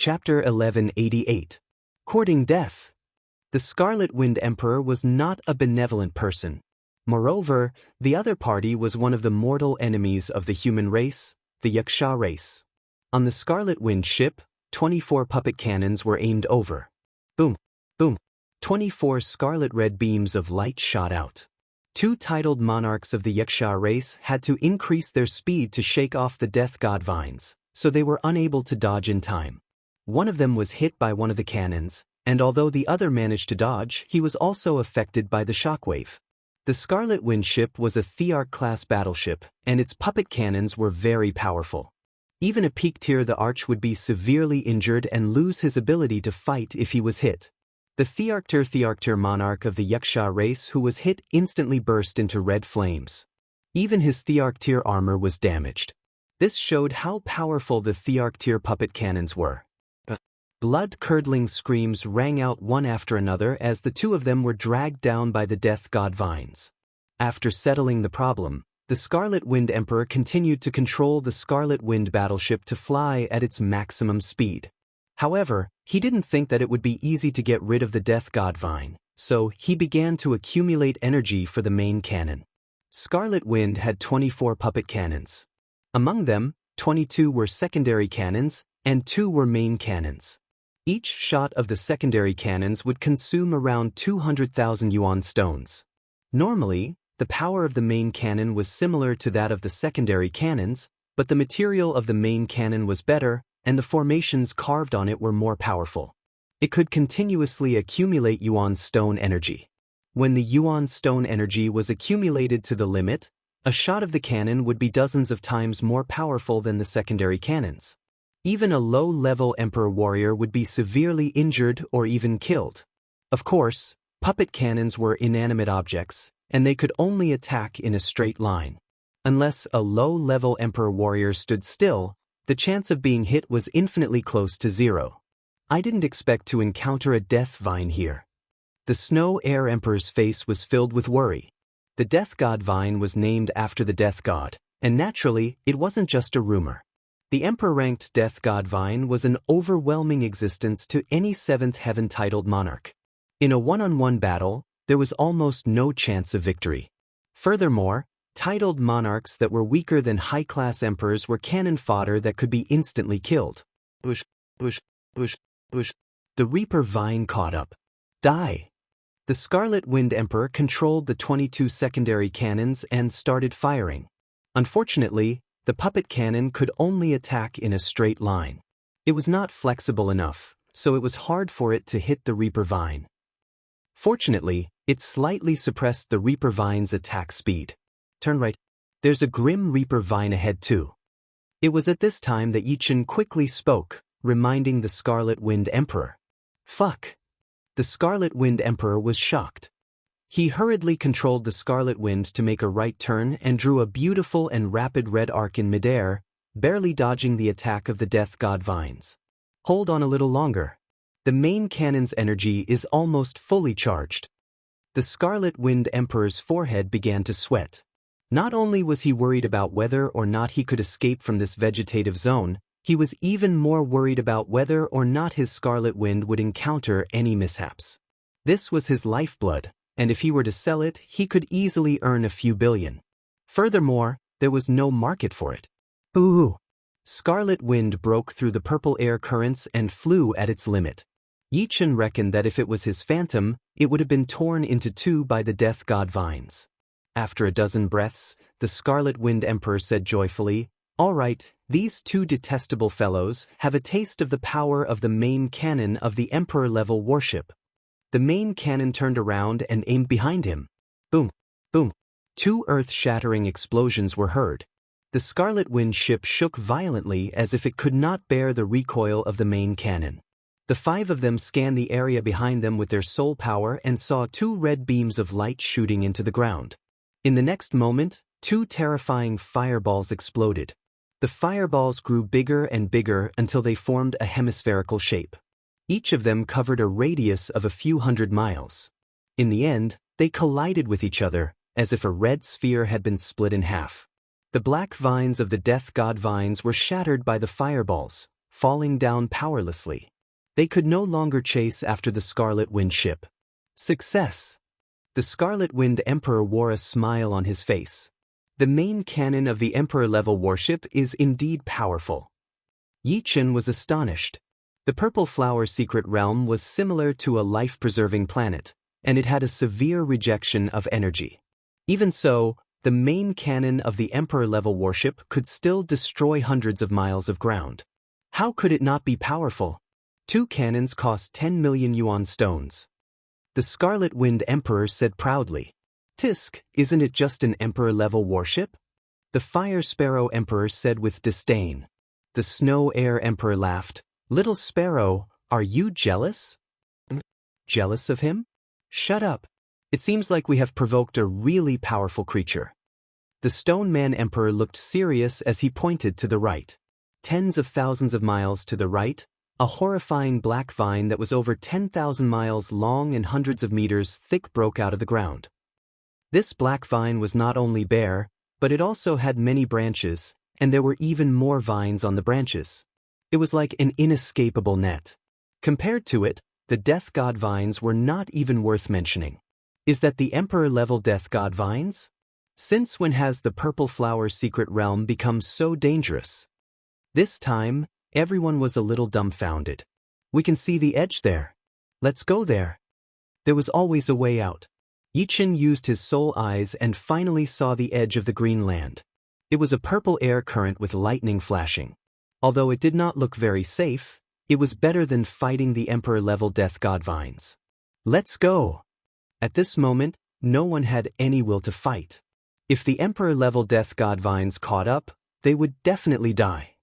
Chapter 1188. Courting Death. The Scarlet Wind Emperor was not a benevolent person. Moreover, the other party was one of the mortal enemies of the human race, the Yaksha race. On the Scarlet Wind ship, 24 puppet cannons were aimed over. Boom, boom. 24 scarlet red beams of light shot out. Two titled monarchs of the Yaksha race had to increase their speed to shake off the death god vines, so they were unable to dodge in time. One of them was hit by one of the cannons, and although the other managed to dodge, he was also affected by the shockwave. The Scarlet Wind ship was a Thearch-class battleship, and its puppet cannons were very powerful. Even a peak tier the Arch would be severely injured and lose his ability to fight if he was hit. The Thearch monarch of the Yaksha race who was hit instantly burst into red flames. Even his Thearch armor was damaged. This showed how powerful the Thearch puppet cannons were. Blood-curdling screams rang out one after another as the two of them were dragged down by the death god vines. After settling the problem, the Scarlet Wind Emperor continued to control the Scarlet Wind battleship to fly at its maximum speed. However, he didn't think that it would be easy to get rid of the death god vine, so he began to accumulate energy for the main cannon. Scarlet Wind had 24 puppet cannons. Among them, 22 were secondary cannons, and 2 were main cannons. Each shot of the secondary cannons would consume around 200,000 yuan stones. Normally, the power of the main cannon was similar to that of the secondary cannons, but the material of the main cannon was better, and the formations carved on it were more powerful. It could continuously accumulate yuan stone energy. When the yuan stone energy was accumulated to the limit, a shot of the cannon would be dozens of times more powerful than the secondary cannons. Even a low-level Emperor warrior would be severely injured or even killed. Of course, puppet cannons were inanimate objects, and they could only attack in a straight line. Unless a low-level Emperor warrior stood still, the chance of being hit was infinitely close to zero. I didn't expect to encounter a death vine here. The Snow Air Emperor's face was filled with worry. The death god vine was named after the death god, and naturally, it wasn't just a rumor. The Emperor-ranked death god vine was an overwhelming existence to any 7th heaven titled monarch. In a one-on-one battle, there was almost no chance of victory. Furthermore, titled monarchs that were weaker than high-class emperors were cannon fodder that could be instantly killed. Bush. The Reaper vine caught up. Die. The Scarlet Wind Emperor controlled the 22 secondary cannons and started firing. Unfortunately, the puppet cannon could only attack in a straight line. It was not flexible enough, so it was hard for it to hit the Reaper vine. Fortunately, it slightly suppressed the Reaper vine's attack speed. Turn right. There's a grim Reaper vine ahead too. It was at this time that Yichen quickly spoke, reminding the Scarlet Wind Emperor. Fuck. The Scarlet Wind Emperor was shocked. He hurriedly controlled the Scarlet Wind to make a right turn and drew a beautiful and rapid red arc in midair, barely dodging the attack of the death god vines. Hold on a little longer. The main cannon's energy is almost fully charged. The Scarlet Wind Emperor's forehead began to sweat. Not only was he worried about whether or not he could escape from this vegetative zone, he was even more worried about whether or not his Scarlet Wind would encounter any mishaps. This was his lifeblood, and if he were to sell it, he could easily earn a few billion. Furthermore, there was no market for it. Ooh! Scarlet Wind broke through the purple air currents and flew at its limit. Yichen reckoned that if it was his phantom, it would have been torn into two by the death god vines. After a dozen breaths, the Scarlet Wind Emperor said joyfully, "All right, these two detestable fellows have a taste of the power of the main cannon of the Emperor-level warship." The main cannon turned around and aimed behind him. Boom, boom. 2 earth-shattering explosions were heard. The Scarlet Wind ship shook violently as if it could not bear the recoil of the main cannon. The 5 of them scanned the area behind them with their soul power and saw 2 red beams of light shooting into the ground. In the next moment, 2 terrifying fireballs exploded. The fireballs grew bigger and bigger until they formed a hemispherical shape. Each of them covered a radius of a few hundred miles. In the end, they collided with each other, as if a red sphere had been split in half. The black vines of the death god vines were shattered by the fireballs, falling down powerlessly. They could no longer chase after the Scarlet Wind ship. Success! The Scarlet Wind Emperor wore a smile on his face. The main cannon of the Emperor-level warship is indeed powerful. Yi Chen was astonished. The Purple Flower Secret Realm was similar to a life-preserving planet, and it had a severe rejection of energy. Even so, the main cannon of the Emperor-level warship could still destroy hundreds of miles of ground. How could it not be powerful? 2 cannons cost 10 million yuan stones. The Scarlet Wind Emperor said proudly. Tisk, isn't it just an Emperor-level warship? The Fire Sparrow Emperor said with disdain. The Snow Air Emperor laughed. Little Sparrow, are you jealous? Jealous of him? Shut up. It seems like we have provoked a really powerful creature. The Stone Man Emperor looked serious as he pointed to the right. Tens of thousands of miles to the right, a horrifying black vine that was over 10,000 miles long and hundreds of meters thick broke out of the ground. This black vine was not only bare, but it also had many branches, and there were even more vines on the branches. It was like an inescapable net. Compared to it, the Death God vines were not even worth mentioning. Is that the Emperor-level Death God vines? Since when has the Purple Flower Secret Realm become so dangerous? This time, everyone was a little dumbfounded. We can see the edge there. Let's go there. There was always a way out. Yi Chen used his soul eyes and finally saw the edge of the green land. It was a purple air current with lightning flashing. Although it did not look very safe, it was better than fighting the Emperor-level Death God vines. Let's go! At this moment, no one had any will to fight. If the Emperor-level Death God vines caught up, they would definitely die.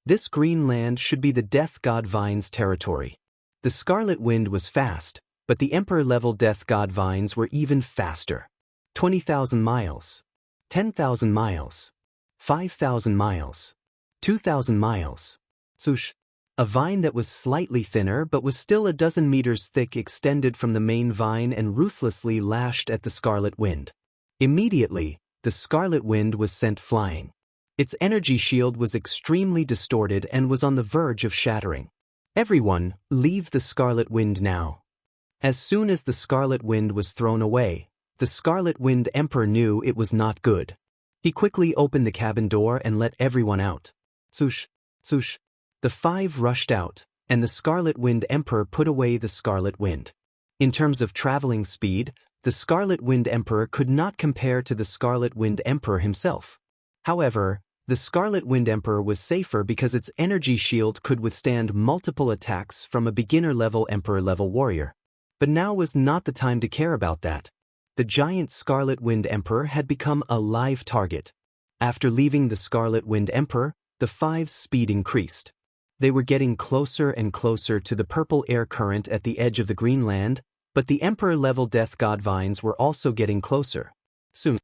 This green land should be the Death God vines' territory. The Scarlet Wind was fast, but the Emperor-level Death God vines were even faster. 20,000 miles. 10,000 miles. 5,000 miles. 2,000 miles. Swoosh. A vine that was slightly thinner but was still a dozen meters thick extended from the main vine and ruthlessly lashed at the Scarlet Wind. Immediately, the Scarlet Wind was sent flying. Its energy shield was extremely distorted and was on the verge of shattering. Everyone, leave the Scarlet Wind now. As soon as the Scarlet Wind was thrown away, the Scarlet Wind Emperor knew it was not good. He quickly opened the cabin door and let everyone out. Swoosh, swoosh. The 5 rushed out, and the Scarlet Wind Emperor put away the Scarlet Wind. In terms of traveling speed, the Scarlet Wind Emperor could not compare to the Scarlet Wind Emperor himself. However, the Scarlet Wind Emperor was safer because its energy shield could withstand multiple attacks from a beginner-level Emperor-level warrior. But now was not the time to care about that. The giant Scarlet Wind Emperor had become a live target. After leaving the Scarlet Wind Emperor, the 5's speed increased. They were getting closer and closer to the purple air current at the edge of the green land, but the Emperor-level Death God vines were also getting closer. Soon,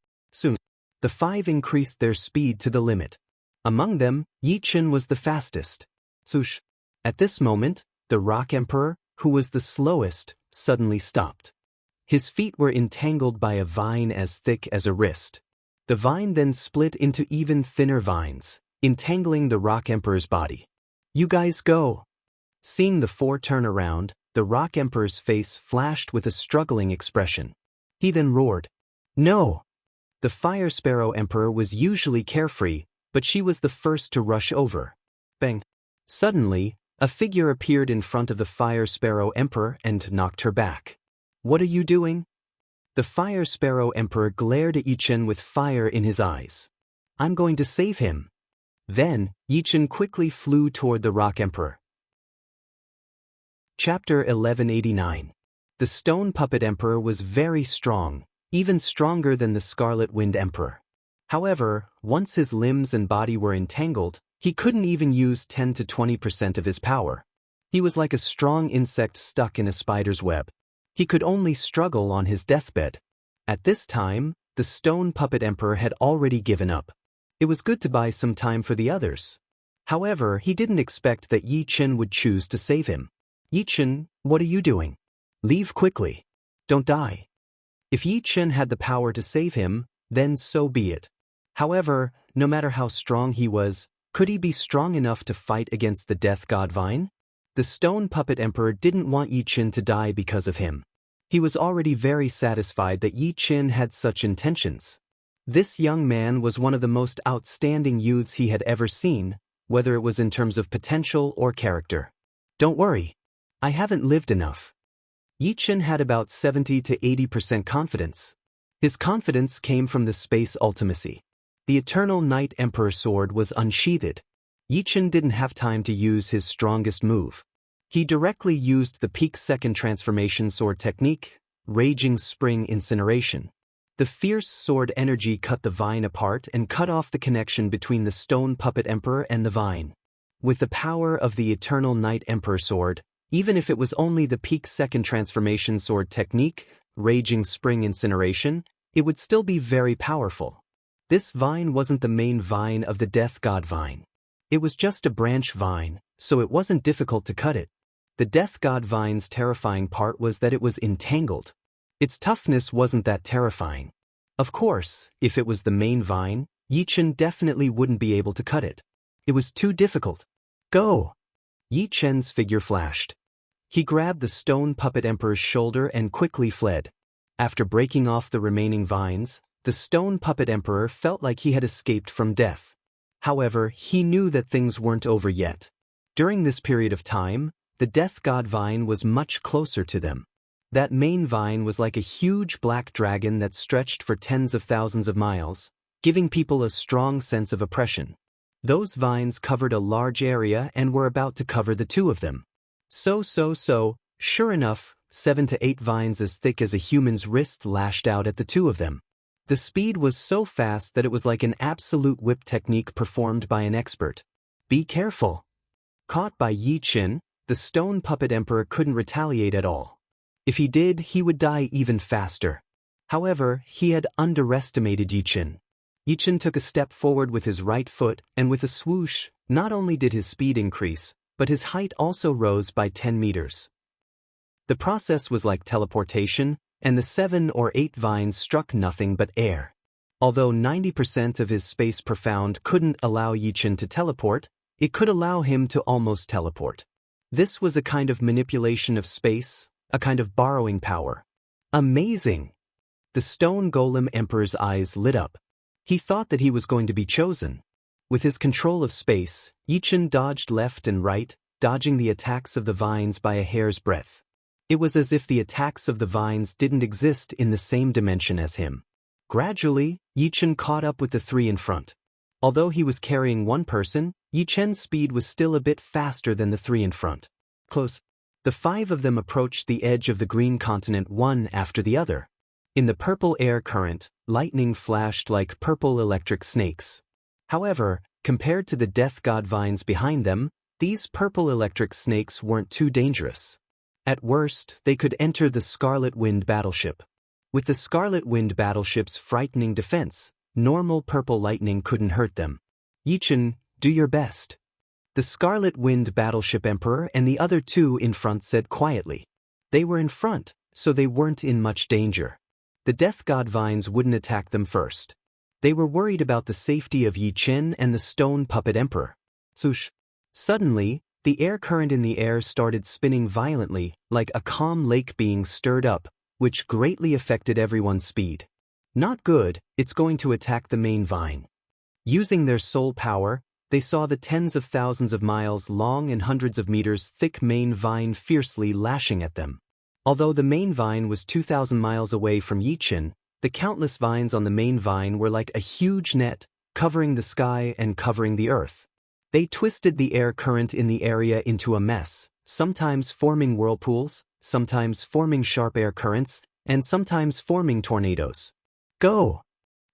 the 5 increased their speed to the limit. Among them, Yi Chen was the fastest. Swoosh. At this moment, the Rock Emperor, who was the slowest, suddenly stopped. His feet were entangled by a vine as thick as a wrist. The vine then split into even thinner vines, entangling the Rock Emperor's body. You guys go! Seeing the 4 turn around, the Rock Emperor's face flashed with a struggling expression. He then roared. No! The Fire Sparrow Emperor was usually carefree, but she was the first to rush over. Bang! Suddenly, a figure appeared in front of the Fire Sparrow Emperor and knocked her back. What are you doing? The Fire Sparrow Emperor glared at Yi Chen with fire in his eyes. I'm going to save him. Then, Yi Chen quickly flew toward the Rock Emperor. Chapter 1189. The Stone Puppet Emperor was very strong, even stronger than the Scarlet Wind Emperor. However, once his limbs and body were entangled, he couldn't even use 10 to 20% of his power. He was like a strong insect stuck in a spider's web. He could only struggle on his deathbed. At this time, the Stone Puppet Emperor had already given up. It was good to buy some time for the others. However, he didn't expect that Yi Chen would choose to save him. Yi Chen, what are you doing? Leave quickly. Don't die. If Yi Chen had the power to save him, then so be it. However, no matter how strong he was, Could he be strong enough to fight against the Death God Vine? The Stone Puppet Emperor didn't want Yi Qin to die because of him. He was already very satisfied that Yi Qin had such intentions. This young man was one of the most outstanding youths he had ever seen, whether it was in terms of potential or character. Don't worry. I haven't lived enough. Yi Qin had about 70 to 80% confidence. His confidence came from the space ultimacy. The Eternal Night Emperor sword was unsheathed. Yi Qin didn't have time to use his strongest move. He directly used the peak second transformation sword technique, Raging Spring Incineration. The fierce sword energy cut the vine apart and cut off the connection between the Stone Puppet Emperor and the vine. With the power of the Eternal Night Emperor sword, even if it was only the peak second transformation sword technique, Raging Spring Incineration, it would still be very powerful. This vine wasn't the main vine of the Death God Vine. It was just a branch vine, so it wasn't difficult to cut it. The Death God Vine's terrifying part was that it was entangled. Its toughness wasn't that terrifying. Of course, if it was the main vine, Yi Qin definitely wouldn't be able to cut it. It was too difficult. Go! Yi Qin's figure flashed. He grabbed the Stone Puppet Emperor's shoulder and quickly fled. After breaking off the remaining vines, the Stone Puppet Emperor felt like he had escaped from death. However, he knew that things weren't over yet. During this period of time, the Death God Vine was much closer to them. That main vine was like a huge black dragon that stretched for tens of thousands of miles, giving people a strong sense of oppression. Those vines covered a large area and were about to cover the two of them. Sure enough, 7 to 8 vines as thick as a human's wrist lashed out at the two of them. The speed was so fast that it was like an absolute whip technique performed by an expert. Be careful. Caught by Yi Qin, the Stone Puppet Emperor couldn't retaliate at all. If he did, he would die even faster. However, he had underestimated Yi Qin. Yi Qin took a step forward with his right foot, and with a swoosh, not only did his speed increase, but his height also rose by 10 meters. The process was like teleportation, and the 7 or 8 vines struck nothing but air. Although 90% of his space profound couldn't allow Yi Qin to teleport, it could allow him to almost teleport. This was a kind of manipulation of space, a kind of borrowing power. Amazing! The Stone Golem Emperor's eyes lit up. He thought that he was going to be chosen. With his control of space, Yi Qin dodged left and right, dodging the attacks of the vines by a hair's breadth. It was as if the attacks of the vines didn't exist in the same dimension as him. Gradually, Yi Qin caught up with the 3 in front. Although he was carrying one person, Yi Qin's speed was still a bit faster than the 3 in front. Close. The 5 of them approached the edge of the green continent one after the other. In the purple air current, lightning flashed like purple electric snakes. However, compared to the Death God Vines behind them, these purple electric snakes weren't too dangerous. At worst, they could enter the Scarlet Wind battleship. With the Scarlet Wind battleship's frightening defense, normal purple lightning couldn't hurt them. Yi Qin, do your best. The Scarlet Wind battleship Emperor and the other 2 in front said quietly. They were in front, so they weren't in much danger. The Death God Vines wouldn't attack them first. They were worried about the safety of Yi Qin and the Stone Puppet Emperor. Swoosh. Suddenly, the air current in the air started spinning violently, like a calm lake being stirred up, which greatly affected everyone's speed. Not good, it's going to attack the main vine. Using their soul power, they saw the tens of thousands of miles long and hundreds of meters thick main vine fiercely lashing at them. Although the main vine was 2,000 miles away from Yi Qin, the countless vines on the main vine were like a huge net, covering the sky and covering the earth. They twisted the air current in the area into a mess, sometimes forming whirlpools, sometimes forming sharp air currents, and sometimes forming tornadoes. Go!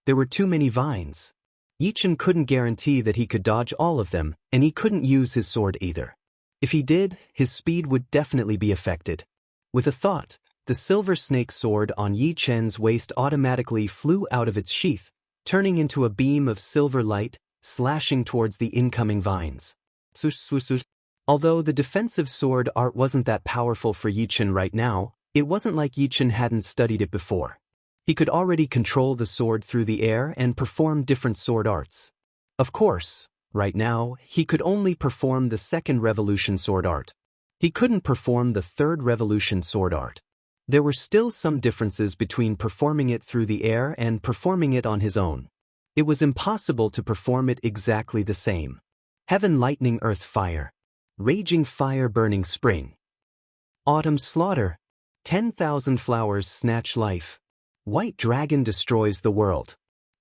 There were too many vines. Yi Qin couldn't guarantee that he could dodge all of them, and he couldn't use his sword either. If he did, his speed would definitely be affected. With a thought, the silver snake sword on Yi Qin's waist automatically flew out of its sheath, turning into a beam of silver light, slashing towards the incoming vines. Swoosh, swoosh, swoosh. Although the defensive sword art wasn't that powerful for Yi Qin right now, it wasn't like Yi Qin hadn't studied it before. He could already control the sword through the air and perform different sword arts. Of course, Right now, he could only perform the second revolution sword art. He couldn't perform the third revolution sword art. There were still some differences between performing it through the air and performing it on his own. It was impossible to perform it exactly the same. Heaven lightning earth fire. Raging fire burning spring. Autumn slaughter. 10,000 flowers snatch life. White dragon destroys the world.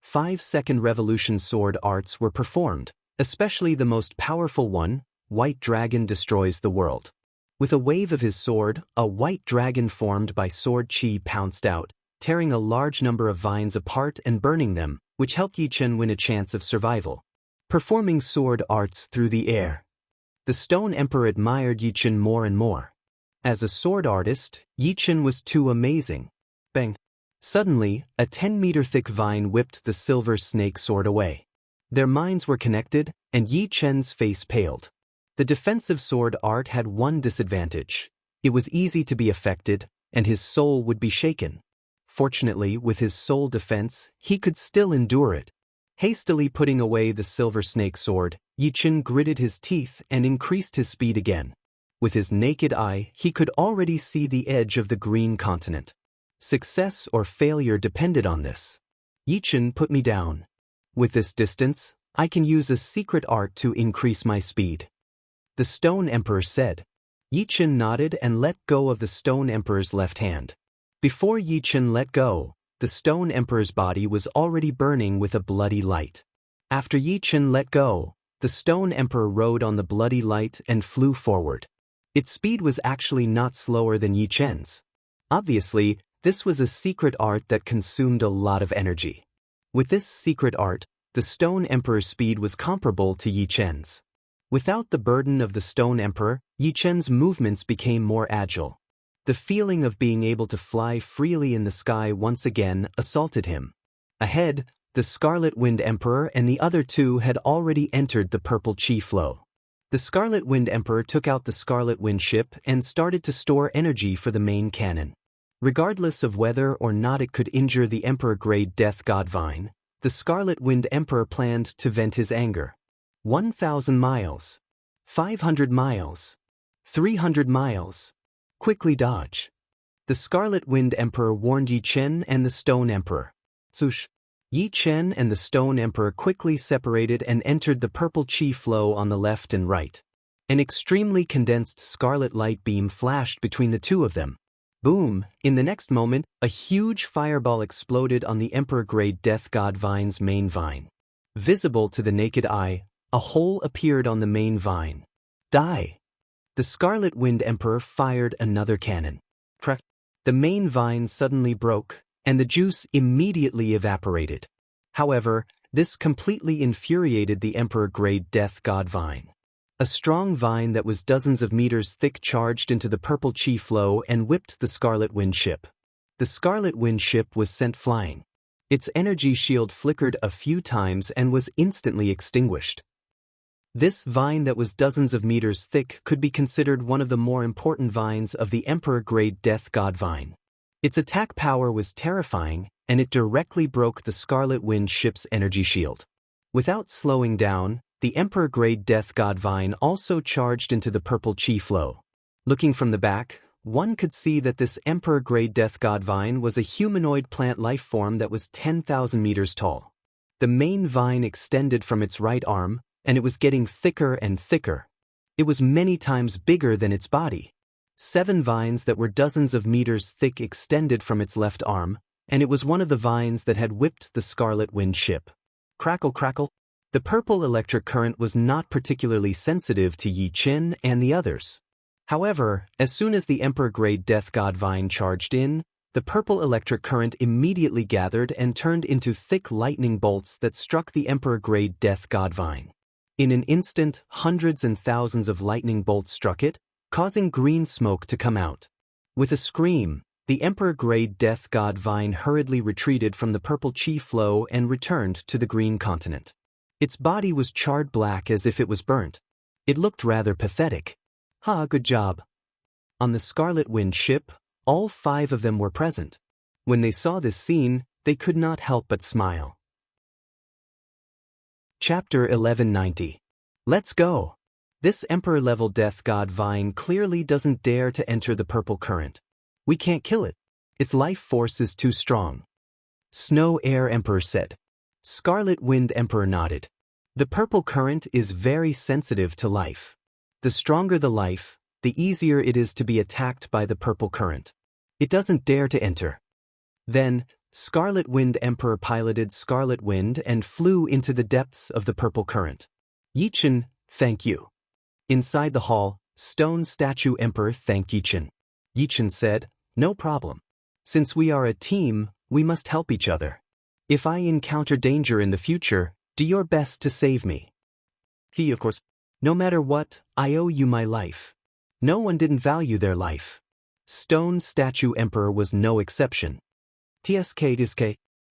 5-second revolution sword arts were performed, especially the most powerful one, White Dragon destroys the world. With a wave of his sword, a white dragon formed by sword chi pounced out, tearing a large number of vines apart and burning them, which helped Yi Chen win a chance of survival. Performing sword arts through the air. The Stone Emperor admired Yi Chen more and more. As a sword artist, Yi Chen was too amazing. Bang! Suddenly, a 10-meter-thick vine whipped the silver snake sword away. Their minds were connected, and Yi Chen's face paled. The defensive sword art had one disadvantage. It was easy to be affected, and his soul would be shaken. Fortunately, with his soul defense, he could still endure it. Hastily putting away the silver snake sword, Yi Chen gritted his teeth and increased his speed again. With his naked eye, he could already see the edge of the green continent. Success or failure depended on this. Yi Chen put me down. With this distance, I can use a secret art to increase my speed. The Stone Emperor said. Yi Chen nodded and let go of the Stone Emperor's left hand. Before Yi Chen let go, the Stone Emperor's body was already burning with a bloody light. After Yi Chen let go, the Stone Emperor rode on the bloody light and flew forward. Its speed was actually not slower than Yi Chen's. Obviously, this was a secret art that consumed a lot of energy. With this secret art, the Stone Emperor's speed was comparable to Yi Chen's. Without the burden of the Stone Emperor, Yi Chen's movements became more agile. The feeling of being able to fly freely in the sky once again assaulted him. Ahead, the Scarlet Wind Emperor and the other two had already entered the purple chi flow. The Scarlet Wind Emperor took out the Scarlet Wind ship and started to store energy for the main cannon. Regardless of whether or not it could injure the Emperor-grade Death God Vine, the Scarlet Wind Emperor planned to vent his anger. 1,000 miles. 500 miles. 300 miles. Quickly dodge. The Scarlet Wind Emperor warned Yi Chen and the Stone Emperor. Swoosh. Yi Chen and the Stone Emperor quickly separated and entered the purple chi flow on the left and right. An extremely condensed scarlet light beam flashed between the two of them. Boom! In the next moment, a huge fireball exploded on the Emperor-grade Death God Vine's main vine. Visible to the naked eye, a hole appeared on the main vine. Die! The Scarlet Wind Emperor fired another cannon. Crack! The main vine suddenly broke, and the juice immediately evaporated. However, this completely infuriated the Emperor-grade Death God Vine. A strong vine that was dozens of meters thick charged into the purple chi flow and whipped the Scarlet Wind ship. The Scarlet Wind ship was sent flying. Its energy shield flickered a few times and was instantly extinguished. This vine that was dozens of meters thick could be considered one of the more important vines of the Emperor-grade Death God Vine. Its attack power was terrifying, and it directly broke the Scarlet Wind ship's energy shield. Without slowing down, the Emperor-grade Death God Vine also charged into the purple chi flow. Looking from the back, one could see that this Emperor-grade Death God Vine was a humanoid plant life form that was 10,000 meters tall. The main vine extended from its right arm, and it was getting thicker and thicker. It was many times bigger than its body. 7 vines that were dozens of meters thick extended from its left arm, and it was one of the vines that had whipped the Scarlet Wind ship. Crackle crackle. The purple electric current was not particularly sensitive to Yi Chen and the others. However, as soon as the Emperor-grade Death God Vine charged in, the purple electric current immediately gathered and turned into thick lightning bolts that struck the Emperor-grade Death God Vine. In an instant, hundreds and thousands of lightning bolts struck it, causing green smoke to come out. With a scream, the Emperor-grade Death God Vine hurriedly retreated from the purple chi flow and returned to the green continent. Its body was charred black as if it was burnt. It looked rather pathetic. Ha, good job. On the Scarlet Wind ship, all 5 of them were present. When they saw this scene, they could not help but smile. Chapter 1190. Let's go. This Emperor-level death god vine clearly doesn't dare to enter the purple current. We can't kill it. Its life force is too strong. Snow Air Emperor said. Scarlet Wind Emperor nodded. The purple current is very sensitive to life. The stronger the life, the easier it is to be attacked by the purple current. It doesn't dare to enter. Then, Scarlet Wind Emperor piloted Scarlet Wind and flew into the depths of the purple current. Yichen, thank you. Inside the hall, Stone Statue Emperor thanked Yichen. Yichen said, no problem. Since we are a team, we must help each other. If I encounter danger in the future, do your best to save me. He, of course, no matter what, I owe you my life. No one didn't value their life. Stone Statue Emperor was no exception. TSK.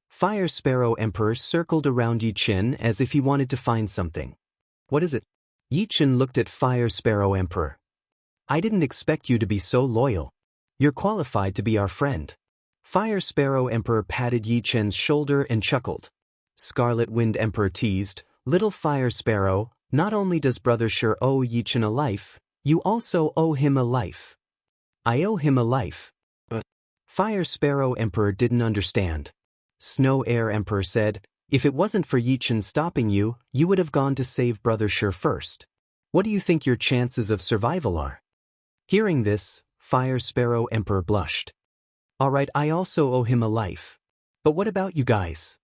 Fire Sparrow Emperor circled around Yichen as if he wanted to find something. What is it? Yichen looked at Fire Sparrow Emperor. I didn't expect you to be so loyal. You're qualified to be our friend. Fire Sparrow Emperor patted Yichen's shoulder and chuckled. Scarlet Wind Emperor teased, little Fire Sparrow, not only does Brother Sure owe Yichen a life, you also owe him a life. I owe him a life. But Fire Sparrow Emperor didn't understand. Snow Air Emperor said, if it wasn't for Yichen stopping you, you would have gone to save Brother Sure first. What do you think your chances of survival are? Hearing this, Fire Sparrow Emperor blushed. Alright, I also owe him a life. But what about you guys?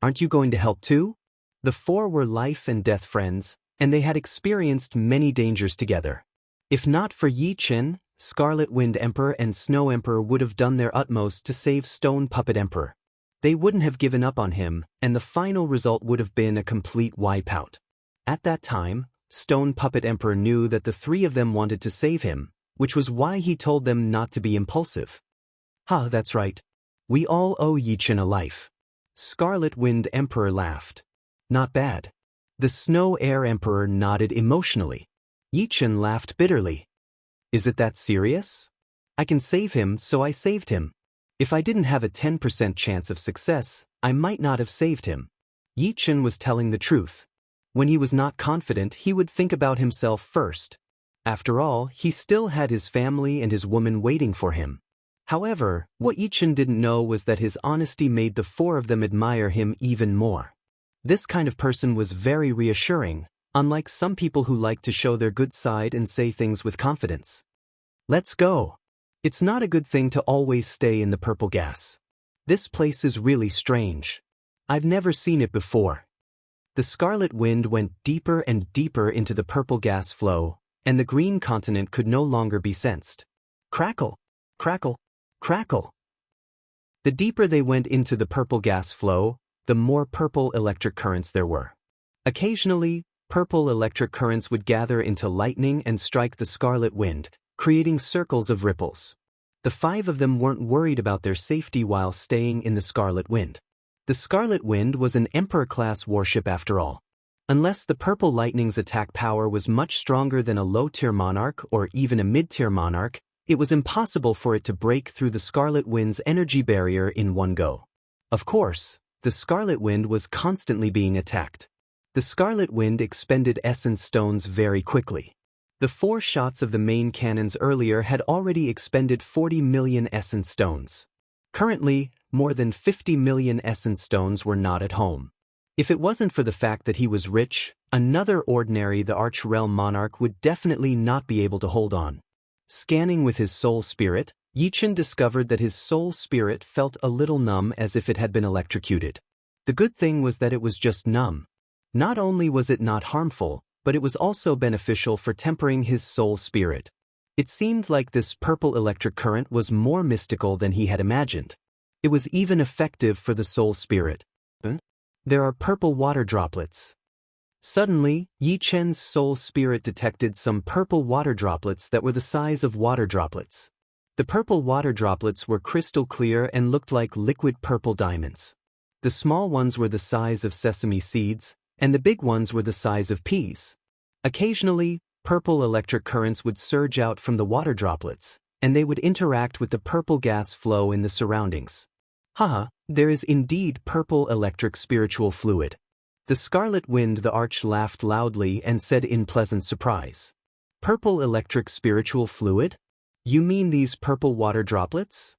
Aren't you going to help too? The four were life and death friends, and they had experienced many dangers together. If not for Yichen, Scarlet Wind Emperor and Snow Emperor would have done their utmost to save Stone Puppet Emperor. They wouldn't have given up on him, and the final result would have been a complete wipeout. At that time, Stone Puppet Emperor knew that the three of them wanted to save him, which was why he told them not to be impulsive. That's right. We all owe Yichen a life. Scarlet Wind Emperor laughed. Not bad. The Snow Air Emperor nodded emotionally. Yichen laughed bitterly. Is it that serious? I can save him, so I saved him. If I didn't have a 10% chance of success, I might not have saved him. Yichen was telling the truth. When he was not confident, he would think about himself first. After all, he still had his family and his woman waiting for him. However, what Yichen didn't know was that his honesty made the four of them admire him even more. This kind of person was very reassuring, unlike some people who like to show their good side and say things with confidence. Let's go. It's not a good thing to always stay in the purple gas. This place is really strange. I've never seen it before. The scarlet wind went deeper and deeper into the purple gas flow, and the green continent could no longer be sensed. Crackle, crackle, crackle. The deeper they went into the purple gas flow, the more purple electric currents there were. Occasionally, purple electric currents would gather into lightning and strike the scarlet wind, creating circles of ripples. The five of them weren't worried about their safety while staying in the scarlet wind. The scarlet wind was an Emperor-class warship after all. Unless the purple lightning's attack power was much stronger than a low-tier monarch or even a mid-tier monarch, it was impossible for it to break through the scarlet wind's energy barrier in one go. Of course, the scarlet wind was constantly being attacked. The scarlet wind expended essence stones very quickly. The 4 shots of the main cannons earlier had already expended 40 million essence stones. Currently, more than 50 million essence stones were not at home. If it wasn't for the fact that he was rich, another ordinary the Arch-Realm monarch would definitely not be able to hold on. Scanning with his soul spirit, Yichen discovered that his soul spirit felt a little numb as if it had been electrocuted. The good thing was that it was just numb. Not only was it not harmful, but it was also beneficial for tempering his soul spirit. It seemed like this purple electric current was more mystical than he had imagined. It was even effective for the soul spirit. There are purple water droplets. Suddenly, Yichen's soul spirit detected some purple water droplets that were the size of water droplets. The purple water droplets were crystal clear and looked like liquid purple diamonds. The small ones were the size of sesame seeds, and the big ones were the size of peas. Occasionally, purple electric currents would surge out from the water droplets, and they would interact with the purple gas flow in the surroundings. There is indeed purple electric spiritual fluid. The scarlet wind the arch laughed loudly and said in pleasant surprise. Purple electric spiritual fluid? You mean these purple water droplets?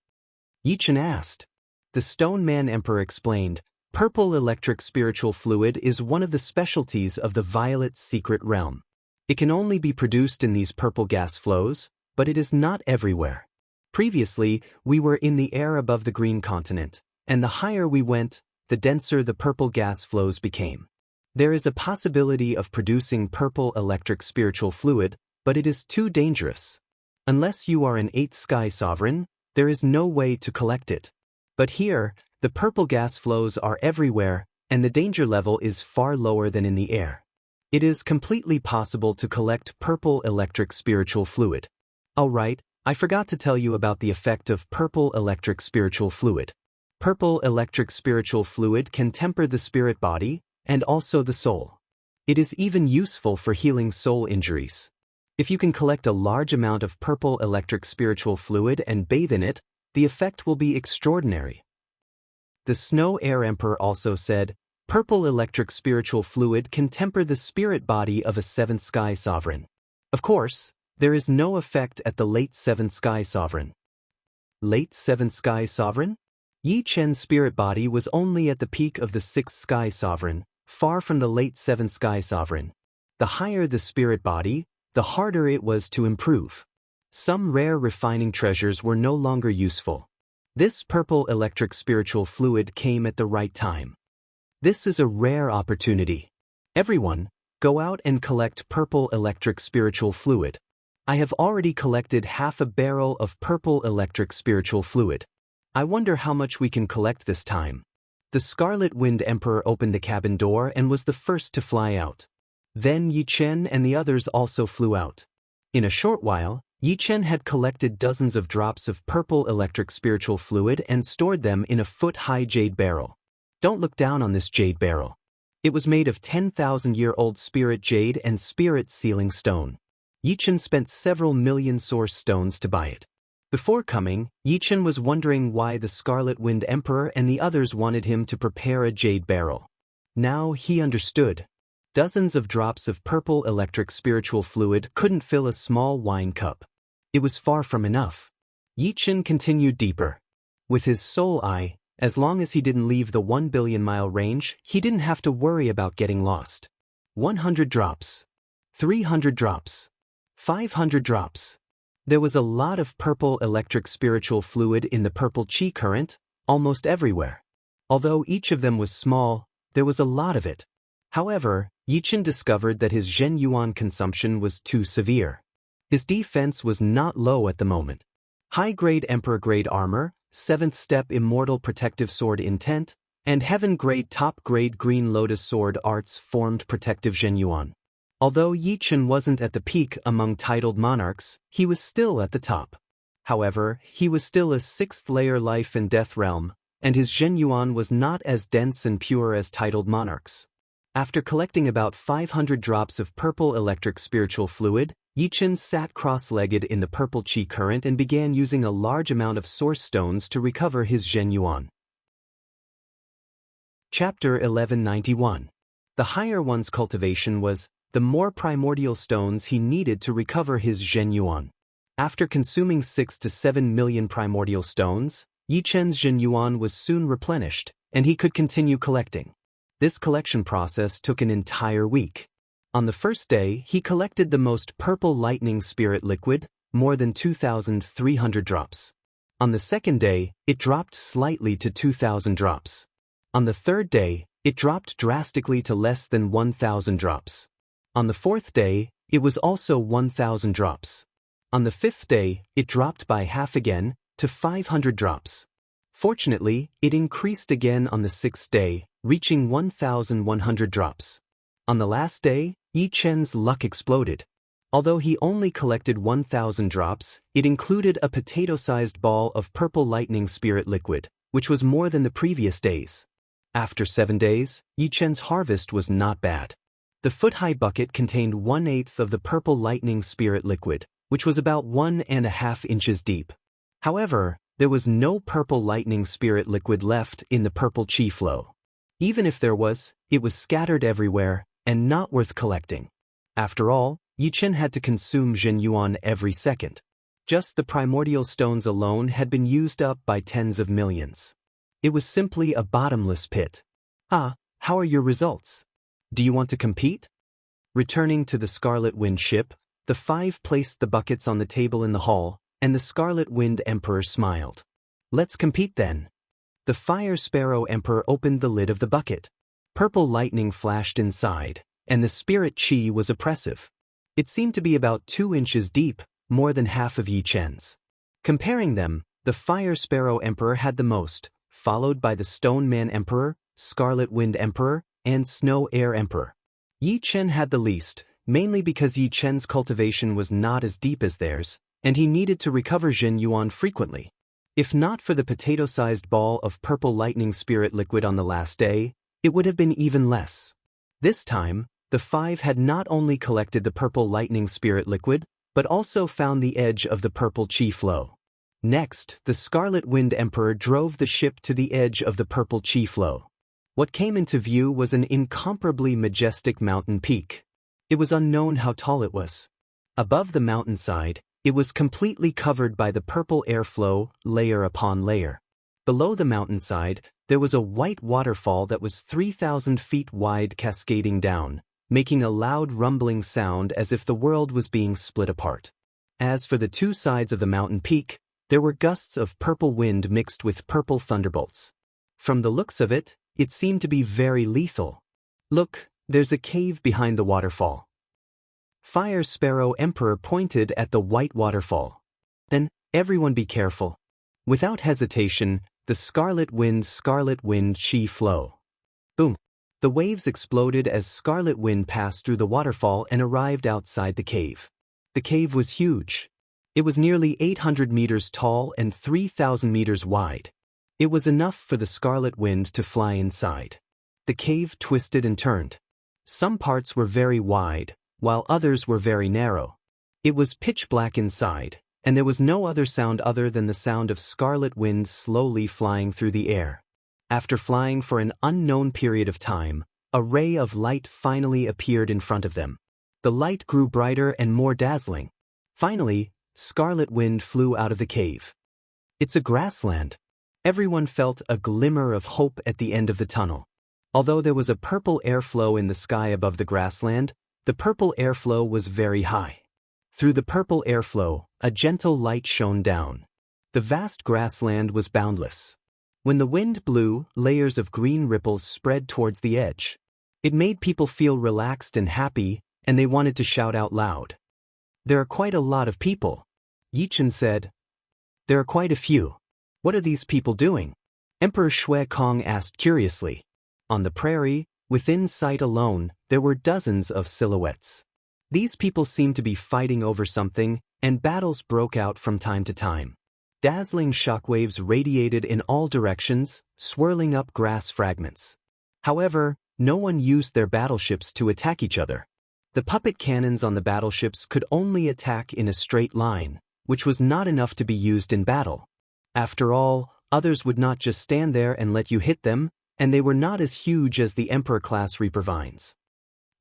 Yichen asked. The Stone Man Emperor explained, purple electric spiritual fluid is one of the specialties of the Violet Secret Realm. It can only be produced in these purple gas flows, but it is not everywhere. Previously, we were in the air above the green continent, and the higher we went, the denser the purple gas flows became. There is a possibility of producing purple electric spiritual fluid, but it is too dangerous. Unless you are an 8th sky sovereign, there is no way to collect it. But here, the purple gas flows are everywhere, and the danger level is far lower than in the air. It is completely possible to collect purple electric spiritual fluid. Alright, I forgot to tell you about the effect of purple electric spiritual fluid. Purple electric spiritual fluid can temper the spirit body, and also the soul. It is even useful for healing soul injuries. If you can collect a large amount of purple electric spiritual fluid and bathe in it, the effect will be extraordinary. The Snow Air Emperor also said, purple electric spiritual fluid can temper the spirit body of a 7th sky sovereign. Of course, there is no effect at the late 7th sky sovereign. Late 7th sky sovereign? Yi Chen's spirit body was only at the peak of the 6th sky sovereign, far from the late 7th sky sovereign. The higher the spirit body, the harder it was to improve. Some rare refining treasures were no longer useful. This purple electric spiritual fluid came at the right time. This is a rare opportunity. Everyone, go out and collect purple electric spiritual fluid. I have already collected half a barrel of purple electric spiritual fluid. I wonder how much we can collect this time. The Scarlet Wind Emperor opened the cabin door and was the first to fly out. Then Yi Chen and the others also flew out. In a short while, Yi Chen had collected dozens of drops of purple electric spiritual fluid and stored them in a foot-high jade barrel. Don't look down on this jade barrel. It was made of 10,000-year-old spirit jade and spirit sealing stone. Yi Chen spent several million source stones to buy it. Before coming, Yi Chen was wondering why the Scarlet Wind Emperor and the others wanted him to prepare a jade barrel. Now he understood. Dozens of drops of purple electric spiritual fluid couldn't fill a small wine cup. It was far from enough. Yi Chen continued deeper. With his soul eye, as long as he didn't leave the 1 billion mile range, he didn't have to worry about getting lost. 100 drops. 300 drops. 500 drops. There was a lot of purple electric spiritual fluid in the purple chi current, almost everywhere. Although each of them was small, there was a lot of it. However, Yi Chen discovered that his Zhen Yuan consumption was too severe. His defense was not low at the moment. High-grade Emperor-grade armor, 7th step Immortal protective sword intent, and Heaven-grade top-grade Green Lotus sword arts formed protective Zhen Yuan. Although Yi Chen wasn't at the peak among titled monarchs, he was still at the top. However, he was still a 6th layer life and death realm, and his Zhen Yuan was not as dense and pure as titled monarchs. After collecting about 500 drops of purple electric spiritual fluid, Yi Chen sat cross-legged in the purple chi current and began using a large amount of source stones to recover his Zhen Yuan. Chapter 1191. The higher one's cultivation was, the more primordial stones he needed to recover his Zhen Yuan. After consuming 6 to 7 million primordial stones, Yi Chen's Zhen Yuan was soon replenished, and he could continue collecting. This collection process took an entire week. On the first day, he collected the most purple lightning spirit liquid, more than 2,300 drops. On the second day, it dropped slightly to 2,000 drops. On the third day, it dropped drastically to less than 1,000 drops. On the fourth day, it was also 1,000 drops. On the fifth day, it dropped by half again, to 500 drops. Fortunately, it increased again on the sixth day, reaching 1,100 drops. On the last day, Yi Chen's luck exploded. Although he only collected 1,000 drops, it included a potato-sized ball of purple lightning spirit liquid, which was more than the previous days. After 7 days, Yi Chen's harvest was not bad. The foot-high bucket contained 1/8 of the purple lightning spirit liquid, which was about 1.5 inches deep. However, there was no purple lightning spirit liquid left in the purple chi flow. Even if there was, it was scattered everywhere, and not worth collecting. After all, Yi Chen had to consume Zhen Yuan every second. Just the primordial stones alone had been used up by tens of millions. It was simply a bottomless pit. Ah, how are your results? Do you want to compete? Returning to the Scarlet Wind ship, the five placed the buckets on the table in the hall, and the Scarlet Wind Emperor smiled. Let's compete then. The Fire Sparrow Emperor opened the lid of the bucket. Purple lightning flashed inside, and the spirit chi was oppressive. It seemed to be about 2 inches deep, more than half of Yi Chen's. Comparing them, the Fire Sparrow Emperor had the most, followed by the Stone Man Emperor, Scarlet Wind Emperor, and Snow Air Emperor. Yi Chen had the least, mainly because Yi Chen's cultivation was not as deep as theirs, and he needed to recover Zhen Yuan frequently. If not for the potato-sized ball of purple lightning spirit liquid on the last day, it would have been even less. This time, the five had not only collected the purple lightning spirit liquid, but also found the edge of the purple chi flow. Next, the Scarlet Wind Emperor drove the ship to the edge of the purple chi flow. What came into view was an incomparably majestic mountain peak. It was unknown how tall it was. Above the mountainside, it was completely covered by the purple airflow, layer upon layer. Below the mountainside, there was a white waterfall that was 3,000 feet wide cascading down, making a loud rumbling sound as if the world was being split apart. As for the two sides of the mountain peak, there were gusts of purple wind mixed with purple thunderbolts. From the looks of it, it seemed to be very lethal. Look, there's a cave behind the waterfall. Fire Sparrow Emperor pointed at the white waterfall. Then, everyone be careful. Without hesitation, the Scarlet Wind chi flow. Boom. The waves exploded as Scarlet Wind passed through the waterfall and arrived outside the cave. The cave was huge. It was nearly 800 meters tall and 3,000 meters wide. It was enough for the Scarlet Wind to fly inside. The cave twisted and turned. Some parts were very wide, while others were very narrow. It was pitch black inside, and there was no other sound other than the sound of Scarlet Wind slowly flying through the air. After flying for an unknown period of time, a ray of light finally appeared in front of them. The light grew brighter and more dazzling. Finally, Scarlet Wind flew out of the cave. It's a grassland. Everyone felt a glimmer of hope at the end of the tunnel. Although there was a purple airflow in the sky above the grassland, the purple airflow was very high. Through the purple airflow, a gentle light shone down. The vast grassland was boundless. When the wind blew, layers of green ripples spread towards the edge. It made people feel relaxed and happy, and they wanted to shout out loud. There are quite a lot of people. Yi Chen said. There are quite a few. What are these people doing? Emperor Shui Kong asked curiously. On the prairie, within sight alone, there were dozens of silhouettes. These people seemed to be fighting over something, and battles broke out from time to time. Dazzling shockwaves radiated in all directions, swirling up grass fragments. However, no one used their battleships to attack each other. The puppet cannons on the battleships could only attack in a straight line, which was not enough to be used in battle. After all, others would not just stand there and let you hit them, and they were not as huge as the Emperor-class Reaper Vines.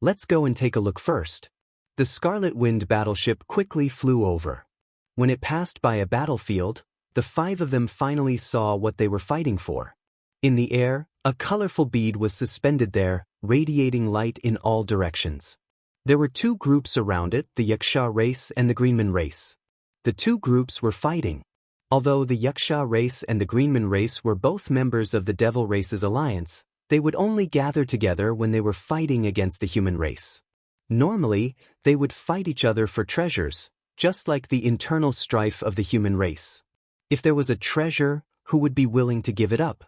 Let's go and take a look first. The Scarlet Wind battleship quickly flew over. When it passed by a battlefield, the five of them finally saw what they were fighting for. In the air, a colorful bead was suspended there, radiating light in all directions. There were two groups around it, the Yaksha race and the Greenman race. The two groups were fighting. Although the Yaksha race and the Greenman race were both members of the Devil Race's alliance, they would only gather together when they were fighting against the human race. Normally, they would fight each other for treasures, just like the internal strife of the human race. If there was a treasure, who would be willing to give it up?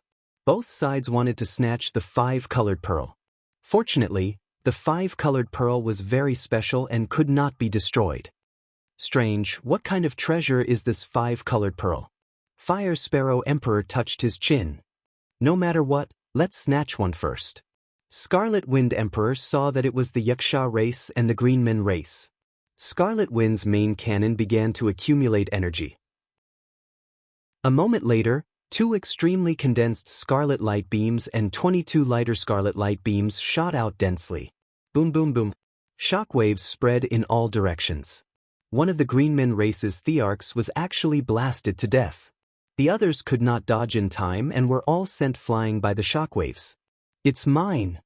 Both sides wanted to snatch the five-colored pearl. Fortunately, the five-colored pearl was very special and could not be destroyed. Strange, what kind of treasure is this five-colored pearl? Fire Sparrow Emperor touched his chin. No matter what, let's snatch one first. Scarlet Wind Emperor saw that it was the Yaksha race and the Greenman race. Scarlet Wind's main cannon began to accumulate energy. A moment later, 2 extremely condensed scarlet light beams and 22 lighter scarlet light beams shot out densely. Boom boom boom. Shockwaves spread in all directions. One of the Greenman race's Thearchs was actually blasted to death. The others could not dodge in time and were all sent flying by the shockwaves. "It's mine!"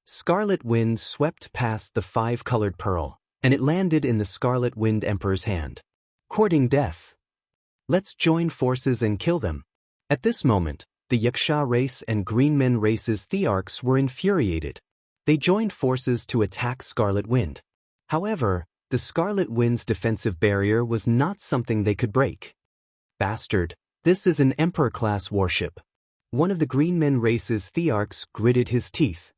Scarlet Wind swept past the 5-colored pearl, and it landed in the Scarlet Wind Emperor's hand. Courting death. Let's join forces and kill them. At this moment, the Yaksha race and Greenmen race's Thearchs were infuriated. They joined forces to attack Scarlet Wind. However, the Scarlet Wind's defensive barrier was not something they could break. "Bastard, this is an Emperor-class warship." One of the Greenmen race's Thearchs gritted his teeth.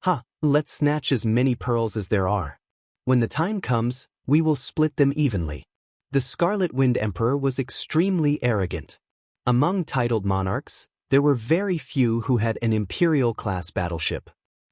"Ha, let's snatch as many pearls as there are. When the time comes, we will split them evenly." The Scarlet Wind Emperor was extremely arrogant. Among titled monarchs, there were very few who had an Imperial-class battleship.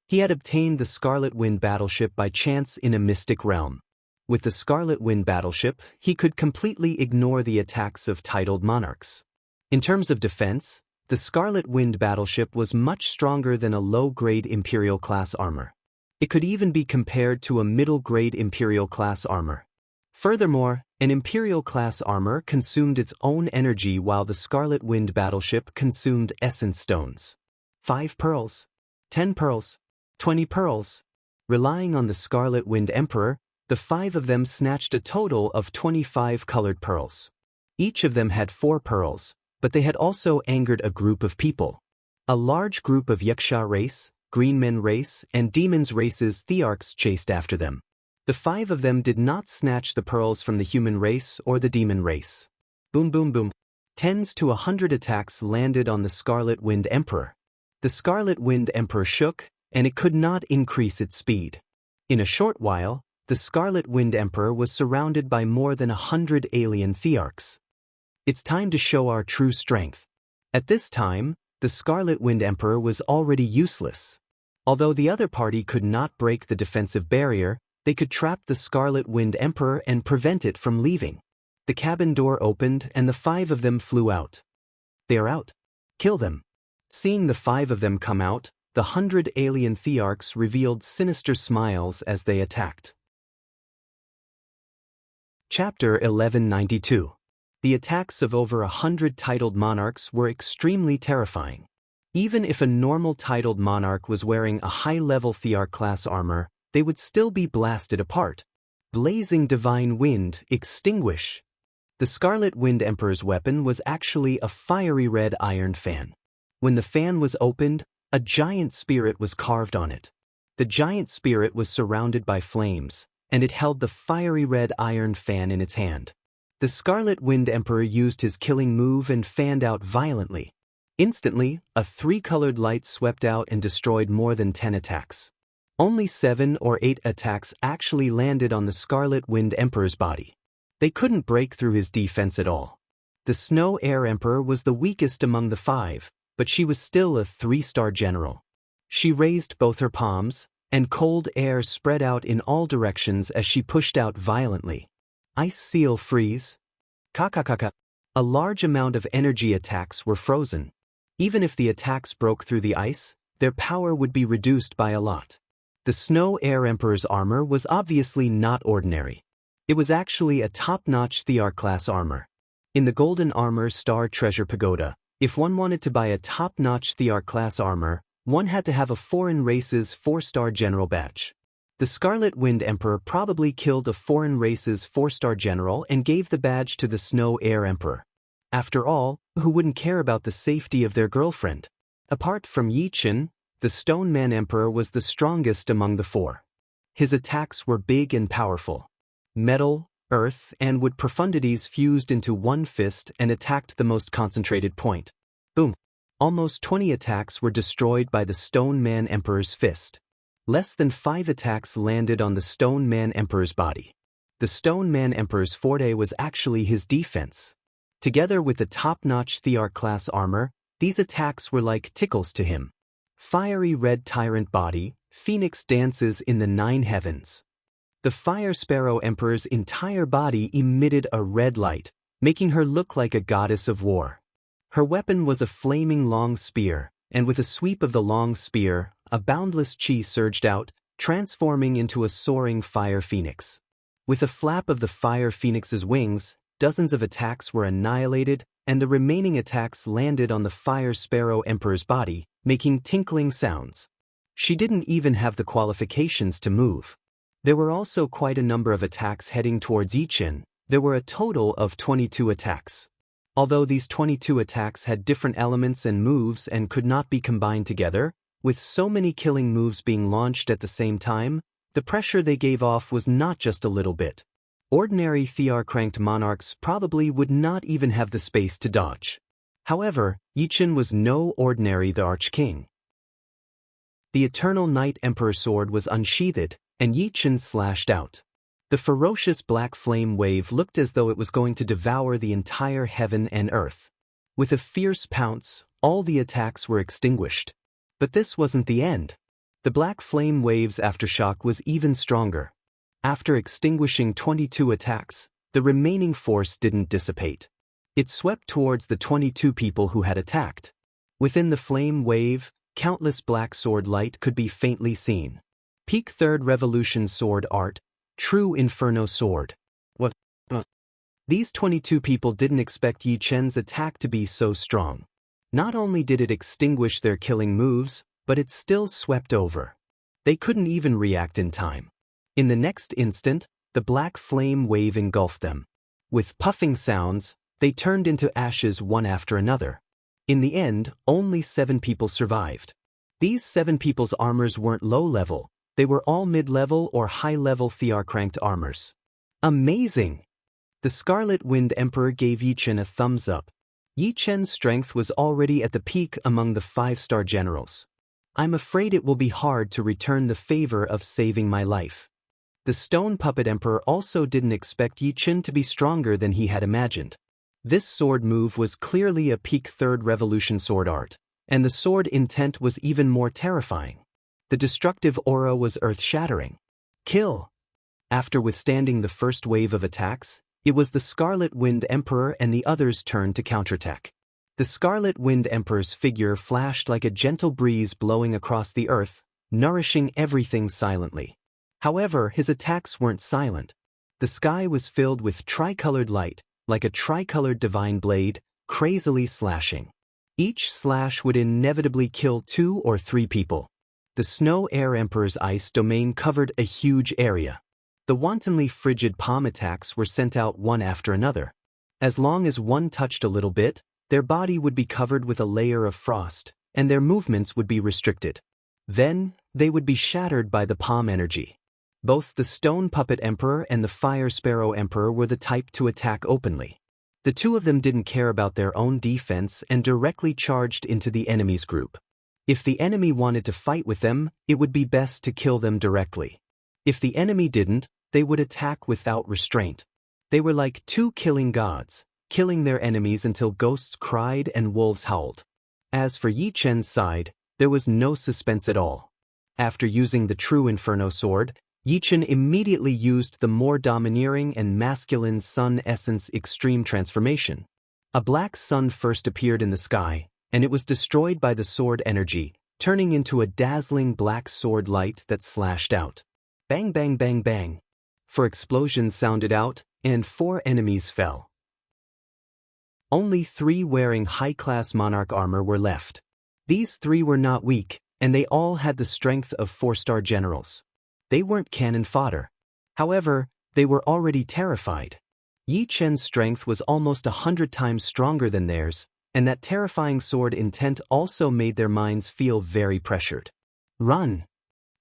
He had obtained the Scarlet Wind battleship by chance in a mystic realm. With the Scarlet Wind battleship, he could completely ignore the attacks of titled monarchs. In terms of defense, the Scarlet Wind battleship was much stronger than a low-grade Imperial-class armor. It could even be compared to a middle-grade Imperial-class armor. Furthermore, an Imperial-class armor consumed its own energy while the Scarlet Wind battleship consumed essence stones. 5 pearls, 10 pearls, 20 pearls. Relying on the Scarlet Wind Emperor, the 5 of them snatched a total of 25 colored pearls. Each of them had 4 pearls, but they had also angered a group of people. A large group of Yaksha race, Greenmen race, and Demons race's Thearchs chased after them. The 5 of them did not snatch the pearls from the human race or the demon race. Boom boom boom. Tens to 100 attacks landed on the Scarlet Wind Emperor. The Scarlet Wind Emperor shook, and it could not increase its speed. In a short while, the Scarlet Wind Emperor was surrounded by more than 100 alien Thearchs. It's time to show our true strength. At this time, the Scarlet Wind Emperor was already useless. Although the other party could not break the defensive barrier, they could trap the Scarlet Wind Emperor and prevent it from leaving. The cabin door opened and the 5 of them flew out. "They are out. Kill them." Seeing the 5 of them come out, the 100 alien Thearchs revealed sinister smiles as they attacked. Chapter 1192. The attacks of over 100 titled monarchs were extremely terrifying. Even if a normal titled monarch was wearing a high-level Thearch-class armor, they would still be blasted apart. Blazing divine wind, extinguish. The Scarlet Wind Emperor's weapon was actually a fiery red iron fan. When the fan was opened, a giant spirit was carved on it. The giant spirit was surrounded by flames, and it held the fiery red iron fan in its hand. The Scarlet Wind Emperor used his killing move and fanned out violently. Instantly, a 3-colored light swept out and destroyed more than 10 attacks. Only 7 or 8 attacks actually landed on the Scarlet Wind Emperor's body. They couldn't break through his defense at all. The Snow Air Emperor was the weakest among the 5, but she was still a 3-star general. She raised both her palms, and cold air spread out in all directions as she pushed out violently. Ice Seal Freeze. Kakakaka. A large amount of energy attacks were frozen. Even if the attacks broke through the ice, their power would be reduced by a lot. The Snow Air Emperor's armor was obviously not ordinary. It was actually a top-notch Thearch-class armor. In the Golden Armor Star Treasure Pagoda, if one wanted to buy a top-notch Thearch-class armor, one had to have a foreign race's 4-star general badge. The Scarlet Wind Emperor probably killed a foreign race's 4-star general and gave the badge to the Snow Air Emperor. After all, who wouldn't care about the safety of their girlfriend? Apart from Yi Chen, the Stone Man Emperor was the strongest among the 4. His attacks were big and powerful. Metal, earth, and wood profundities fused into one fist and attacked the most concentrated point. Boom! Almost 20 attacks were destroyed by the Stone Man Emperor's fist. Less than 5 attacks landed on the Stone Man Emperor's body. The Stone Man Emperor's forte was actually his defense. Together with the top-notch Thearch-class armor, these attacks were like tickles to him. Fiery red tyrant body, Phoenix dances in the 9 heavens. The Fire Sparrow Emperor's entire body emitted a red light, making her look like a goddess of war. Her weapon was a flaming long spear, and with a sweep of the long spear, a boundless chi surged out, transforming into a soaring fire phoenix. With a flap of the fire phoenix's wings, dozens of attacks were annihilated, and the remaining attacks landed on the fire sparrow emperor's body, making tinkling sounds. She didn't even have the qualifications to move. There were also quite a number of attacks heading towards Yichen. There were a total of 22 attacks. Although these 22 attacks had different elements and moves and could not be combined together, with so many killing moves being launched at the same time, the pressure they gave off was not just a little bit. Ordinary Thear-cranked monarchs probably would not even have the space to dodge. However, Yichen was no ordinary the Archking. The Eternal Night Emperor sword was unsheathed, and Yichen slashed out. The ferocious black flame wave looked as though it was going to devour the entire heaven and earth. With a fierce pounce, all the attacks were extinguished. But this wasn't the end. The black flame wave's aftershock was even stronger. After extinguishing 22 attacks, the remaining force didn't dissipate. It swept towards the 22 people who had attacked. Within the flame wave, countless black sword light could be faintly seen. Peak Third Revolution Sword Art, True Inferno Sword. What? These 22 people didn't expect Yichen's attack to be so strong. Not only did it extinguish their killing moves, but it still swept over. They couldn't even react in time. In the next instant, the black flame wave engulfed them. With puffing sounds, they turned into ashes one after another. In the end, only 7 people survived. These 7 people's armors weren't low-level. They were all mid-level or high-level Thear-cranked armors. Amazing! The Scarlet Wind Emperor gave Yichen a thumbs up. Yichen's strength was already at the peak among the 5-star generals. I'm afraid it will be hard to return the favor of saving my life. The Stone Puppet Emperor also didn't expect Yichen to be stronger than he had imagined. This sword move was clearly a peak Third Revolution sword art, and the sword intent was even more terrifying. The destructive aura was earth-shattering. Kill! After withstanding the first wave of attacks, it was the Scarlet Wind Emperor and the others' turn to counterattack. The Scarlet Wind Emperor's figure flashed like a gentle breeze blowing across the earth, nourishing everything silently. However, his attacks weren't silent. The sky was filled with tricolored light, like a tricolored divine blade, crazily slashing. Each slash would inevitably kill 2 or 3 people. The Snow Air Emperor's ice domain covered a huge area. The wantonly frigid palm attacks were sent out one after another. As long as one touched a little bit, their body would be covered with a layer of frost, and their movements would be restricted. Then, they would be shattered by the palm energy. Both the Stone Puppet Emperor and the Fire Sparrow Emperor were the type to attack openly. The two of them didn't care about their own defense and directly charged into the enemy's group. If the enemy wanted to fight with them, it would be best to kill them directly. If the enemy didn't, they would attack without restraint. They were like 2 killing gods, killing their enemies until ghosts cried and wolves howled. As for Yichen's side, there was no suspense at all. After using the True Inferno sword, Yichen immediately used the more domineering and masculine Sun Essence Extreme Transformation. A black sun first appeared in the sky, and it was destroyed by the sword energy, turning into a dazzling black sword light that slashed out. Bang bang bang bang. 4 explosions sounded out, and 4 enemies fell. Only 3 wearing high-class monarch armor were left. These 3 were not weak, and they all had the strength of 4-star generals. They weren't cannon fodder. However, they were already terrified. Yichen's strength was almost 100 times stronger than theirs, and that terrifying sword intent also made their minds feel very pressured. Run!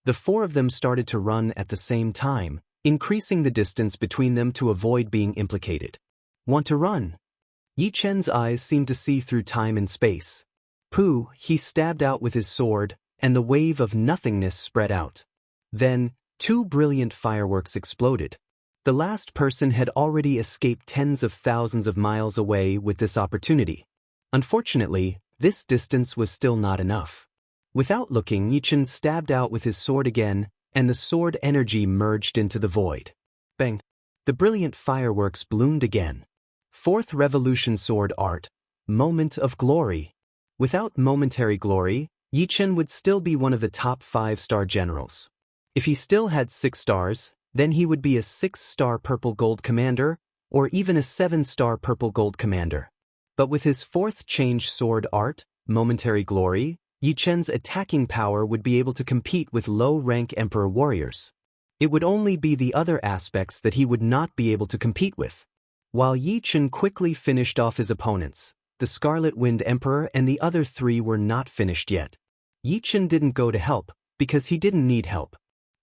The 4 of them started to run at the same time, increasing the distance between them to avoid being implicated. Want to run? Yichen's eyes seemed to see through time and space. Pooh, he stabbed out with his sword, and the wave of nothingness spread out. Then, 2 brilliant fireworks exploded. The last person had already escaped tens of thousands of miles away with this opportunity. Unfortunately, this distance was still not enough. Without looking, Yichen stabbed out with his sword again, and the sword energy merged into the void. Bang! The brilliant fireworks bloomed again. 4th Revolution Sword Art, Moment of glory. Without momentary glory, Yi Chen would still be one of the top 5-star generals. If he still had 6 stars, then he would be a 6-star purple gold commander, or even a 7-star purple gold commander. But with his 4th change sword art, momentary glory, Yi Chen's attacking power would be able to compete with low-rank emperor warriors. It would only be the other aspects that he would not be able to compete with. While Yi Chen quickly finished off his opponents, the Scarlet Wind Emperor and the other 3 were not finished yet. Yi Chen didn't go to help, because he didn't need help.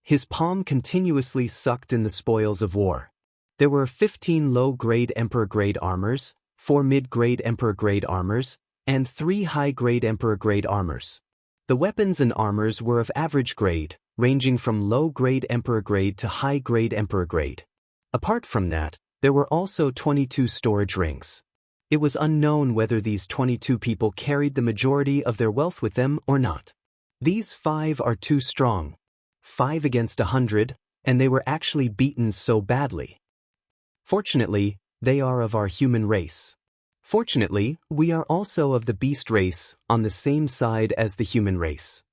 His palm continuously sucked in the spoils of war. There were 15 low-grade Emperor-grade armors, 4 mid-grade Emperor-grade armors, and 3 high-grade Emperor-grade armors. The weapons and armors were of average grade, ranging from low-grade Emperor-grade to high-grade Emperor-grade. Apart from that, there were also 22 storage rings. It was unknown whether these 22 people carried the majority of their wealth with them or not. These 5 are too strong. 5 against 100, and they were actually beaten so badly. Fortunately, they are of our human race. Fortunately, we are also of the beast race, on the same side as the human race.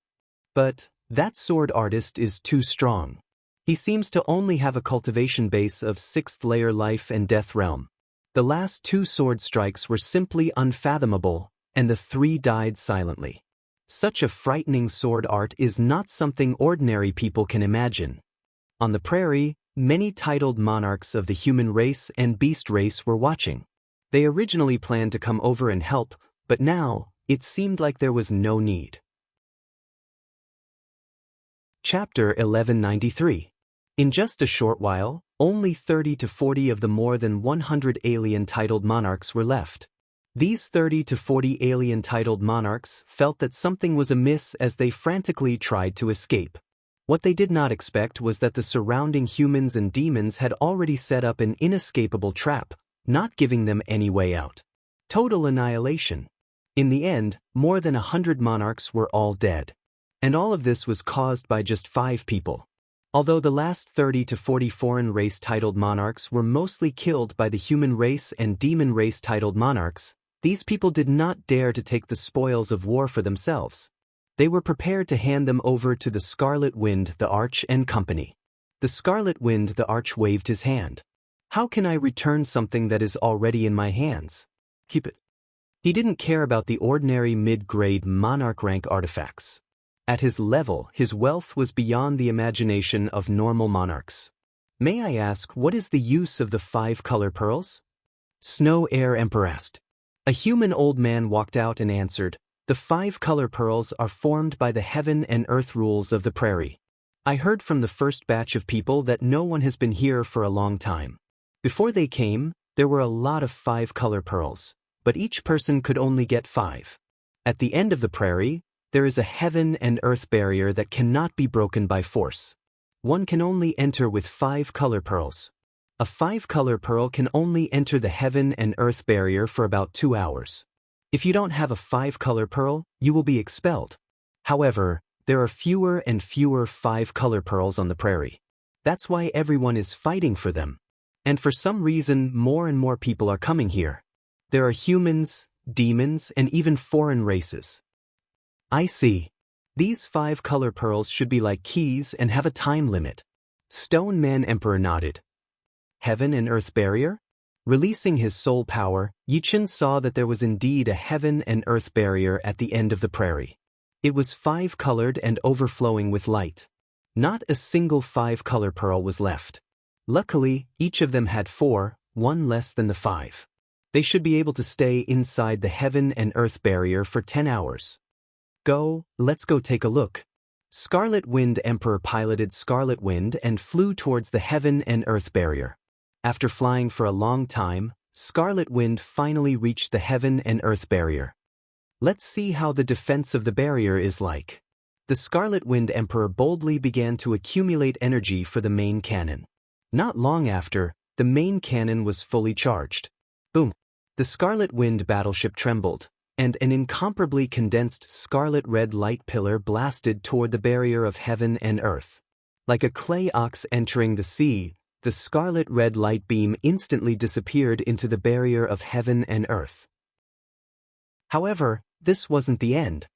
But that sword artist is too strong. He seems to only have a cultivation base of 6th layer life and death realm. The last 2 sword strikes were simply unfathomable, and the 3 died silently. Such a frightening sword art is not something ordinary people can imagine. On the prairie, many titled monarchs of the human race and beast race were watching. They originally planned to come over and help, but now, it seemed like there was no need. Chapter 1193. In just a short while, only 30 to 40 of the more than 100 alien-titled monarchs were left. These 30 to 40 alien-titled monarchs felt that something was amiss as they frantically tried to escape. What they did not expect was that the surrounding humans and demons had already set up an inescapable trap, not giving them any way out. Total annihilation. In the end, more than 100 monarchs were all dead. And all of this was caused by just 5 people. Although the last 30 to 40 foreign race-titled monarchs were mostly killed by the human race and demon race-titled monarchs, these people did not dare to take the spoils of war for themselves. They were prepared to hand them over to the Scarlet Wind, the Arch and company. The Scarlet Wind, the Arch waved his hand. How can I return something that is already in my hands? Keep it. He didn't care about the ordinary mid-grade monarch rank artifacts. At his level, his wealth was beyond the imagination of normal monarchs. May I ask, what is the use of the 5 color pearls? Snow Air Emperor asked. A human old man walked out and answered, the 5 color pearls are formed by the heaven and earth rules of the prairie. I heard from the first batch of people that no one has been here for a long time. Before they came, there were a lot of 5 color pearls, but each person could only get 5. At the end of the prairie, there is a heaven and earth barrier that cannot be broken by force. One can only enter with 5 color pearls. A 5 color pearl can only enter the heaven and earth barrier for about 2 hours. If you don't have a 5 color pearl, you will be expelled. However, there are fewer and fewer 5 color pearls on the prairie. That's why everyone is fighting for them. And for some reason, more and more people are coming here. There are humans, demons, and even foreign races. I see. These 5 color pearls should be like keys and have a time limit. Stone Man Emperor nodded. Heaven and earth barrier? Releasing his soul power, Yi Chen saw that there was indeed a heaven and earth barrier at the end of the prairie. It was 5-colored and overflowing with light. Not a single 5-color pearl was left. Luckily, each of them had 4, one less than the 5. They should be able to stay inside the heaven and earth barrier for 10 hours. Let's go take a look. Scarlet Wind Emperor piloted Scarlet Wind and flew towards the heaven and earth barrier. After flying for a long time, Scarlet Wind finally reached the heaven and earth barrier. Let's see how the defense of the barrier is like. The Scarlet Wind Emperor boldly began to accumulate energy for the main cannon. Not long after, the main cannon was fully charged. Boom! The Scarlet Wind battleship trembled, and an incomparably condensed scarlet-red light pillar blasted toward the barrier of heaven and earth. Like a clay ox entering the sea, the scarlet-red light beam instantly disappeared into the barrier of heaven and earth. However, this wasn't the end.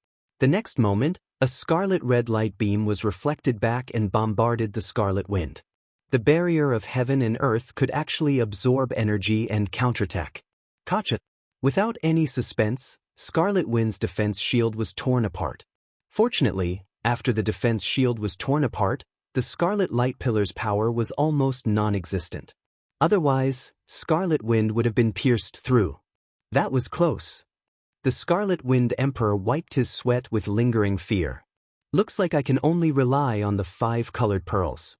The next moment, a scarlet red light beam was reflected back and bombarded the scarlet wind. The barrier of heaven and earth could actually absorb energy and counterattack. Gotcha. Without any suspense, Scarlet Wind's defense shield was torn apart. Fortunately, after the defense shield was torn apart, the Scarlet Light Pillar's power was almost non-existent. Otherwise, Scarlet Wind would have been pierced through. That was close. The Scarlet Wind Emperor wiped his sweat with lingering fear. Looks like I can only rely on the 5 colored pearls.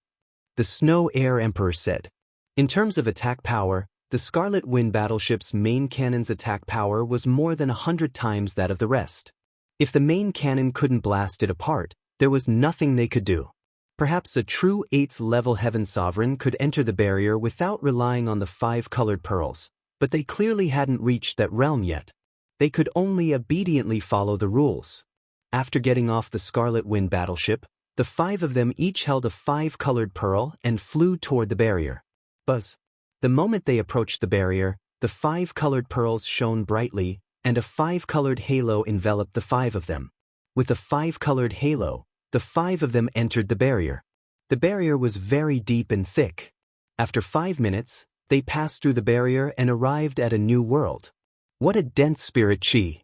The Snow Air Emperor said. In terms of attack power, the Scarlet Wind battleship's main cannon's attack power was more than 100 times that of the rest. If the main cannon couldn't blast it apart, there was nothing they could do. Perhaps a true 8th level Heaven Sovereign could enter the barrier without relying on the 5 colored pearls, but they clearly hadn't reached that realm yet. They could only obediently follow the rules. After getting off the Scarlet Wind battleship, the 5 of them each held a 5-colored pearl and flew toward the barrier. Buzz. The moment they approached the barrier, the 5-colored pearls shone brightly, and a 5-colored halo enveloped the 5 of them. With a 5-colored halo, the 5 of them entered the barrier. The barrier was very deep and thick. After 5 minutes, they passed through the barrier and arrived at a new world. What a dense spirit chi!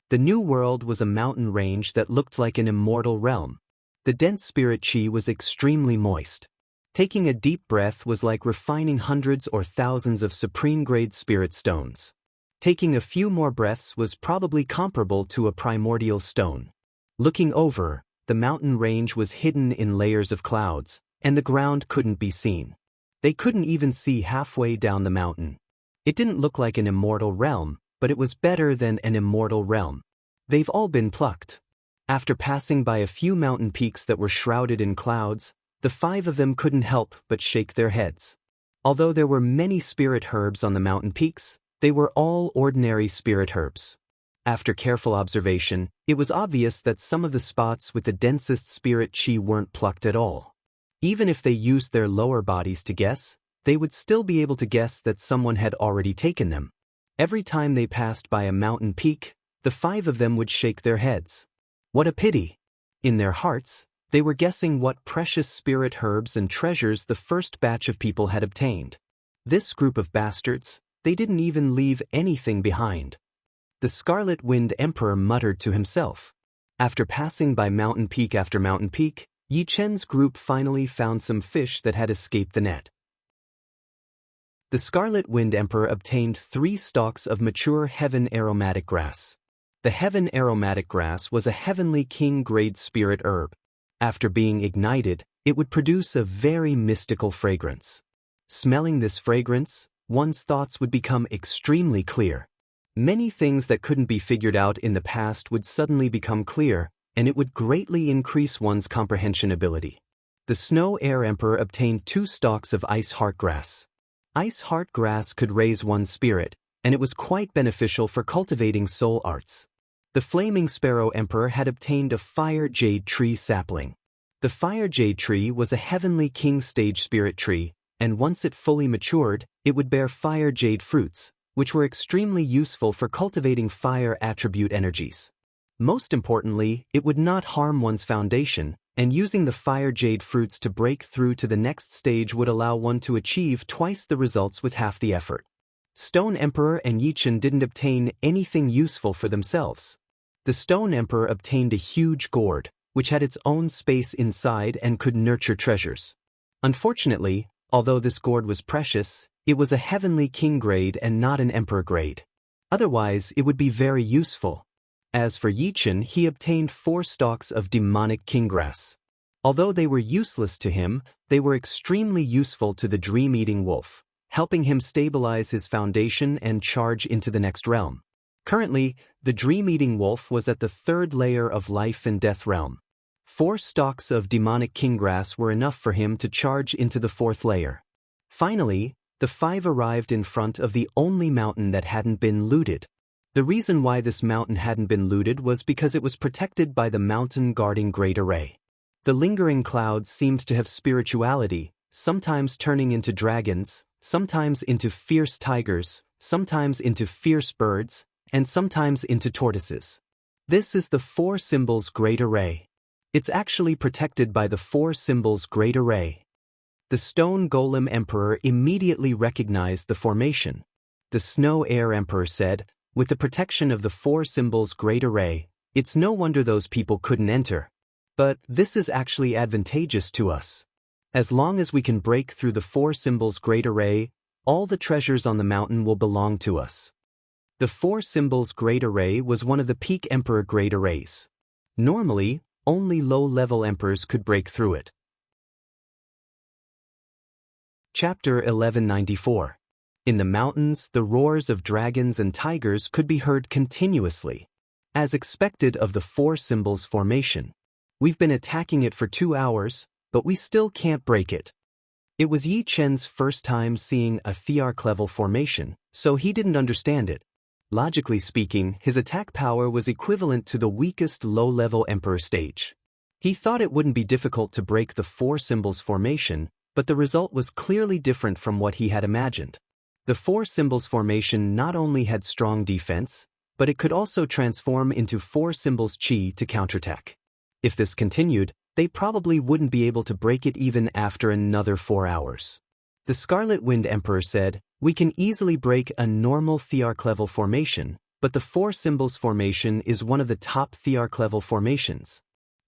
The new world was a mountain range that looked like an immortal realm. The dense spirit chi was extremely moist. Taking a deep breath was like refining hundreds or thousands of supreme-grade spirit stones. Taking a few more breaths was probably comparable to a primordial stone. Looking over, the mountain range was hidden in layers of clouds, and the ground couldn't be seen. They couldn't even see halfway down the mountain. It didn't look like an immortal realm, but it was better than an immortal realm. They've all been plucked. After passing by a few mountain peaks that were shrouded in clouds, the 5 of them couldn't help but shake their heads. Although there were many spirit herbs on the mountain peaks, they were all ordinary spirit herbs. After careful observation, it was obvious that some of the spots with the densest spirit chi weren't plucked at all. Even if they used their lower bodies to guess, they would still be able to guess that someone had already taken them. Every time they passed by a mountain peak, the 5 of them would shake their heads. What a pity! In their hearts, they were guessing what precious spirit herbs and treasures the first batch of people had obtained. This group of bastards, they didn't even leave anything behind. The Scarlet Wind Emperor muttered to himself. After passing by mountain peak after mountain peak, Yi Chen's group finally found some fish that had escaped the net. The Scarlet Wind Emperor obtained 3 stalks of mature heaven aromatic grass. The heaven aromatic grass was a heavenly king-grade spirit herb. After being ignited, it would produce a very mystical fragrance. Smelling this fragrance, one's thoughts would become extremely clear. Many things that couldn't be figured out in the past would suddenly become clear, and it would greatly increase one's comprehension ability. The Snow Air Emperor obtained 2 stalks of ice heart grass. Ice heart grass could raise one's spirit, and it was quite beneficial for cultivating soul arts. The Flaming Sparrow Emperor had obtained a fire jade tree sapling. The fire jade tree was a heavenly king stage spirit tree, and once it fully matured, it would bear fire jade fruits, which were extremely useful for cultivating fire attribute energies. Most importantly, it would not harm one's foundation, and using the fire jade fruits to break through to the next stage would allow one to achieve twice the results with half the effort. Stone Emperor and Yi Chen didn't obtain anything useful for themselves. The Stone Emperor obtained a huge gourd, which had its own space inside and could nurture treasures. Unfortunately, although this gourd was precious, it was a heavenly king grade and not an emperor grade. Otherwise, it would be very useful. As for Yi Chen, he obtained 4 stalks of demonic kinggrass. Although they were useless to him, they were extremely useful to the dream-eating wolf, helping him stabilize his foundation and charge into the next realm. Currently, the dream-eating wolf was at the 3rd layer of life and death realm. 4 stalks of demonic kinggrass were enough for him to charge into the 4th layer. Finally, the 5 arrived in front of the only mountain that hadn't been looted. The reason why this mountain hadn't been looted was because it was protected by the mountain guarding great array. The lingering clouds seemed to have spirituality, sometimes turning into dragons, sometimes into fierce tigers, sometimes into fierce birds, and sometimes into tortoises. This is the four symbols Great Array. It's actually protected by the four symbols Great Array. The Stone Golem Emperor immediately recognized the formation. The Snow Air Emperor said, with the protection of the four symbols Great Array, it's no wonder those people couldn't enter. But this is actually advantageous to us. As long as we can break through the four symbols Great Array, all the treasures on the mountain will belong to us. The four symbols Great Array was one of the peak Emperor Great Arrays. Normally, only low-level emperors could break through it. Chapter 1194. In the mountains, the roars of dragons and tigers could be heard continuously. As expected of the four symbols formation. We've been attacking it for 2 hours, but we still can't break it. It was Yi Chen's first time seeing a Thearch-level formation, so he didn't understand it. Logically speaking, his attack power was equivalent to the weakest low-level Emperor stage. He thought it wouldn't be difficult to break the four symbols formation, but the result was clearly different from what he had imagined. The four symbols formation not only had strong defense, but it could also transform into four symbols Qi to counterattack. If this continued, they probably wouldn't be able to break it even after another 4 hours. The Scarlet Wind Emperor said, we can easily break a normal Thearch-level formation, but the four symbols formation is one of the top Thearch-level formations.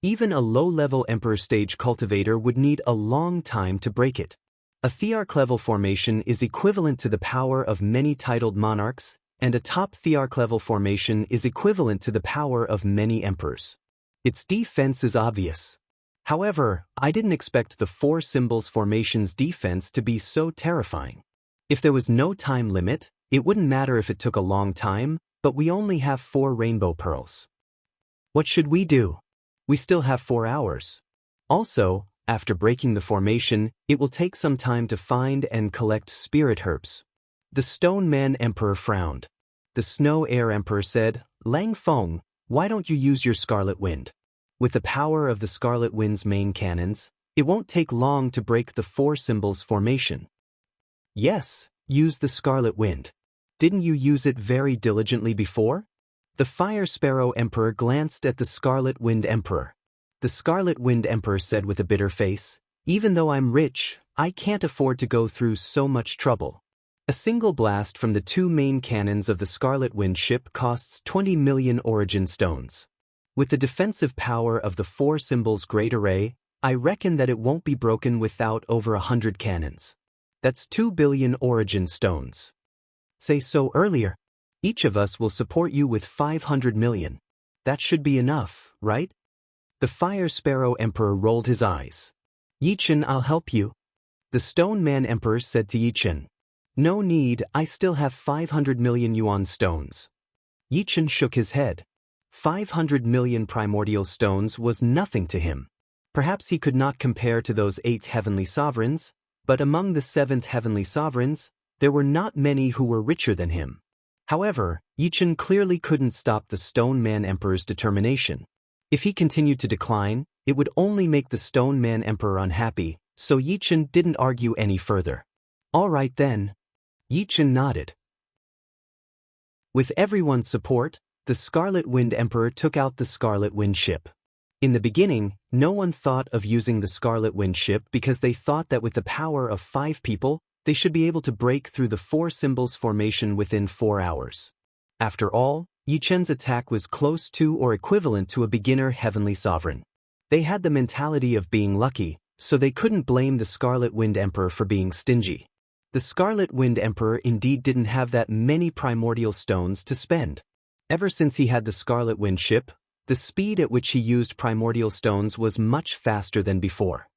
Even a low-level Emperor stage cultivator would need a long time to break it. A Thearch-level formation is equivalent to the power of many titled monarchs, and a top Thearch-level formation is equivalent to the power of many emperors. Its defense is obvious. However, I didn't expect the four symbols formation's defense to be so terrifying. If there was no time limit, it wouldn't matter if it took a long time, but we only have 4 rainbow pearls. What should we do? We still have 4 hours. Also, after breaking the formation, it will take some time to find and collect spirit herbs. The Stone Man Emperor frowned. The Snow Air Emperor said, Lang Feng, why don't you use your Scarlet Wind? With the power of the Scarlet Wind's main cannons, it won't take long to break the four symbols formation. Yes, use the Scarlet Wind. Didn't you use it very diligently before? The Fire Sparrow Emperor glanced at the Scarlet Wind Emperor. The Scarlet Wind Emperor said with a bitter face, even though I'm rich, I can't afford to go through so much trouble. A single blast from the 2 main cannons of the Scarlet Wind ship costs 20 million origin stones. With the defensive power of the four symbols Great Array, I reckon that it won't be broken without over 100 cannons. That's 2 billion origin stones. Say so earlier. Each of us will support you with 500 million. That should be enough, right? The Fire Sparrow Emperor rolled his eyes. Yi Chen, I'll help you. The Stone Man Emperor said to Yi Chen. No need, I still have 500 million yuan stones. Yi Chen shook his head. 500 million primordial stones was nothing to him. Perhaps he could not compare to those 8 heavenly sovereigns, but among the 7th heavenly sovereigns, there were not many who were richer than him. However, Yi Chen clearly couldn't stop the Stone Man Emperor's determination. If he continued to decline, it would only make the Stone Man Emperor unhappy, so Yi Chen didn't argue any further. All right then. Yi Chen nodded. With everyone's support, the Scarlet Wind Emperor took out the Scarlet Wind ship. In the beginning, no one thought of using the Scarlet Wind ship because they thought that with the power of 5 people, they should be able to break through the four symbols formation within 4 hours. After all, Yi Chen's attack was close to or equivalent to a beginner heavenly sovereign. They had the mentality of being lucky, so they couldn't blame the Scarlet Wind Emperor for being stingy. The Scarlet Wind Emperor indeed didn't have that many primordial stones to spend. Ever since he had the Scarlet Wind ship, the speed at which he used primordial stones was much faster than before.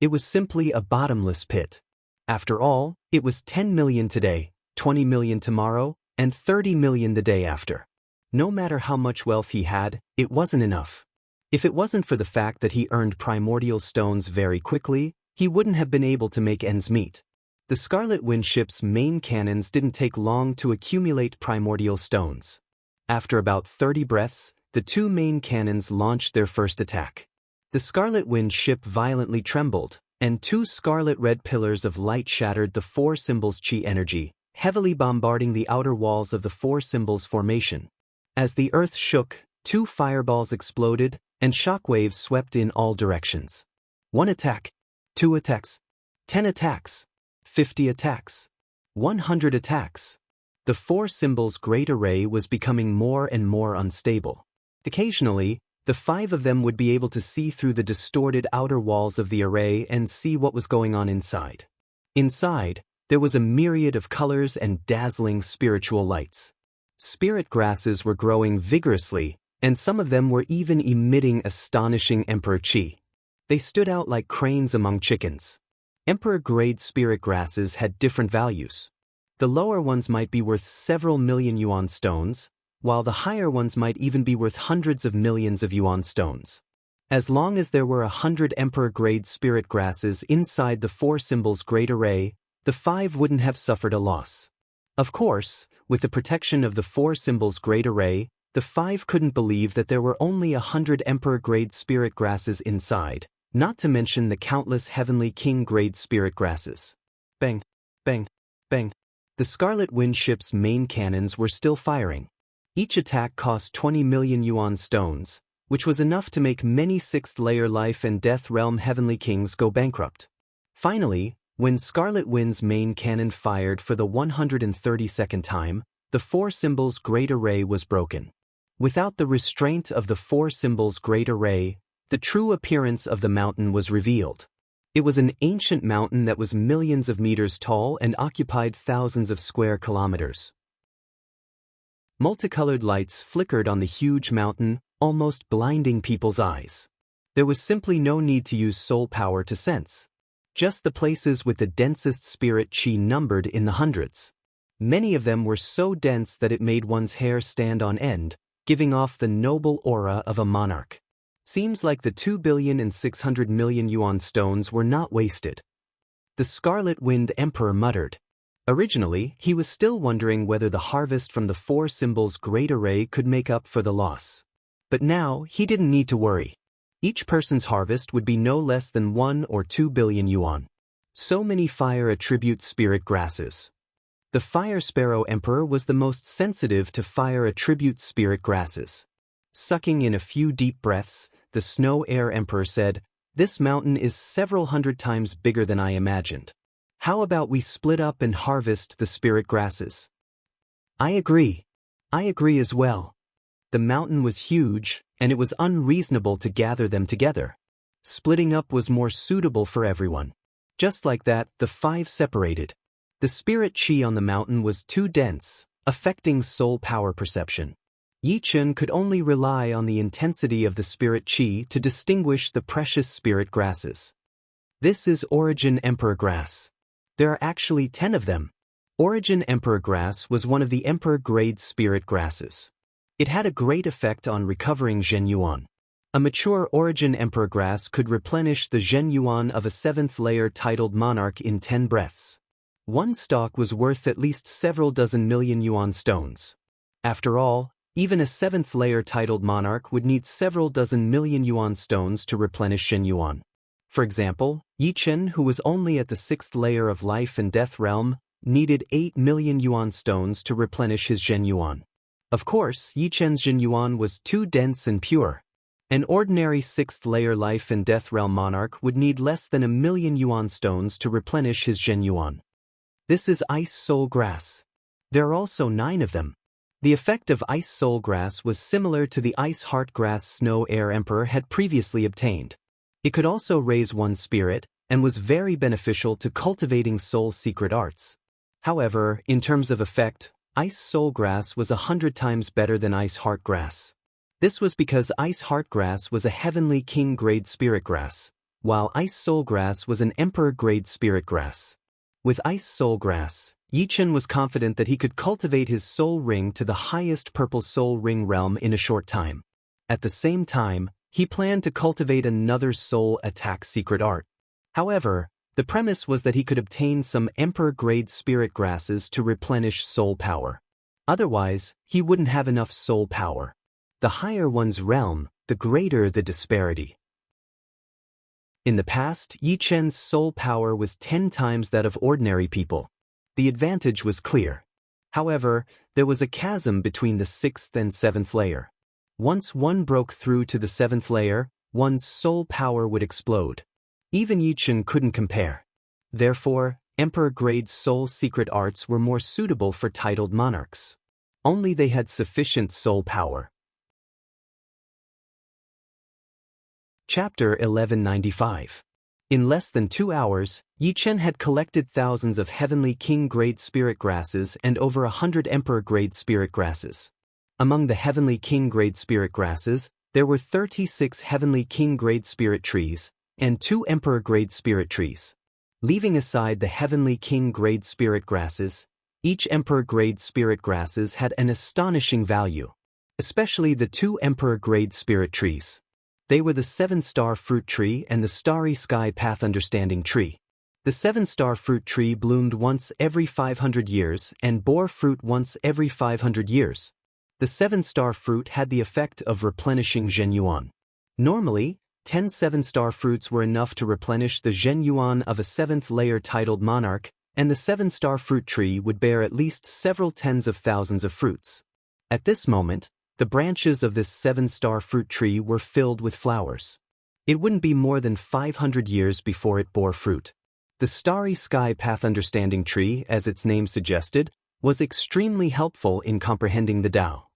It was simply a bottomless pit. After all, it was 10 million today, 20 million tomorrow, and 30 million the day after. No matter how much wealth he had, it wasn't enough. If it wasn't for the fact that he earned primordial stones very quickly, he wouldn't have been able to make ends meet. The Scarlet Wind ship's main cannons didn't take long to accumulate primordial stones. After about 30 breaths, the 2 main cannons launched their first attack. The Scarlet Wind ship violently trembled, and 2 scarlet-red pillars of light shattered the 4 symbols Qi energy, heavily bombarding the outer walls of the four symbols formation. As the earth shook, 2 fireballs exploded, and shockwaves swept in all directions. 1 attack, 2 attacks, 10 attacks, 50 attacks, 100 attacks. The four symbols' great array was becoming more and more unstable. Occasionally, the 5 of them would be able to see through the distorted outer walls of the array and see what was going on inside. Inside, there was a myriad of colors and dazzling spiritual lights. Spirit grasses were growing vigorously, and some of them were even emitting astonishing emperor chi. They stood out like cranes among chickens. Emperor-grade spirit grasses had different values. The lower ones might be worth several million yuan stones, while the higher ones might even be worth hundreds of millions of yuan stones. As long as there were 100 emperor-grade spirit grasses inside the four symbols' great array, the 5 wouldn't have suffered a loss. Of course, with the protection of the four symbols' great array, the 5 couldn't believe that there were only 100 emperor-grade spirit grasses inside, not to mention the countless heavenly king-grade spirit grasses. Bang, bang, bang. The Scarlet Wind ship's main cannons were still firing. Each attack cost 20 million yuan stones, which was enough to make many sixth-layer life and death realm heavenly kings go bankrupt. Finally, when Scarlet Wind's main cannon fired for the 132nd time, the four symbols' great array was broken. Without the restraint of the four symbols' great array, the true appearance of the mountain was revealed. It was an ancient mountain that was millions of meters tall and occupied thousands of square kilometers. Multicolored lights flickered on the huge mountain, almost blinding people's eyes. There was simply no need to use soul power to sense. Just the places with the densest spirit chi numbered in the hundreds. Many of them were so dense that it made one's hair stand on end, giving off the noble aura of a monarch. Seems like the 2,600 million yuan stones were not wasted. The Scarlet Wind Emperor muttered. Originally, he was still wondering whether the harvest from the four symbols' great array could make up for the loss. But now, he didn't need to worry. Each person's harvest would be no less than 1 or 2 billion yuan. So many fire attribute spirit grasses. The Fire Sparrow Emperor was the most sensitive to fire attribute spirit grasses. Sucking in a few deep breaths, the Snow Air Emperor said, "This mountain is several hundred times bigger than I imagined. How about we split up and harvest the spirit grasses?" I agree as well. The mountain was huge, and it was unreasonable to gather them together. Splitting up was more suitable for everyone. Just like that, the 5 separated. The spirit chi on the mountain was too dense, affecting soul power perception. Yi Chen could only rely on the intensity of the spirit chi to distinguish the precious spirit grasses. This is Origin Emperor Grass. There are actually 10 of them. Origin Emperor Grass was one of the Emperor-grade spirit grasses. It had a great effect on recovering Zhen Yuan. A mature Origin Emperor Grass could replenish the Zhen Yuan of a 7th-layer titled monarch in 10 breaths. One stalk was worth at least several dozen million yuan stones. After all, even a 7th-layer titled monarch would need several dozen million yuan stones to replenish Zhen Yuan. For example, Yi Chen, who was only at the 6th layer of life and death realm, needed 8 million yuan stones to replenish his Zhen Yuan. Of course, Yi Chen's Zhen Yuan was too dense and pure. An ordinary 6th layer life and death realm monarch would need less than 1 million yuan stones to replenish his Zhen Yuan. This is Ice Soul Grass. There are also 9 of them. The effect of Ice Soul Grass was similar to the Ice Heart Grass Snow Air Emperor had previously obtained. It could also raise one's spirit, and was very beneficial to cultivating soul secret arts. However, in terms of effect, Ice Soul Grass was 100 times better than Ice Heart Grass. This was because Ice Heart Grass was a heavenly king-grade spirit grass, while Ice Soul Grass was an emperor-grade spirit grass. With Ice Soul Grass, Yi Chen was confident that he could cultivate his soul ring to the highest purple soul ring realm in a short time. At the same time, he planned to cultivate another soul attack secret art. However, the premise was that he could obtain some emperor-grade spirit grasses to replenish soul power. Otherwise, he wouldn't have enough soul power. The higher one's realm, the greater the disparity. In the past, Yi Chen's soul power was 10 times that of ordinary people. The advantage was clear. However, there was a chasm between the 6th and 7th layer. Once one broke through to the 7th layer, one's soul power would explode. Even Yichen couldn't compare. Therefore, Emperor-grade soul secret arts were more suitable for titled monarchs. Only they had sufficient soul power. Chapter 1195. In less than 2 hours, Yichen had collected thousands of Heavenly King-grade spirit grasses and over 100 Emperor-grade spirit grasses. Among the Heavenly King-grade spirit grasses, there were 36 Heavenly King-grade spirit trees and 2 Emperor-grade spirit trees. Leaving aside the Heavenly King-grade spirit grasses, each Emperor-grade spirit grasses had an astonishing value, especially the 2 Emperor-grade spirit trees. They were the 7-star fruit tree and the starry sky path understanding tree. The 7-star fruit tree bloomed once every 500 years and bore fruit once every 500 years. The 7-star fruit had the effect of replenishing Zhenyuan. Normally, 10 7-star fruits were enough to replenish the Zhenyuan of a 7th layer titled monarch, and the 7-star fruit tree would bear at least several tens of thousands of fruits. At this moment, the branches of this 7-star fruit tree were filled with flowers. It wouldn't be more than 500 years before it bore fruit. The starry sky path understanding tree, as its name suggested, was extremely helpful in comprehending the Tao.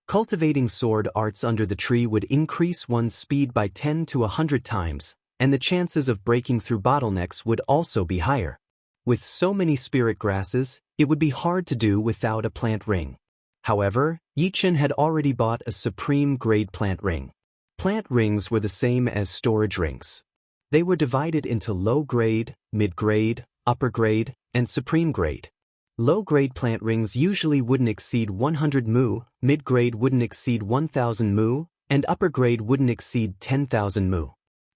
Cultivating sword arts under the tree would increase one's speed by 10 to 100 times, and the chances of breaking through bottlenecks would also be higher. With so many spirit grasses, it would be hard to do without a plant ring. However, Yichen had already bought a supreme-grade plant ring. Plant rings were the same as storage rings. They were divided into low-grade, mid-grade, upper-grade, and supreme-grade. Low-grade plant rings usually wouldn't exceed 100 mu, mid-grade wouldn't exceed 1,000 mu, and upper-grade wouldn't exceed 10,000 mu.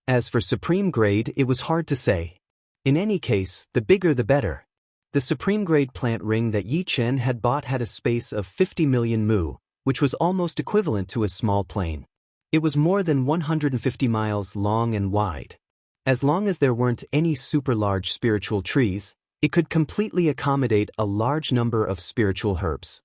As for supreme-grade, it was hard to say. In any case, the bigger the better. The supreme-grade plant ring that Yichen had bought had a space of 50 million mu, which was almost equivalent to a small plane. It was more than 150 miles long and wide. As long as there weren't any super-large spiritual trees, it could completely accommodate a large number of spiritual herbs.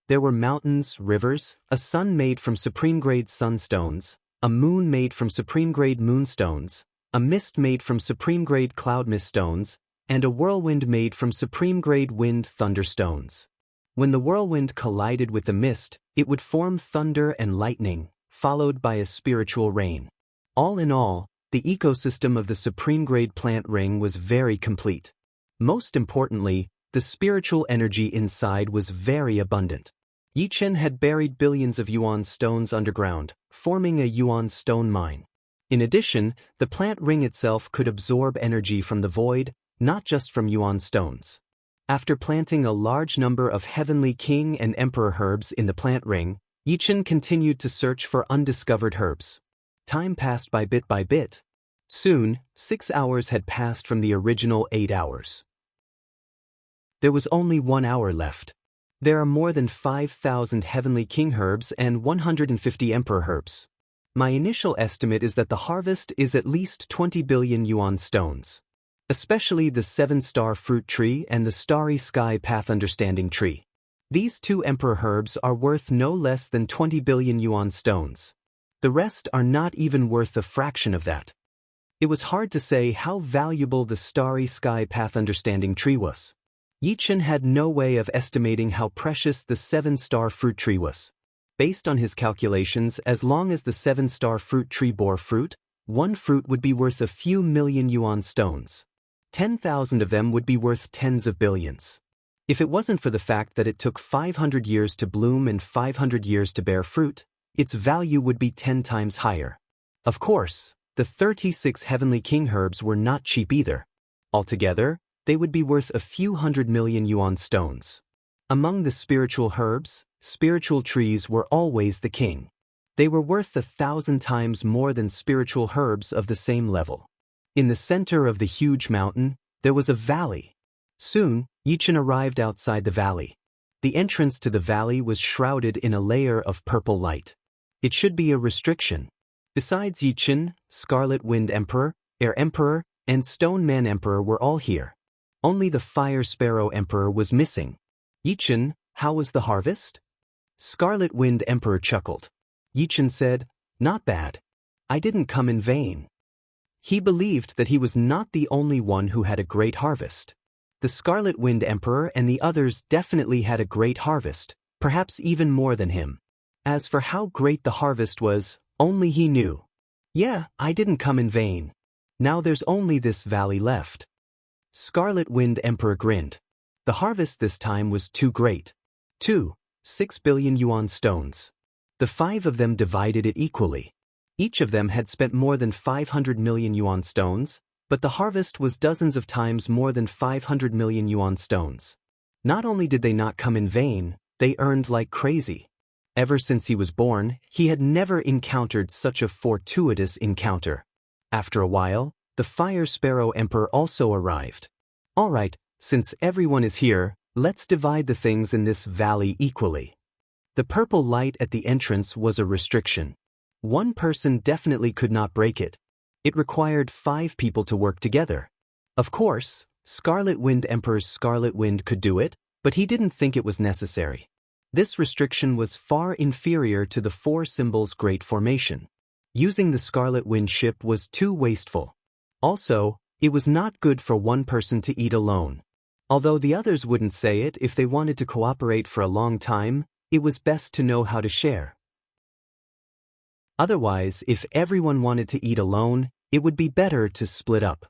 There were mountains, rivers, a sun made from supreme-grade sunstones, a moon made from supreme-grade moonstones, a mist made from supreme-grade cloud mist stones, and a whirlwind made from supreme-grade wind thunderstones. When the whirlwind collided with the mist, it would form thunder and lightning, followed by a spiritual rain. All in all, the ecosystem of the supreme-grade plant ring was very complete. Most importantly, the spiritual energy inside was very abundant. Yichen had buried billions of yuan stones underground, forming a yuan stone mine. In addition, the plant ring itself could absorb energy from the void, not just from yuan stones. After planting a large number of Heavenly King and Emperor herbs in the plant ring, Yichen continued to search for undiscovered herbs. Time passed by bit. Soon, 6 hours had passed from the original 8 hours. There was only 1 hour left. There are more than 5,000 Heavenly King herbs and 150 Emperor herbs. My initial estimate is that the harvest is at least 20 billion yuan stones. Especially the 7-star fruit tree and the starry sky path understanding tree. These 2 Emperor herbs are worth no less than 20 billion yuan stones. The rest are not even worth a fraction of that. It was hard to say how valuable the starry sky path understanding tree was. Yichen had no way of estimating how precious the 7-star fruit tree was. Based on his calculations, as long as the 7-star fruit tree bore fruit, one fruit would be worth a few million yuan stones. 10,000 of them would be worth tens of billions. If it wasn't for the fact that it took 500 years to bloom and 500 years to bear fruit, its value would be 10 times higher. Of course, the 36 Heavenly King herbs were not cheap either. Altogether, they would be worth a few hundred million yuan stones. Among the spiritual herbs, spiritual trees were always the king. They were worth 1,000 times more than spiritual herbs of the same level. In the center of the huge mountain, there was a valley. Soon, Yichen arrived outside the valley. The entrance to the valley was shrouded in a layer of purple light. It should be a restriction. Besides Yichen, Scarlet Wind Emperor, Air Emperor, and Stone Man Emperor were all here. Only the Fire Sparrow Emperor was missing. Yichen, how was the harvest? Scarlet Wind Emperor chuckled. Yichen said, not bad. I didn't come in vain. He believed that he was not the only one who had a great harvest. The Scarlet Wind Emperor and the others definitely had a great harvest, perhaps even more than him. As for how great the harvest was, only he knew. Yeah, I didn't come in vain. Now there's only this valley left. Scarlet Wind Emperor grinned. The harvest this time was too great. 6 billion yuan stones. The 5 of them divided it equally. Each of them had spent more than 500 million yuan stones, but the harvest was dozens of times more than 500 million yuan stones. Not only did they not come in vain, they earned like crazy. Ever since he was born, he had never encountered such a fortuitous encounter. After a while, the Fire Sparrow Emperor also arrived. All right, since everyone is here, let's divide the things in this valley equally. The purple light at the entrance was a restriction. One person definitely could not break it. It required 5 people to work together. Of course, Scarlet Wind Emperor's Scarlet Wind could do it, but he didn't think it was necessary. This restriction was far inferior to the 4 symbols' great formation. Using the Scarlet Wind ship was too wasteful. Also, it was not good for one person to eat alone. Although the others wouldn't say it if they wanted to cooperate for a long time, it was best to know how to share. Otherwise, if everyone wanted to eat alone, it would be better to split up.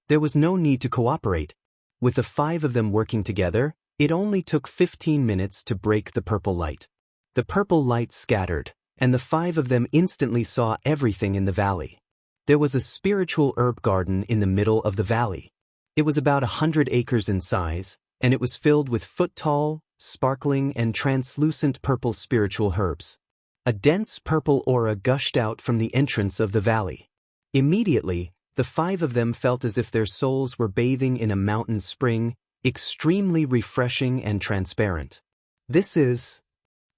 There was no need to cooperate. With the 5 of them working together, it only took 15 minutes to break the purple light. The purple light scattered, and the 5 of them instantly saw everything in the valley. There was a spiritual herb garden in the middle of the valley. It was about 100 acres in size, and it was filled with foot-tall, sparkling and translucent purple spiritual herbs. A dense purple aura gushed out from the entrance of the valley. Immediately, the 5 of them felt as if their souls were bathing in a mountain spring, extremely refreshing and transparent. This is...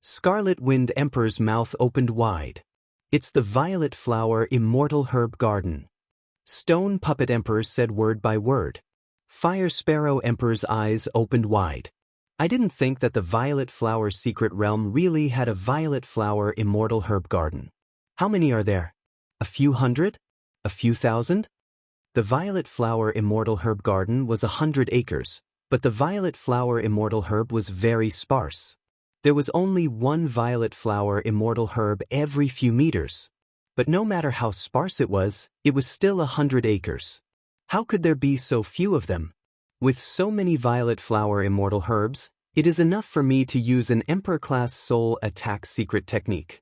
Scarlet Wind Emperor's mouth opened wide. It's the Violet Flower Immortal Herb Garden. Stone Puppet Emperor said word by word. Fire Sparrow Emperor's eyes opened wide. I didn't think that the Violet Flower Secret Realm really had a Violet Flower Immortal Herb Garden. How many are there? A few hundred? A few thousand? The Violet Flower Immortal Herb Garden was 100 acres, but the Violet Flower Immortal Herb was very sparse. There was only one Violet Flower Immortal Herb every few meters. But no matter how sparse it was still 100 acres. How could there be so few of them? With so many Violet Flower Immortal Herbs, it is enough for me to use an Emperor-class Soul Attack Secret Technique.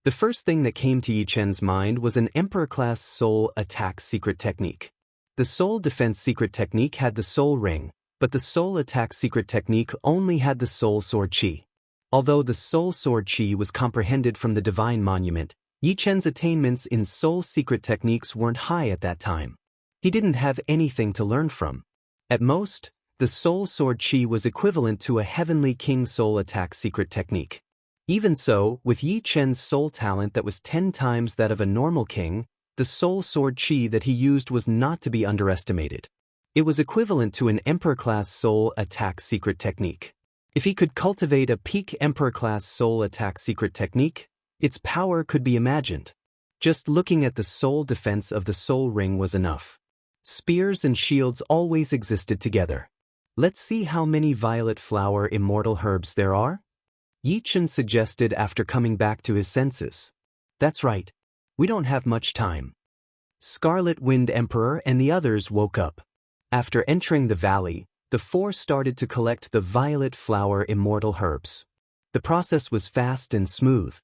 The first thing that came to Yichen's mind was an Emperor-class Soul Attack Secret Technique. The Soul Defense Secret Technique had the Soul Ring, but the Soul Attack Secret Technique only had the Soul Sword Chi. Although the Soul Sword Chi was comprehended from the Divine Monument, Yichen's attainments in Soul Secret Techniques weren't high at that time. He didn't have anything to learn from. At most, the Soul Sword Chi was equivalent to a Heavenly King Soul Attack Secret Technique. Even so, with Yichen's soul talent that was 10 times that of a normal king, the Soul Sword Chi that he used was not to be underestimated. It was equivalent to an Emperor-class Soul Attack Secret Technique. If he could cultivate a peak Emperor-class Soul Attack Secret Technique, its power could be imagined. Just looking at the soul defense of the Soul Ring was enough. Spears and shields always existed together. Let's see how many Violet Flower Immortal Herbs there are? Yichen suggested after coming back to his senses. That's right. We don't have much time. Scarlet Wind Emperor and the others woke up. After entering the valley, the 4 started to collect the Violet Flower Immortal Herbs. The process was fast and smooth.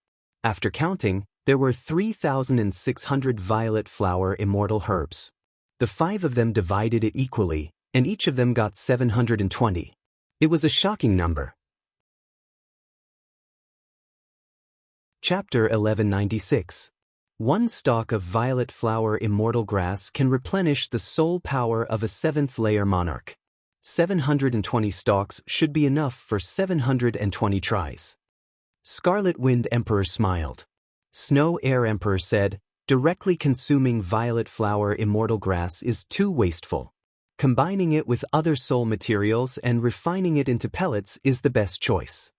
After counting, there were 3,600 Violet Flower Immortal Herbs. The 5 of them divided it equally, and each of them got 720. It was a shocking number. Chapter 1196. One stalk of Violet Flower Immortal Grass can replenish the soul power of a 7th-layer monarch. 720 stalks should be enough for 720 tries. Scarlet Wind Emperor smiled. Snow Air Emperor said, directly consuming Violet Flower Immortal Grass is too wasteful. Combining it with other soul materials and refining it into pellets is the best choice.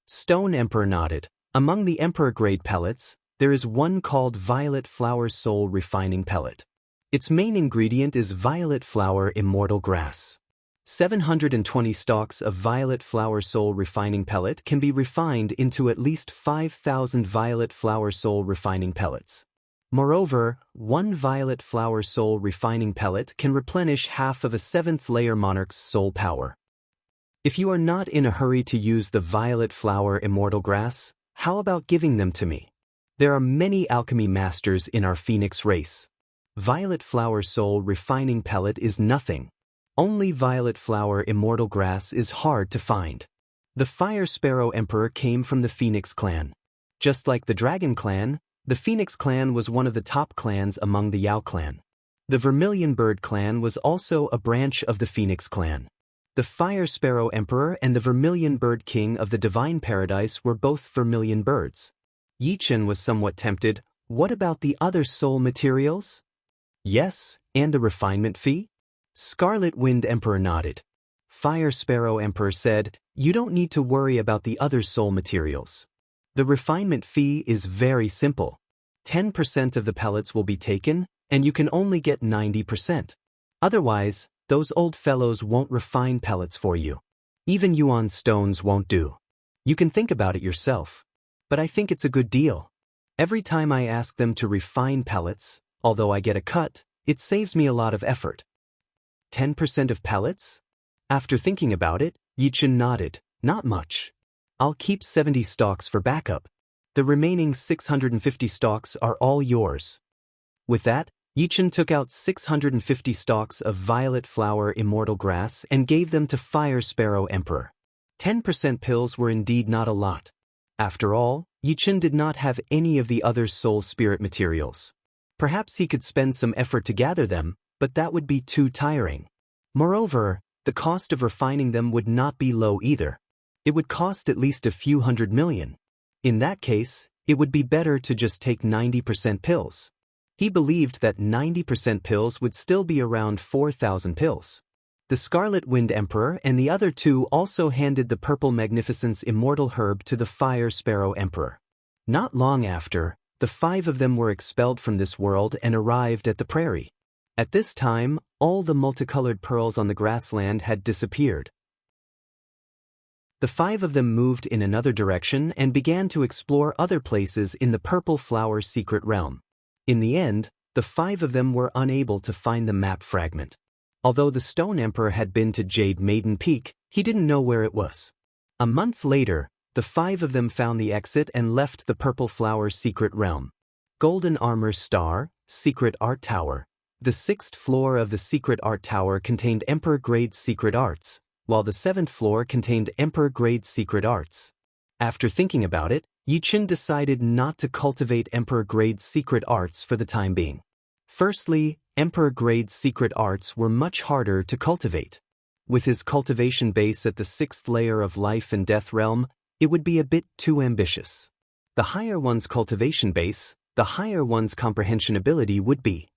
Stone Emperor nodded. Among the Emperor-grade pellets, there is one called Violet Flower Soul Refining Pellet. Its main ingredient is violet flower immortal grass. 720 stalks of violet flower soul refining pellet can be refined into at least 5,000 violet flower soul refining pellets. Moreover, one violet flower soul refining pellet can replenish half of a 7th layer monarch's soul power. If you are not in a hurry to use the violet flower immortal grass, how about giving them to me? There are many alchemy masters in our Phoenix race. Violet flower soul refining pellet is nothing. Only violet flower immortal grass is hard to find. The Fire Sparrow Emperor came from the Phoenix clan. Just like the Dragon clan, the Phoenix clan was one of the top clans among the Yao clan. The Vermilion Bird clan was also a branch of the Phoenix clan. The Fire Sparrow Emperor and the Vermilion Bird King of the Divine Paradise were both vermilion birds. Yi Chen was somewhat tempted. What about the other soul materials? Yes, and the refinement fee? Scarlet Wind Emperor nodded. Fire Sparrow Emperor said, you don't need to worry about the other soul materials. The refinement fee is very simple. 10% of the pellets will be taken, and you can only get 90%. Otherwise, those old fellows won't refine pellets for you. Even yuan stones won't do. You can think about it yourself. But I think it's a good deal. Every time I ask them to refine pellets, although I get a cut, it saves me a lot of effort. 10% of pellets? After thinking about it, Yi Chen nodded. Not much. I'll keep 70 stalks for backup. The remaining 650 stalks are all yours. With that, Yi Chen took out 650 stalks of violet flower immortal grass and gave them to Fire Sparrow Emperor. 10% pills were indeed not a lot. After all, Yi Chen did not have any of the other soul spirit materials. Perhaps he could spend some effort to gather them, but that would be too tiring. Moreover, the cost of refining them would not be low either. It would cost at least a few $100 million. In that case, it would be better to just take 90% pills. He believed that 90% pills would still be around 4,000 pills. The Scarlet Wind Emperor and the other two also handed the Purple Magnificence Immortal Herb to the Fire Sparrow Emperor. Not long after, the 5 of them were expelled from this world and arrived at the prairie. At this time, all the multicolored pearls on the grassland had disappeared. The 5 of them moved in another direction and began to explore other places in the Purple Flower Secret Realm. In the end, the 5 of them were unable to find the map fragment. Although the Stone Emperor had been to Jade Maiden Peak, he didn't know where it was. A month later, the 5 of them found the exit and left the Purple Flower Secret Realm. Golden Armor Star, Secret Art Tower. The 6th floor of the Secret Art Tower contained Emperor-grade secret arts, while the 7th floor contained Emperor-grade secret arts. After thinking about it, Yi Chen decided not to cultivate Emperor-grade secret arts for the time being. Firstly, Emperor-grade secret arts were much harder to cultivate. With his cultivation base at the 6th layer of life and death realm, it would be a bit too ambitious. The higher one's cultivation base, the higher one's comprehension ability would be.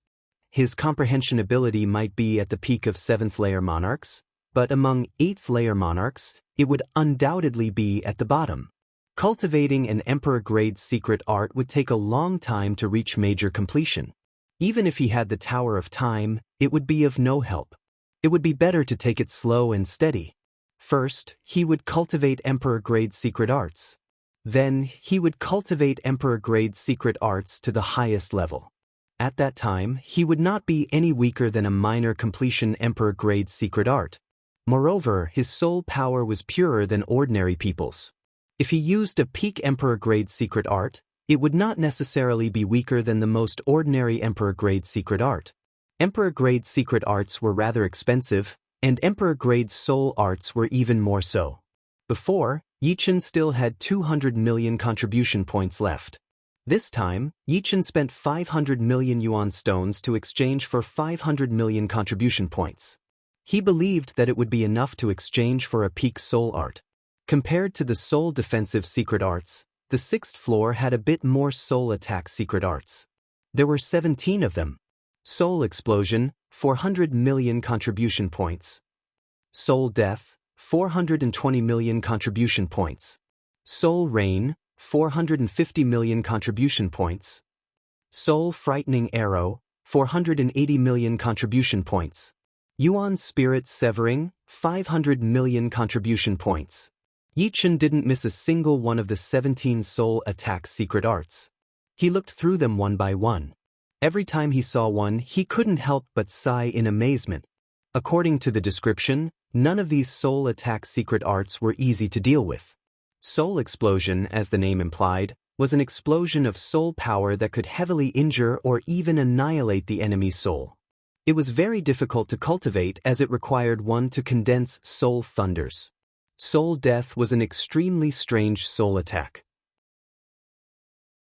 His comprehension ability might be at the peak of 7th layer monarchs, but among 8th layer monarchs, it would undoubtedly be at the bottom. Cultivating an Emperor-grade secret art would take a long time to reach major completion. Even if he had the Tower of Time, it would be of no help. It would be better to take it slow and steady. First, he would cultivate Emperor-grade secret arts. Then, he would cultivate Emperor-grade secret arts to the highest level. At that time, he would not be any weaker than a minor completion Emperor-grade secret art. Moreover, his soul power was purer than ordinary people's. If he used a peak Emperor-grade secret art, it would not necessarily be weaker than the most ordinary Emperor-grade secret art. Emperor-grade secret arts were rather expensive, and Emperor-grade soul arts were even more so. Before, Yi Chen still had 200 million contribution points left. This time, Yi Chen spent 500 million yuan stones to exchange for 500 million contribution points. He believed that it would be enough to exchange for a peak soul art. Compared to the soul defensive secret arts, the 6th floor had a bit more soul attack secret arts. There were 17 of them. Soul explosion, 400 million contribution points. Soul death, 420 million contribution points. Soul rain, 450 million contribution points. Soul frightening arrow, 480 million contribution points. Yuan spirit severing, 500 million contribution points. Yichen didn't miss a single one of the 17 soul attack secret arts. He looked through them one by one. Every time he saw one, he couldn't help but sigh in amazement. According to the description, none of these soul attack secret arts were easy to deal with. Soul explosion, as the name implied, was an explosion of soul power that could heavily injure or even annihilate the enemy's soul. It was very difficult to cultivate as it required one to condense soul thunders. Soul death was an extremely strange soul attack.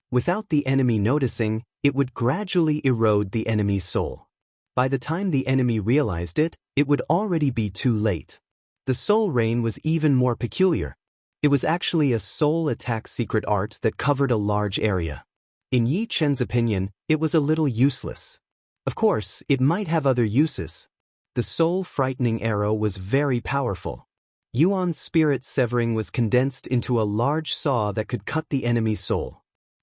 Without the enemy noticing, it would gradually erode the enemy's soul. By the time the enemy realized it, it would already be too late. The soul rain was even more peculiar. It was actually a soul attack secret art that covered a large area. In Yi Chen's opinion, it was a little useless. Of course, it might have other uses. The soul frightening arrow was very powerful. Yuan's spirit severing was condensed into a large saw that could cut the enemy's soul.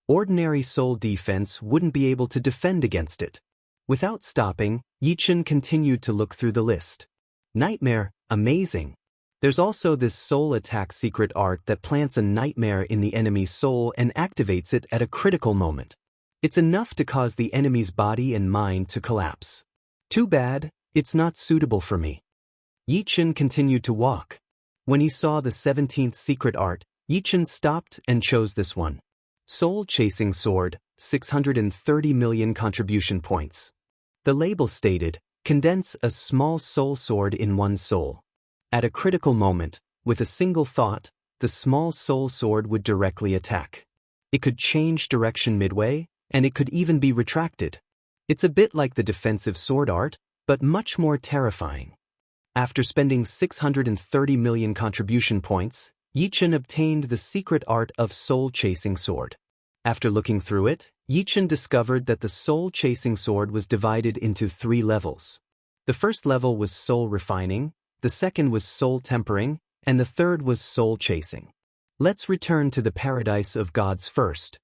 Ordinary soul defense wouldn't be able to defend against it. Without stopping, Yichen continued to look through the list. Nightmare, amazing. There's also this soul attack secret art that plants a nightmare in the enemy's soul and activates it at a critical moment. It's enough to cause the enemy's body and mind to collapse. Too bad, it's not suitable for me. Yichen continued to walk. When he saw the 17th secret art, Yichen stopped and chose this one. Soul Chasing Sword, 630 million contribution points. The label stated, condense a small soul sword in one soul. At a critical moment, with a single thought, the small soul sword would directly attack. It could change direction midway, and it could even be retracted. It's a bit like the defensive sword art, but much more terrifying. After spending 630 million contribution points, Yichen obtained the secret art of Soul Chasing Sword. After looking through it, Yichen discovered that the Soul Chasing Sword was divided into 3 levels. The first level was Soul Refining, the second was Soul Tempering, and the third was Soul Chasing. Let's return to the Paradise of Gods first.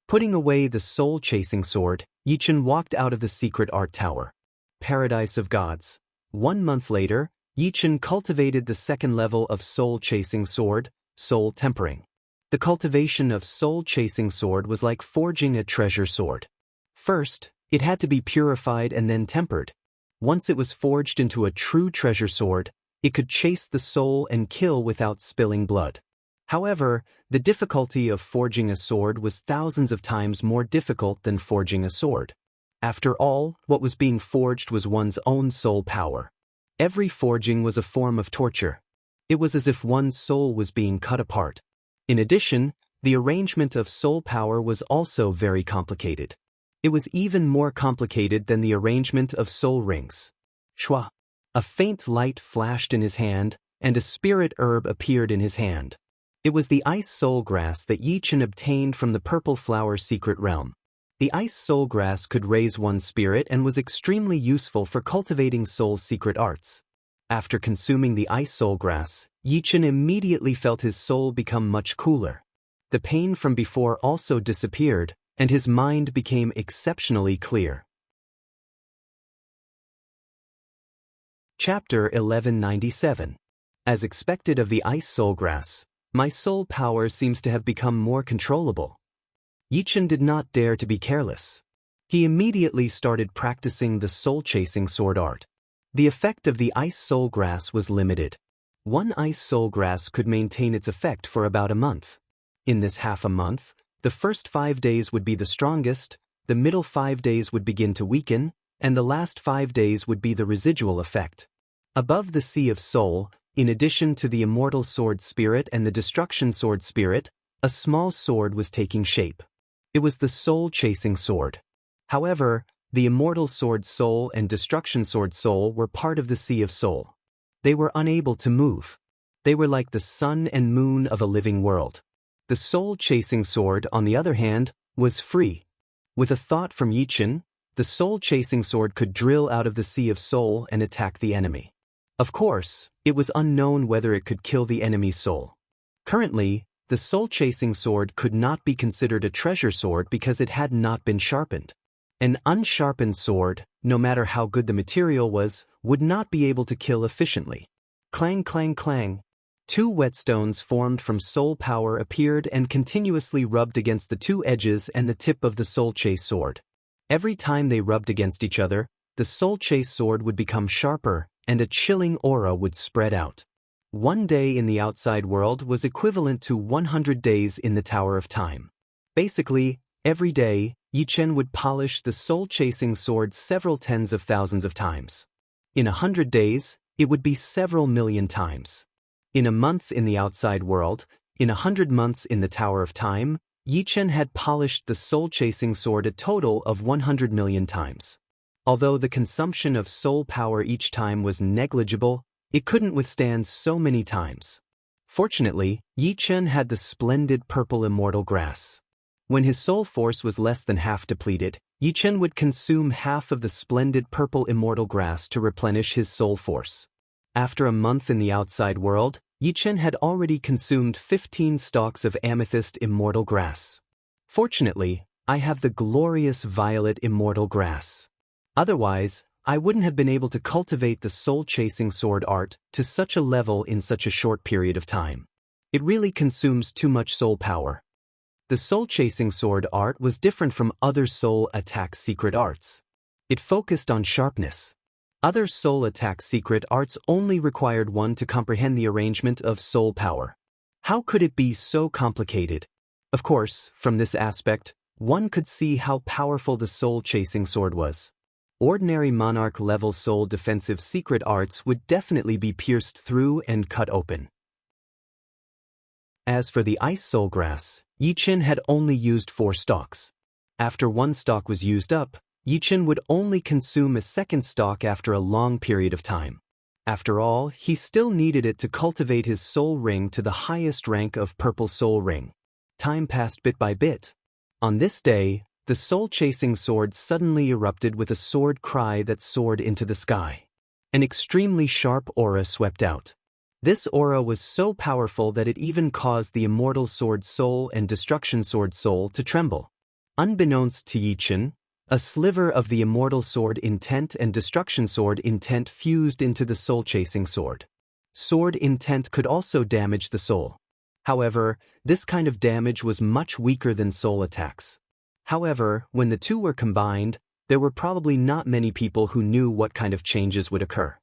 Putting away the Soul Chasing Sword, Yichen walked out of the secret art tower. Paradise of Gods. 1 month later, Yichen cultivated the second level of Soul Chasing Sword, Soul Tempering. The cultivation of Soul Chasing Sword was like forging a treasure sword. First, it had to be purified and then tempered. Once it was forged into a true treasure sword, it could chase the soul and kill without spilling blood. However, the difficulty of forging a sword was thousands of times more difficult than forging a sword. After all, what was being forged was one's own soul power. Every forging was a form of torture. It was as if one's soul was being cut apart. In addition, the arrangement of soul power was also very complicated. It was even more complicated than the arrangement of soul rings. Shwa! A faint light flashed in his hand, and a spirit herb appeared in his hand. It was the ice soul grass that Yichen obtained from the purple flower secret realm. The ice soul grass could raise one's spirit and was extremely useful for cultivating soul secret arts. After consuming the ice soul grass, Yichen immediately felt his soul become much cooler. The pain from before also disappeared, and his mind became exceptionally clear. Chapter 1197. As expected of the ice soul grass, my soul power seems to have become more controllable. Yichen did not dare to be careless. He immediately started practicing the Soul Chasing Sword art. The effect of the ice soul grass was limited. One ice soul grass could maintain its effect for about a month. In this half a month, the first 5 days would be the strongest, the middle 5 days would begin to weaken, and the last 5 days would be the residual effect. Above the Sea of Soul, in addition to the Immortal Sword Spirit and the Destruction Sword Spirit, a small sword was taking shape. It was the Soul Chasing Sword. However, the Immortal Sword Soul and Destruction Sword Soul were part of the Sea of Soul. They were unable to move. They were like the sun and moon of a living world. The Soul Chasing Sword, on the other hand, was free. With a thought from Yichen, the soul-chasing sword could drill out of the sea of soul and attack the enemy. Of course, it was unknown whether it could kill the enemy's soul. Currently, the soul-chasing sword could not be considered a treasure sword because it had not been sharpened. An unsharpened sword, no matter how good the material was, would not be able to kill efficiently. Clang, clang, clang. Two whetstones formed from soul power appeared and continuously rubbed against the two edges and the tip of the soul-chase sword. Every time they rubbed against each other, the soul-chase sword would become sharper, and a chilling aura would spread out. One day in the outside world was equivalent to 100 days in the Tower of Time. Basically, every day, Yi Chen would polish the soul-chasing sword several tens of thousands of times. In 100 days, it would be several million times. In a month in the outside world, in 100 months in the Tower of Time, Yi Chen had polished the soul-chasing sword a total of 100 million times. Although the consumption of soul power each time was negligible, it couldn't withstand so many times. Fortunately, Yi Chen had the splendid purple immortal grass. When his soul force was less than half depleted, Yi Chen would consume half of the splendid purple immortal grass to replenish his soul force. After a month in the outside world, Yi Chen had already consumed 15 stalks of amethyst immortal grass. Fortunately, I have the glorious violet immortal grass. Otherwise, I wouldn't have been able to cultivate the soul-chasing sword art to such a level in such a short period of time. It really consumes too much soul power. The soul-chasing sword art was different from other soul attack secret arts. It focused on sharpness. Other soul attack secret arts only required one to comprehend the arrangement of soul power. How could it be so complicated? Of course, from this aspect, one could see how powerful the soul-chasing sword was. Ordinary monarch-level soul defensive secret arts would definitely be pierced through and cut open. As for the ice soul grass, Yi Chen had only used 4 stalks. After one stalk was used up, Yi Chen would only consume a second stalk after a long period of time. After all, he still needed it to cultivate his soul ring to the highest rank of purple soul ring. Time passed bit by bit. On this day, the soul-chasing sword suddenly erupted with a sword cry that soared into the sky. An extremely sharp aura swept out. This aura was so powerful that it even caused the immortal sword soul and destruction sword soul to tremble. Unbeknownst to Yi Chen, a sliver of the immortal sword intent and destruction sword intent fused into the soul-chasing sword. Sword intent could also damage the soul. However, this kind of damage was much weaker than soul attacks. However, when the two were combined, there were probably not many people who knew what kind of changes would occur.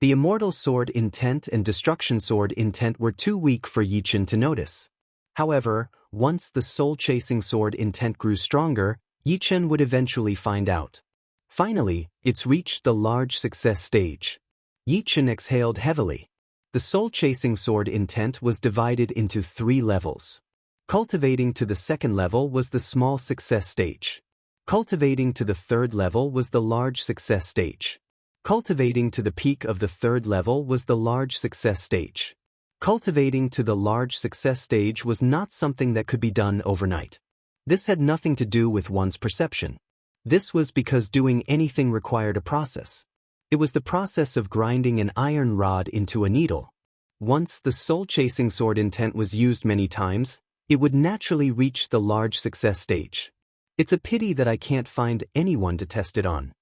The immortal sword intent and destruction sword intent were too weak for Yi Chen to notice. However, once the soul-chasing sword intent grew stronger, Yi Chen would eventually find out. Finally, it's reached the large success stage. Yi Chen exhaled heavily. The soul-chasing sword intent was divided into 3 levels. Cultivating to the second level was the small success stage. Cultivating to the third level was the large success stage. Cultivating to the peak of the third level was the large success stage. Cultivating to the large success stage was not something that could be done overnight. This had nothing to do with one's perception. This was because doing anything required a process. It was the process of grinding an iron rod into a needle. Once the soul-chasing sword intent was used many times, it would naturally reach the large success stage. It's a pity that I can't find anyone to test it on.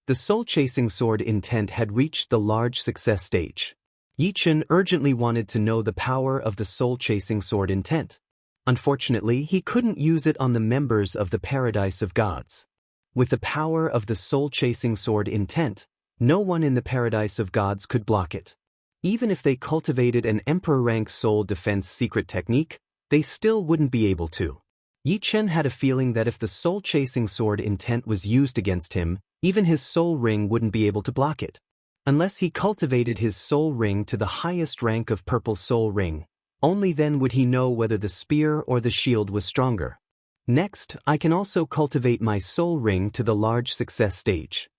The soul-chasing sword intent had reached the large success stage. Yi Chen urgently wanted to know the power of the soul-chasing sword intent. Unfortunately, he couldn't use it on the members of the Paradise of Gods. With the power of the soul-chasing sword intent, no one in the Paradise of Gods could block it. Even if they cultivated an emperor-rank soul defense secret technique, they still wouldn't be able to. Yi Chen had a feeling that if the soul-chasing sword intent was used against him, even his soul ring wouldn't be able to block it. Unless he cultivated his soul ring to the highest rank of purple soul ring, only then would he know whether the spear or the shield was stronger. Next, I can also cultivate my soul ring to the large success stage.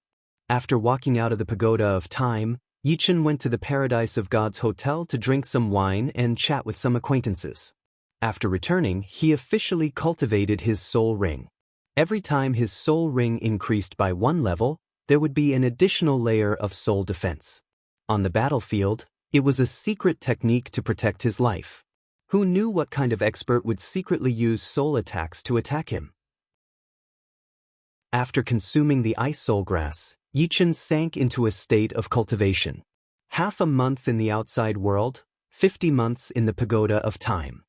After walking out of the Pagoda of Time, Yi Chen went to the Paradise of Gods hotel to drink some wine and chat with some acquaintances. After returning, he officially cultivated his soul ring. Every time his soul ring increased by one level, there would be an additional layer of soul defense. On the battlefield, it was a secret technique to protect his life. Who knew what kind of expert would secretly use soul attacks to attack him? After consuming the ice soul grass, Yichen sank into a state of cultivation. Half a month in the outside world, 50 months in the pagoda of time.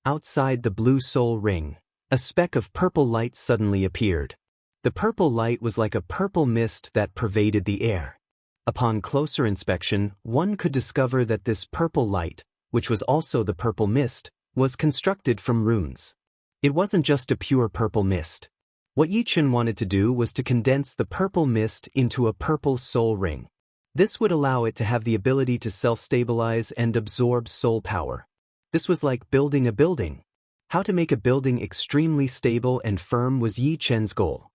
Outside the blue soul ring, a speck of purple light suddenly appeared. The purple light was like a purple mist that pervaded the air. Upon closer inspection, one could discover that this purple light, which was also the purple mist, was constructed from runes. It wasn't just a pure purple mist. What Yichen wanted to do was to condense the purple mist into a purple soul ring. This would allow it to have the ability to self-stabilize and absorb soul power. This was like building a building. How to make a building extremely stable and firm was Yichen's goal.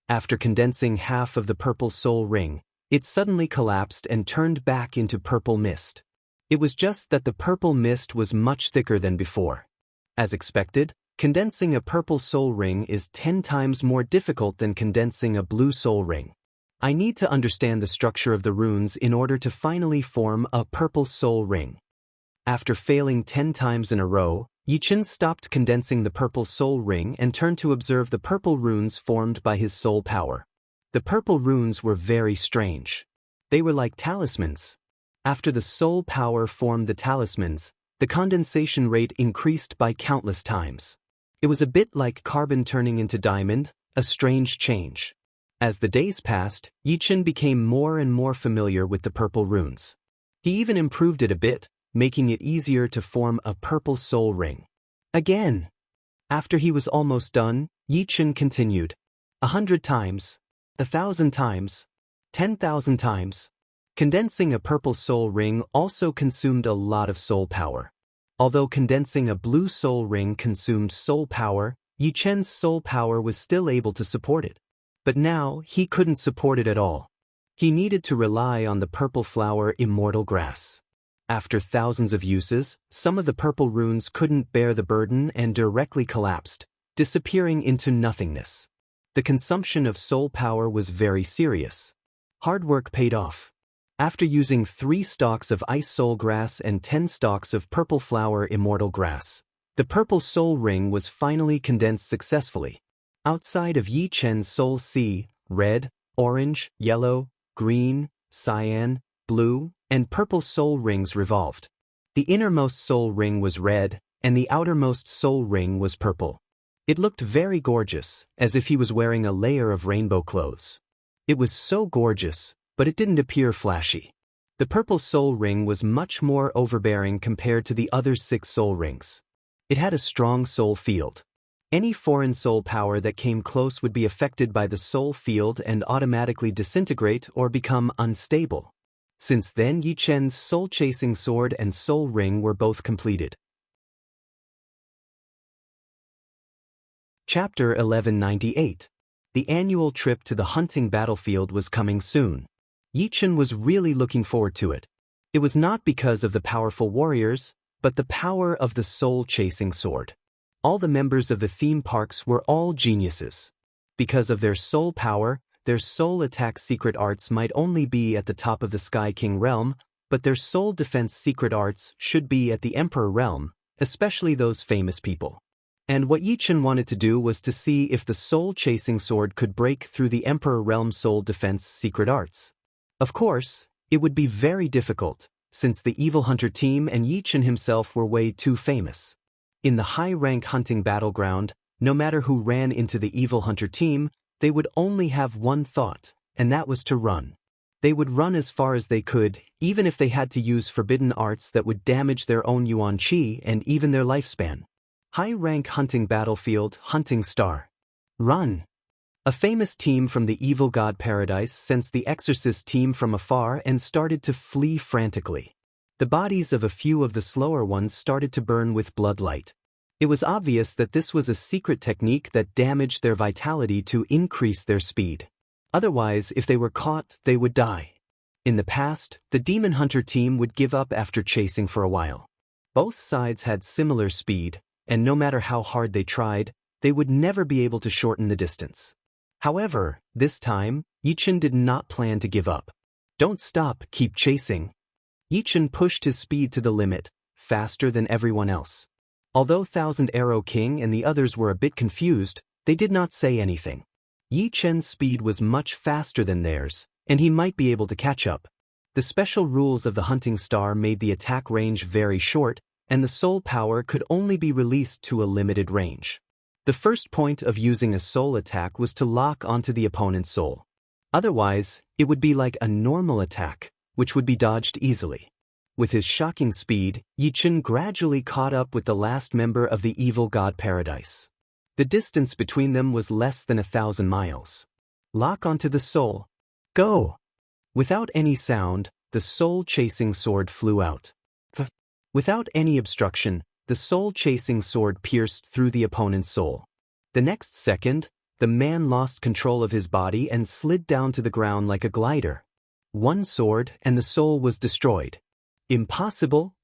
After condensing half of the purple soul ring, it suddenly collapsed and turned back into purple mist. It was just that the purple mist was much thicker than before. As expected, condensing a purple soul ring is 10 times more difficult than condensing a blue soul ring. I need to understand the structure of the runes in order to finally form a purple soul ring. After failing 10 times in a row, Yichen stopped condensing the purple soul ring and turned to observe the purple runes formed by his soul power. The purple runes were very strange. They were like talismans. After the soul power formed the talismans, the condensation rate increased by countless times. It was a bit like carbon turning into diamond, a strange change. As the days passed, Yichen became more and more familiar with the purple runes. He even improved it a bit, making it easier to form a purple soul ring. Again. After he was almost done, Yichen continued. 100 times. 1,000 times. 10,000 times. Condensing a purple soul ring also consumed a lot of soul power. Although condensing a blue soul ring consumed soul power, Yichen's soul power was still able to support it. But now, he couldn't support it at all. He needed to rely on the purple flower Immortal grass. After thousands of uses, some of the purple runes couldn't bear the burden and directly collapsed, disappearing into nothingness. The consumption of soul power was very serious. Hard work paid off. After using 3 stalks of ice soul grass and 10 stalks of purple flower Immortal grass, the purple soul ring was finally condensed successfully. Outside of Yichen's soul sea, red, orange, yellow, green, cyan, blue, and purple soul rings revolved. The innermost soul ring was red, and the outermost soul ring was purple. It looked very gorgeous, as if he was wearing a layer of rainbow clothes. It was so gorgeous, but it didn't appear flashy. The purple soul ring was much more overbearing compared to the other 6 soul rings. It had a strong soul field. Any foreign soul power that came close would be affected by the soul field and automatically disintegrate or become unstable. Since then, Yichen's soul-chasing sword and soul ring were both completed. Chapter 1198. The annual trip to the hunting battlefield was coming soon. Yichen was really looking forward to it. It was not because of the powerful warriors, but the power of the soul-chasing sword. All the members of the theme parks were all geniuses. Because of their soul power, their soul attack secret arts might only be at the top of the Sky King realm, but their soul defense secret arts should be at the Emperor realm, especially those famous people. And what Yichen wanted to do was to see if the soul-chasing sword could break through the Emperor realm soul defense secret arts. Of course, it would be very difficult, since the Evil Hunter team and Yichen himself were way too famous. In the high-rank hunting battleground, no matter who ran into the Evil Hunter team, they would only have one thought, and that was to run. They would run as far as they could, even if they had to use forbidden arts that would damage their own yuan qi and even their lifespan. High-rank hunting battlefield, hunting star. Run! A famous team from the evil god paradise sensed the exorcist team from afar and started to flee frantically. The bodies of a few of the slower ones started to burn with bloodlight. It was obvious that this was a secret technique that damaged their vitality to increase their speed. Otherwise, if they were caught, they would die. In the past, the Demon Hunter team would give up after chasing for a while. Both sides had similar speed, and no matter how hard they tried, they would never be able to shorten the distance. However, this time, Yichen did not plan to give up. Don't stop, keep chasing. Yichen pushed his speed to the limit, faster than everyone else. Although Thousand Arrow King and the others were a bit confused, they did not say anything. Yichen's speed was much faster than theirs, and he might be able to catch up. The special rules of the hunting star made the attack range very short, and the soul power could only be released to a limited range. The first point of using a soul attack was to lock onto the opponent's soul. Otherwise, it would be like a normal attack, which would be dodged easily. With his shocking speed, Yichen gradually caught up with the last member of the evil god paradise. The distance between them was less than 1,000 miles. Lock onto the soul. Go! Without any sound, the soul-chasing sword flew out. Without any obstruction, the soul-chasing sword pierced through the opponent's soul. The next second, the man lost control of his body and slid down to the ground like a glider. One sword and the soul was destroyed. Impossible?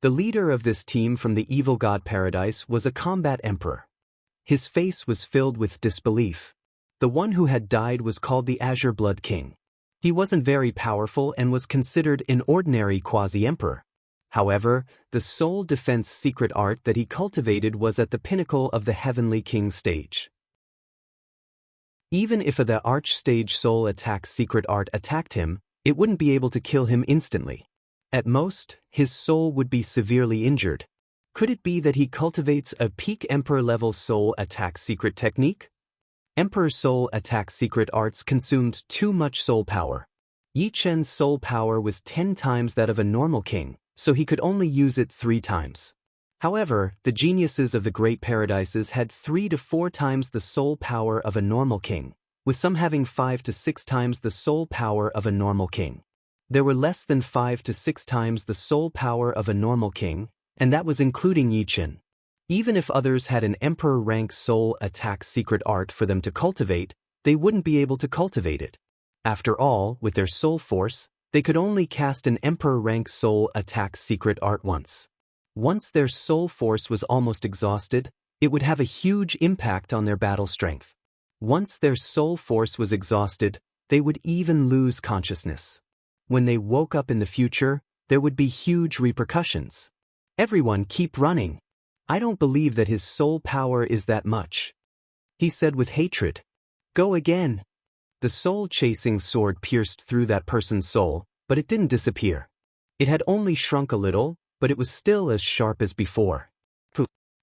The leader of this team from the evil god paradise was a combat emperor. His face was filled with disbelief. The one who had died was called the Azure Blood King. He wasn't very powerful and was considered an ordinary quasi-emperor. However, the soul defense secret art that he cultivated was at the pinnacle of the Heavenly King stage. Even if the Arch-stage soul attack secret art attacked him, it wouldn't be able to kill him instantly. At most, his soul would be severely injured. Could it be that he cultivates a peak Emperor-level soul attack secret technique? Emperor soul attack secret arts consumed too much soul power. Yichen's soul power was 10 times that of a normal king, so he could only use it 3 times. However, the geniuses of the Great Paradises had 3 to 4 times the soul power of a normal king, with some having 5 to 6 times the soul power of a normal king. There were less than 5 to 6 times the soul power of a normal king, and that was including Yichen. Even if others had an emperor-rank soul attack secret art for them to cultivate, they wouldn't be able to cultivate it. After all, with their soul force, they could only cast an emperor-rank soul attack secret art once. Once their soul force was almost exhausted, it would have a huge impact on their battle strength. Once their soul force was exhausted, they would even lose consciousness. When they woke up in the future, there would be huge repercussions. Everyone keep running. I don't believe that his soul power is that much. He said with hatred. Go again. The soul-chasing sword pierced through that person's soul, but it didn't disappear. It had only shrunk a little, but it was still as sharp as before.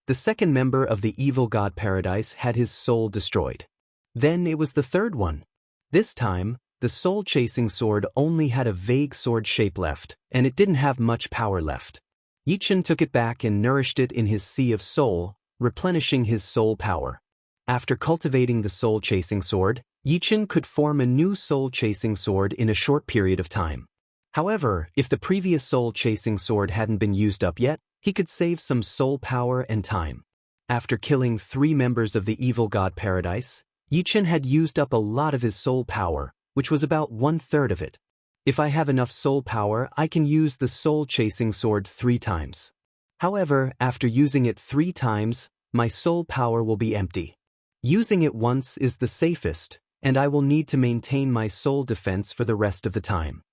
The second member of the evil god paradise had his soul destroyed. Then it was the third one. This time, the soul-chasing sword only had a vague sword shape left, and it didn't have much power left. Yichen took it back and nourished it in his sea of soul, replenishing his soul power. After cultivating the soul-chasing sword, Yichen could form a new soul-chasing sword in a short period of time. However, if the previous soul-chasing sword hadn't been used up yet, he could save some soul power and time. After killing 3 members of the evil god paradise, Yichen had used up a lot of his soul power, which was about 1/3 of it. If I have enough soul power, I can use the soul-chasing sword 3 times. However, after using it 3 times, my soul power will be empty. Using it once is the safest, and I will need to maintain my soul defense for the rest of the time.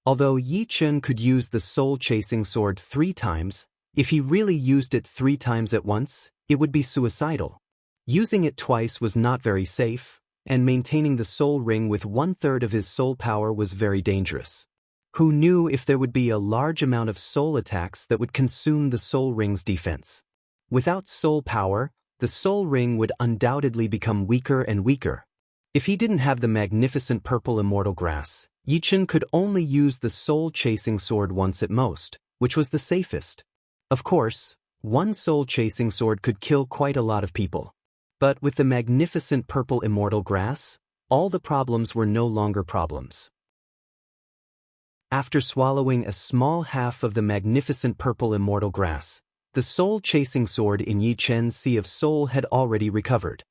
Although Yichen could use the soul-chasing sword 3 times, if he really used it 3 times at once, it would be suicidal. Using it twice was not very safe, and maintaining the soul ring with 1/3 of his soul power was very dangerous. Who knew if there would be a large amount of soul attacks that would consume the soul ring's defense? Without soul power, the soul ring would undoubtedly become weaker and weaker. If he didn't have the magnificent purple immortal grass, Yichen could only use the soul-chasing sword once at most, which was the safest. Of course, one soul-chasing sword could kill quite a lot of people. But with the magnificent purple immortal grass, all the problems were no longer problems. After swallowing a small half of the magnificent purple immortal grass, the soul-chasing sword in Yichen's Sea of Soul had already recovered.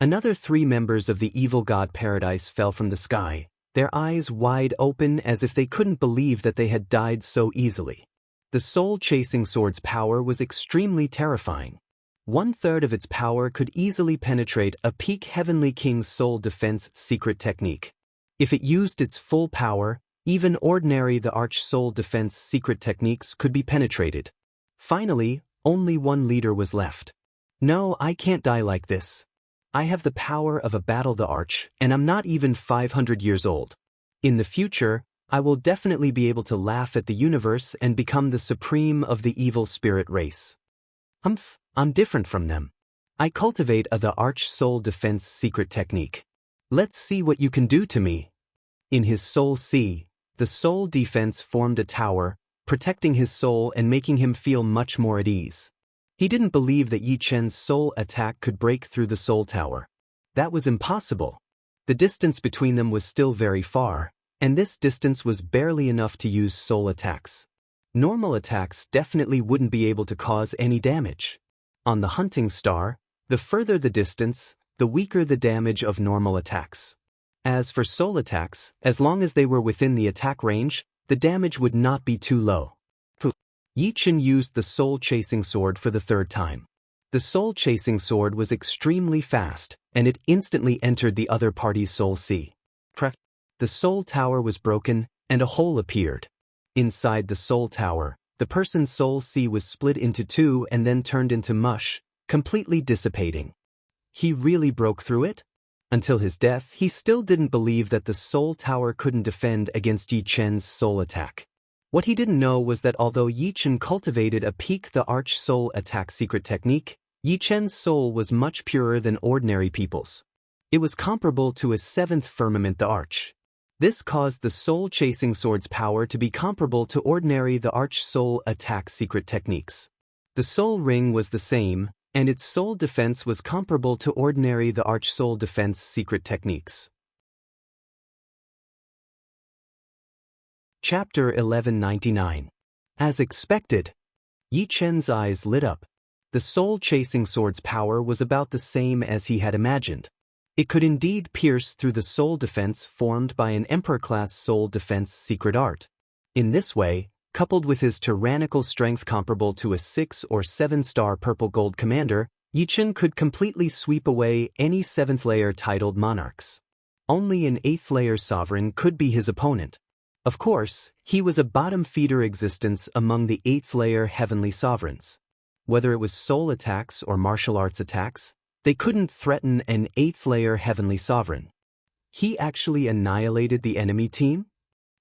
Another 3 members of the evil god paradise fell from the sky, their eyes wide open as if they couldn't believe that they had died so easily. The soul-chasing sword's power was extremely terrifying. 1/3 of its power could easily penetrate a peak Heavenly King's soul defense secret technique. If it used its full power, even ordinary the Arch soul defense secret techniques could be penetrated. Finally, only one leader was left. No, I can't die like this. I have the power of a battle the Arch, and I'm not even 500 years old. In the future, I will definitely be able to laugh at the universe and become the supreme of the evil spirit race. I'm different from them. I cultivate the Arch soul defense secret technique. Let's see what you can do to me. In his soul sea, the soul defense formed a tower, protecting his soul and making him feel much more at ease. He didn't believe that Yi Chen's soul attack could break through the soul tower. That was impossible. The distance between them was still very far, and this distance was barely enough to use soul attacks. Normal attacks definitely wouldn't be able to cause any damage. On the hunting star, the further the distance, the weaker the damage of normal attacks. As for soul attacks, as long as they were within the attack range, the damage would not be too low. Yi Chen used the soul-chasing sword for the third time. The soul-chasing sword was extremely fast, and it instantly entered the other party's soul sea. The soul tower was broken, and a hole appeared. Inside the soul tower, the person's soul sea was split into two and then turned into mush, completely dissipating. He really broke through it? Until his death, he still didn't believe that the soul tower couldn't defend against Yi Chen's soul attack. What he didn't know was that although Yi Chen cultivated a peak the Arch soul attack secret technique, Yi Chen's soul was much purer than ordinary people's. It was comparable to a seventh firmament the Arch. This caused the soul-chasing sword's power to be comparable to ordinary the Arch soul attack secret techniques. The soul ring was the same, and its soul defense was comparable to ordinary the Arch soul defense secret techniques. Chapter 1199. As expected, Yi Chen's eyes lit up. The soul-chasing sword's power was about the same as he had imagined. It could indeed pierce through the soul defense formed by an Emperor-class soul defense secret art. In this way, coupled with his tyrannical strength comparable to a 6- or 7-star purple-gold commander, Yi Chen could completely sweep away any 7th-layer titled monarchs. Only an 8th-layer sovereign could be his opponent. Of course, he was a bottom-feeder existence among the 8th-layer heavenly sovereigns. Whether it was soul attacks or martial arts attacks, they couldn't threaten an 8th-layer heavenly sovereign. He actually annihilated the enemy team?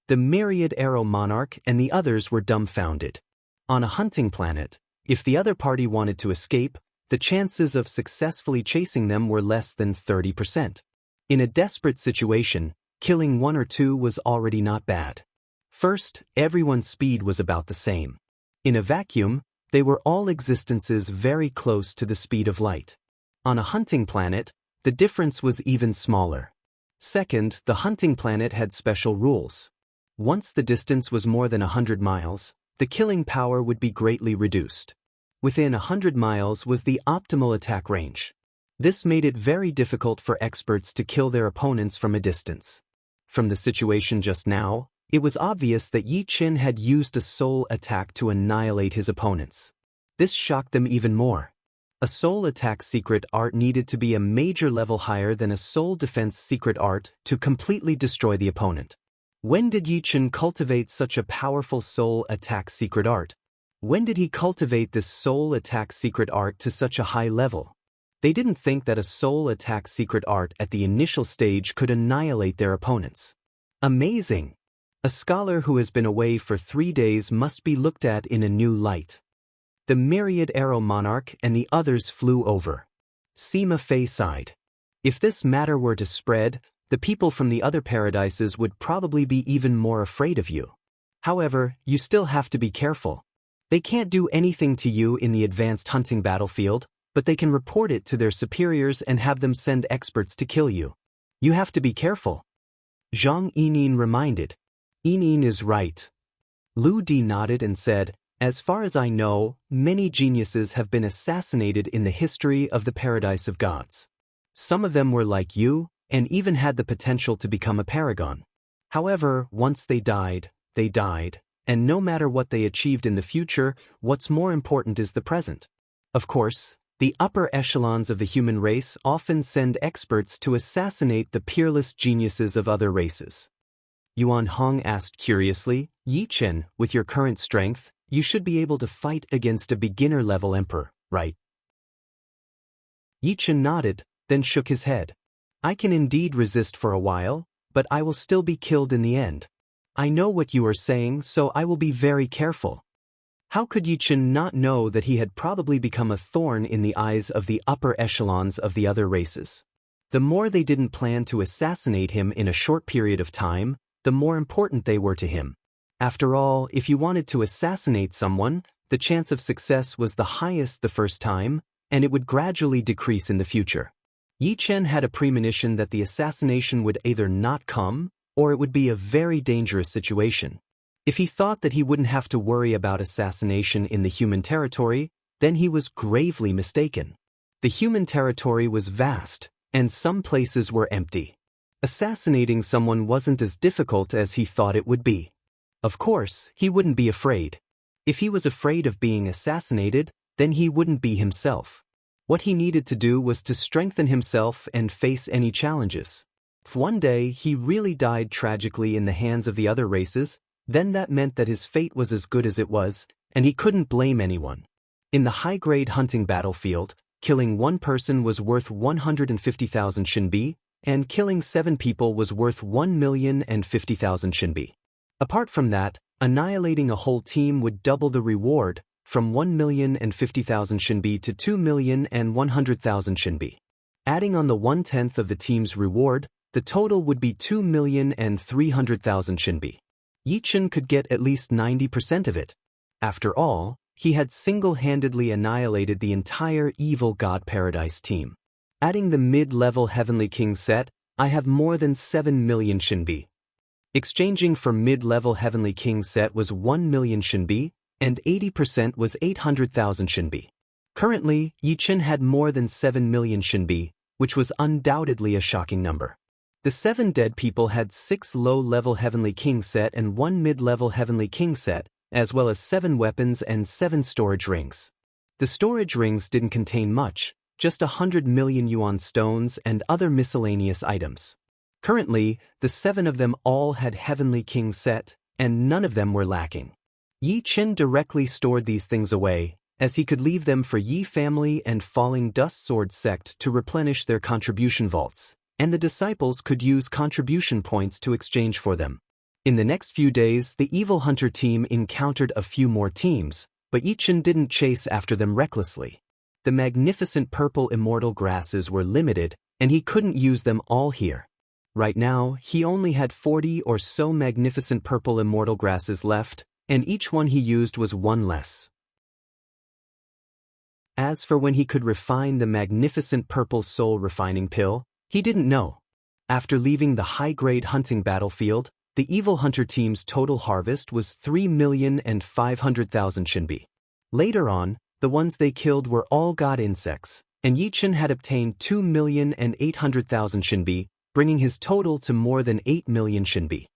The myriad arrow monarch and the others were dumbfounded. On a hunting planet, if the other party wanted to escape, the chances of successfully chasing them were less than 30%. In a desperate situation, killing one or two was already not bad. First, everyone's speed was about the same. In a vacuum, they were all existences very close to the speed of light. On a hunting planet, the difference was even smaller. Second, the hunting planet had special rules. Once the distance was more than 100 miles, the killing power would be greatly reduced. Within 100 miles was the optimal attack range. This made it very difficult for experts to kill their opponents from a distance. From the situation just now, it was obvious that Yi Chen had used a soul attack to annihilate his opponents. This shocked them even more. A soul attack secret art needed to be a major level higher than a soul defense secret art to completely destroy the opponent. When did Yi Chen cultivate such a powerful soul attack secret art? When did he cultivate this soul attack secret art to such a high level? They didn't think that a soul attack secret art at the initial stage could annihilate their opponents. Amazing! A scholar who has been away for 3 days must be looked at in a new light. The myriad arrow monarch and the others flew over. Sima Fei sighed. If this matter were to spread, the people from the other paradises would probably be even more afraid of you. However, you still have to be careful. They can't do anything to you in the advanced hunting battlefield, but they can report it to their superiors and have them send experts to kill you. You have to be careful. Zhang Yining reminded. Yining is right. Lu Di nodded and said, as far as I know, many geniuses have been assassinated in the history of the Paradise of Gods. Some of them were like you, and even had the potential to become a paragon. However, once they died, and no matter what they achieved in the future, what's more important is the present. Of course, The upper echelons of the human race often send experts to assassinate the peerless geniuses of other races. Yuan Hong asked curiously, Yi Chen, with your current strength, you should be able to fight against a beginner-level emperor, right? Yi Chen nodded, then shook his head. I can indeed resist for a while, but I will still be killed in the end. I know what you are saying, so I will be very careful. How could Yi Chen not know that he had probably become a thorn in the eyes of the upper echelons of the other races? The more they didn't plan to assassinate him in a short period of time, the more important they were to him. After all, if you wanted to assassinate someone, the chance of success was the highest the first time, and it would gradually decrease in the future. Yi Chen had a premonition that the assassination would either not come, or it would be a very dangerous situation. If he thought that he wouldn't have to worry about assassination in the human territory, then he was gravely mistaken. The human territory was vast, and some places were empty. Assassinating someone wasn't as difficult as he thought it would be. Of course, he wouldn't be afraid. If he was afraid of being assassinated, then he wouldn't be himself. What he needed to do was to strengthen himself and face any challenges. If one day he really died tragically in the hands of the other races, then that meant that his fate was as good as it was, and he couldn't blame anyone. In the high-grade hunting battlefield, killing one person was worth 150,000 Shinbi, and killing 7 people was worth 1,050,000 Shinbi. Apart from that, annihilating a whole team would double the reward, from 1,050,000 Shinbi to 2,100,000 Shinbi. Adding on the 1/10 of the team's reward, the total would be 2,300,000 Shinbi. Yi Chen could get at least 90% of it. After all, he had single-handedly annihilated the entire Evil God Paradise team. Adding the mid-level Heavenly King set, I have more than 7 million Shinbi. Exchanging for mid-level Heavenly King set was 1 million Shinbi, and 80% was 800,000 Shinbi. Currently, Yi Chen had more than 7 million Shinbi, which was undoubtedly a shocking number. The 7 dead people had 6 low-level Heavenly King set and 1 mid-level Heavenly King set, as well as 7 weapons and 7 storage rings. The storage rings didn't contain much, just 100 million yuan stones and other miscellaneous items. Currently, the 7 of them all had Heavenly King set, and none of them were lacking. Yi Chen directly stored these things away, as he could leave them for Yi family and Falling Dust Sword sect to replenish their contribution vaults, and the disciples could use contribution points to exchange for them. In the next few days, the Evil Hunter team encountered a few more teams, but Yi Chen didn't chase after them recklessly. The magnificent purple immortal grasses were limited, and he couldn't use them all here. Right now, he only had 40 or so magnificent purple immortal grasses left, and each one he used was one less. As for when he could refine the magnificent purple soul refining pill, he didn't know. After leaving the high-grade hunting battlefield, the Evil Hunter team's total harvest was 3,500,000 Shinbi. Later on, the ones they killed were all god insects, and Yi Chen had obtained 2,800,000 Shinbi, bringing his total to more than 8 million Shinbi.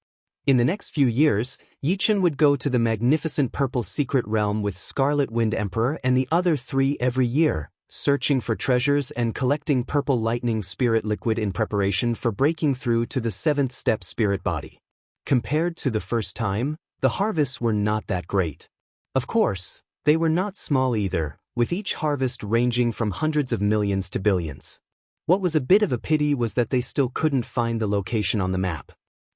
In the next few years, Yi Chen would go to the magnificent purple secret realm with Scarlet Wind Emperor and the other 3 every year, searching for treasures and collecting purple lightning spirit liquid in preparation for breaking through to the 7th step spirit body. Compared to the first time, the harvests were not that great. Of course, they were not small either, with each harvest ranging from hundreds of millions to billions. What was a bit of a pity was that they still couldn't find the location on the map.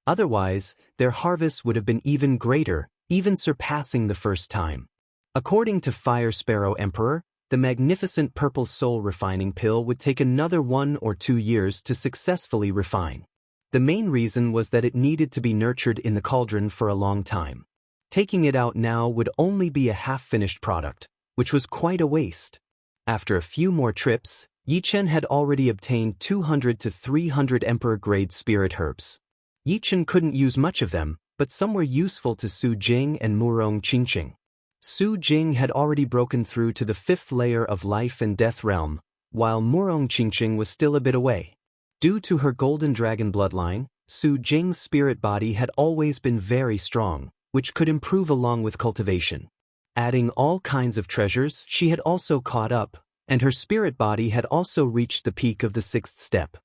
Otherwise, their harvests would have been even greater, even surpassing the first time. According to Fire Sparrow Emperor, the magnificent purple soul refining pill would take another 1 or 2 years to successfully refine. The main reason was that it needed to be nurtured in the cauldron for a long time. Taking it out now would only be a half-finished product, which was quite a waste. After a few more trips, Yi Chen had already obtained 200 to 300 Emperor-grade spirit herbs. Yi Chen couldn't use much of them, but some were useful to Su Jing and Murong Qingqing. Su Jing had already broken through to the 5th layer of life and death realm, while Murong Qingqing was still a bit away. Due to her golden dragon bloodline, Su Jing's spirit body had always been very strong, which could improve along with cultivation. Adding all kinds of treasures, she had also caught up, and her spirit body had also reached the peak of the 6th step.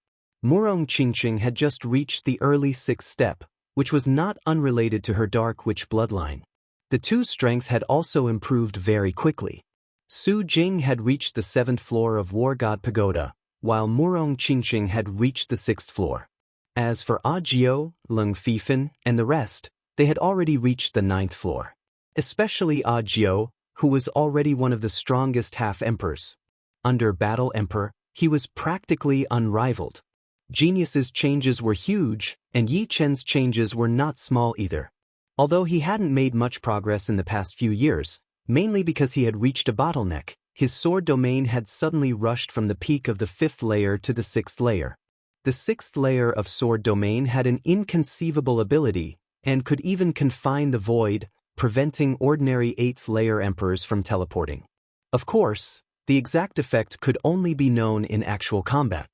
Murong Qingqing had just reached the early 6th step, which was not unrelated to her dark witch bloodline. The two's strength had also improved very quickly. Su Jing had reached the 7th floor of War God Pagoda, while Murong Qingqing had reached the 6th floor. As for Jiao, Leng Fifan, and the rest, they had already reached the 9th floor. Especially Jiao, who was already one of the strongest half-emperors. Under Battle Emperor, he was practically unrivaled. Genius's changes were huge, and Yi Chen's changes were not small either. Although he hadn't made much progress in the past few years, mainly because he had reached a bottleneck, his sword domain had suddenly rushed from the peak of the 5th layer to the 6th layer. The 6th layer of sword domain had an inconceivable ability, and could even confine the void, preventing ordinary 8th layer emperors from teleporting. Of course, the exact effect could only be known in actual combat.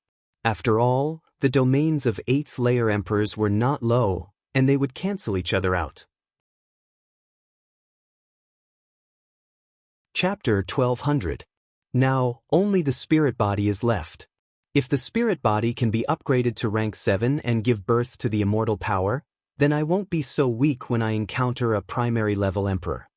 After all, the domains of 8th layer emperors were not low, and they would cancel each other out. Chapter 1200. Now, only the spirit body is left. If the spirit body can be upgraded to rank 7 and give birth to the immortal power, then I won't be so weak when I encounter a primary level emperor.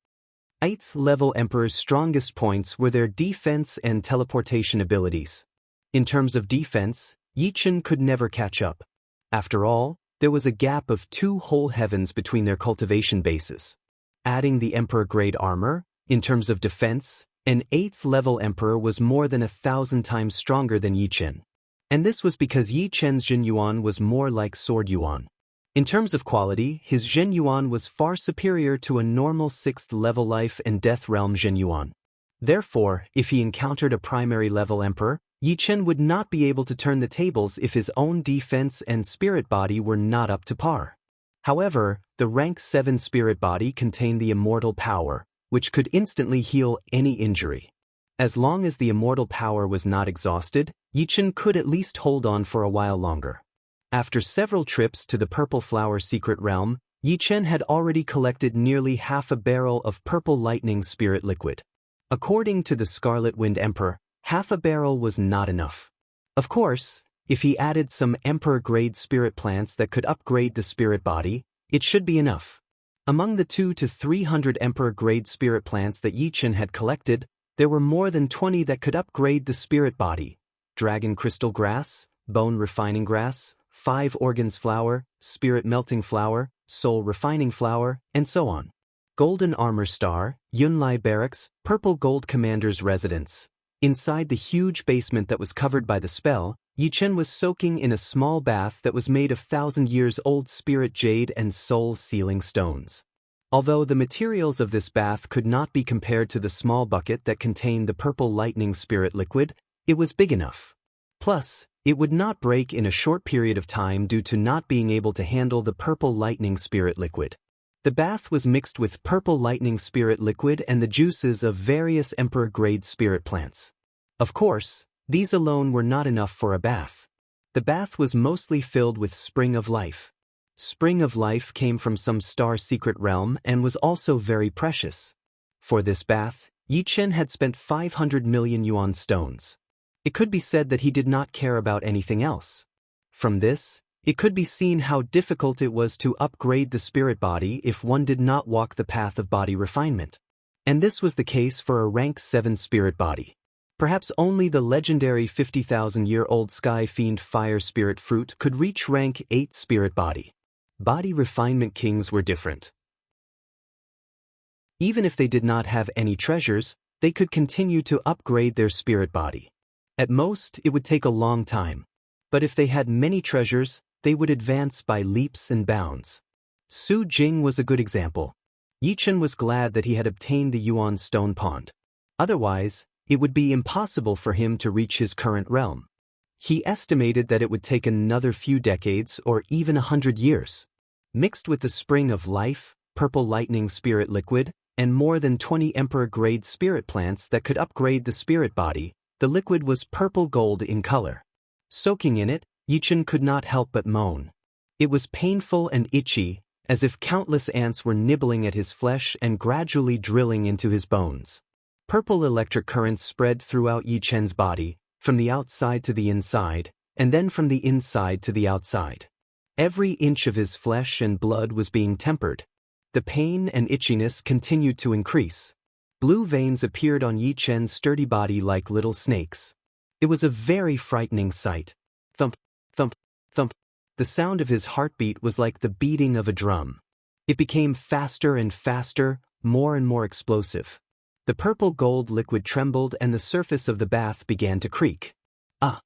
8th level emperor's strongest points were their defense and teleportation abilities. In terms of defense, Yi Chen could never catch up. After all, there was a gap of 2 whole heavens between their cultivation bases. Adding the emperor-grade armor, in terms of defense, an 8th level emperor was more than 1,000 times stronger than Yi Chen. And this was because Yi Chen's Zhen Yuan was more like Sword Yuan. In terms of quality, his Zhen Yuan was far superior to a normal 6th level life and death realm Zhen Yuan. Therefore, if he encountered a primary level emperor, Yi Chen would not be able to turn the tables if his own defense and spirit body were not up to par. However, the rank 7 spirit body contained the immortal power, which could instantly heal any injury. As long as the immortal power was not exhausted, Yi Chen could at least hold on for a while longer. After several trips to the Purple Flower Secret Realm, Yi Chen had already collected nearly half a barrel of Purple Lightning Spirit Liquid. According to the Scarlet Wind Emperor, half a barrel was not enough. Of course, if he added some Emperor-grade spirit plants that could upgrade the spirit body, it should be enough. Among the 200 to 300 Emperor-grade spirit plants that Yi Chen had collected, there were more than 20 that could upgrade the spirit body: Dragon Crystal Grass, Bone Refining Grass, 5 Organs Flower, Spirit Melting Flower, Soul Refining Flower, and so on. Golden Armor Star, Yunlai Barracks, Purple Gold Commander's Residence. Inside the huge basement that was covered by the spell, Yi Chen was soaking in a small bath that was made of 1,000-years-old spirit jade and soul-sealing stones. Although the materials of this bath could not be compared to the small bucket that contained the Purple Lightning Spirit Liquid, it was big enough. Plus, it would not break in a short period of time due to not being able to handle the Purple Lightning Spirit Liquid. The bath was mixed with Purple Lightning Spirit Liquid and the juices of various Emperor-grade spirit plants. Of course, these alone were not enough for a bath. The bath was mostly filled with Spring of Life. Spring of Life came from some star secret realm and was also very precious. For this bath, Yi Chen had spent 500 million yuan stones. It could be said that he did not care about anything else. From this, it could be seen how difficult it was to upgrade the spirit body if one did not walk the path of body refinement. And this was the case for a rank 7 spirit body. Perhaps only the legendary 50,000-year-old Sky Fiend Fire Spirit Fruit could reach rank 8 spirit body. Body refinement kings were different. Even if they did not have any treasures, they could continue to upgrade their spirit body. At most, it would take a long time. But if they had many treasures, they would advance by leaps and bounds. Su Jing was a good example. Yi Chen was glad that he had obtained the Yuan Stone Pond. Otherwise, it would be impossible for him to reach his current realm. He estimated that it would take another few decades or even 100 years. Mixed with the Spring of Life, Purple Lightning Spirit Liquid, and more than 20 Emperor-grade spirit plants that could upgrade the spirit body, the liquid was purple gold in color. Soaking in it, Yi Chen could not help but moan. It was painful and itchy, as if countless ants were nibbling at his flesh and gradually drilling into his bones. Purple electric currents spread throughout Yi Chen's body, from the outside to the inside, and then from the inside to the outside. Every inch of his flesh and blood was being tempered. The pain and itchiness continued to increase. Blue veins appeared on Yi Chen's sturdy body like little snakes. It was a very frightening sight. Thump, thump, thump. The sound of his heartbeat was like the beating of a drum. It became faster and faster, more and more explosive. The purple gold liquid trembled and the surface of the bath began to creak. Ah!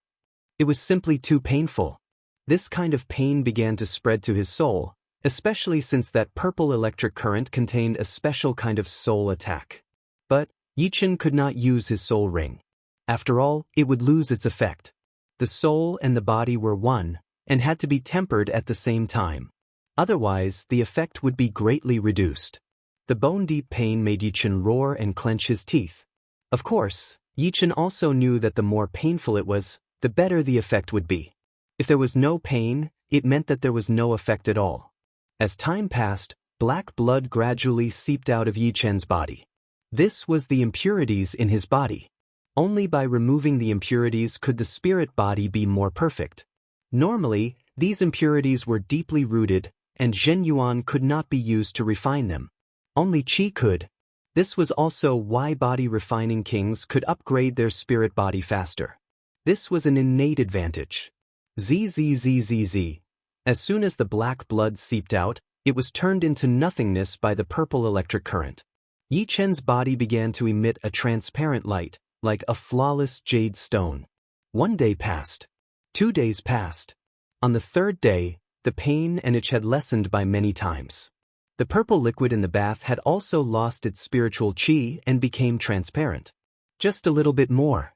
It was simply too painful. This kind of pain began to spread to his soul, especially since that purple electric current contained a special kind of soul attack. But Yi Chen could not use his soul ring. After all, it would lose its effect. The soul and the body were one, and had to be tempered at the same time. Otherwise, the effect would be greatly reduced. The bone-deep pain made Yi Chen roar and clench his teeth. Of course, Yi Chen also knew that the more painful it was, the better the effect would be. If there was no pain, it meant that there was no effect at all. As time passed, black blood gradually seeped out of Yi Chen's body. This was the impurities in his body. Only by removing the impurities could the spirit body be more perfect. Normally, these impurities were deeply rooted, and Zhen Yuan could not be used to refine them. Only Qi could. This was also why body refining kings could upgrade their spirit body faster. This was an innate advantage. Zzz. As soon as the black blood seeped out, it was turned into nothingness by the purple electric current. Yi Chen's body began to emit a transparent light, like a flawless jade stone. 1 day passed. 2 days passed. On the 3rd day, the pain and itch had lessened by many times. The purple liquid in the bath had also lost its spiritual qi and became transparent. Just a little bit more.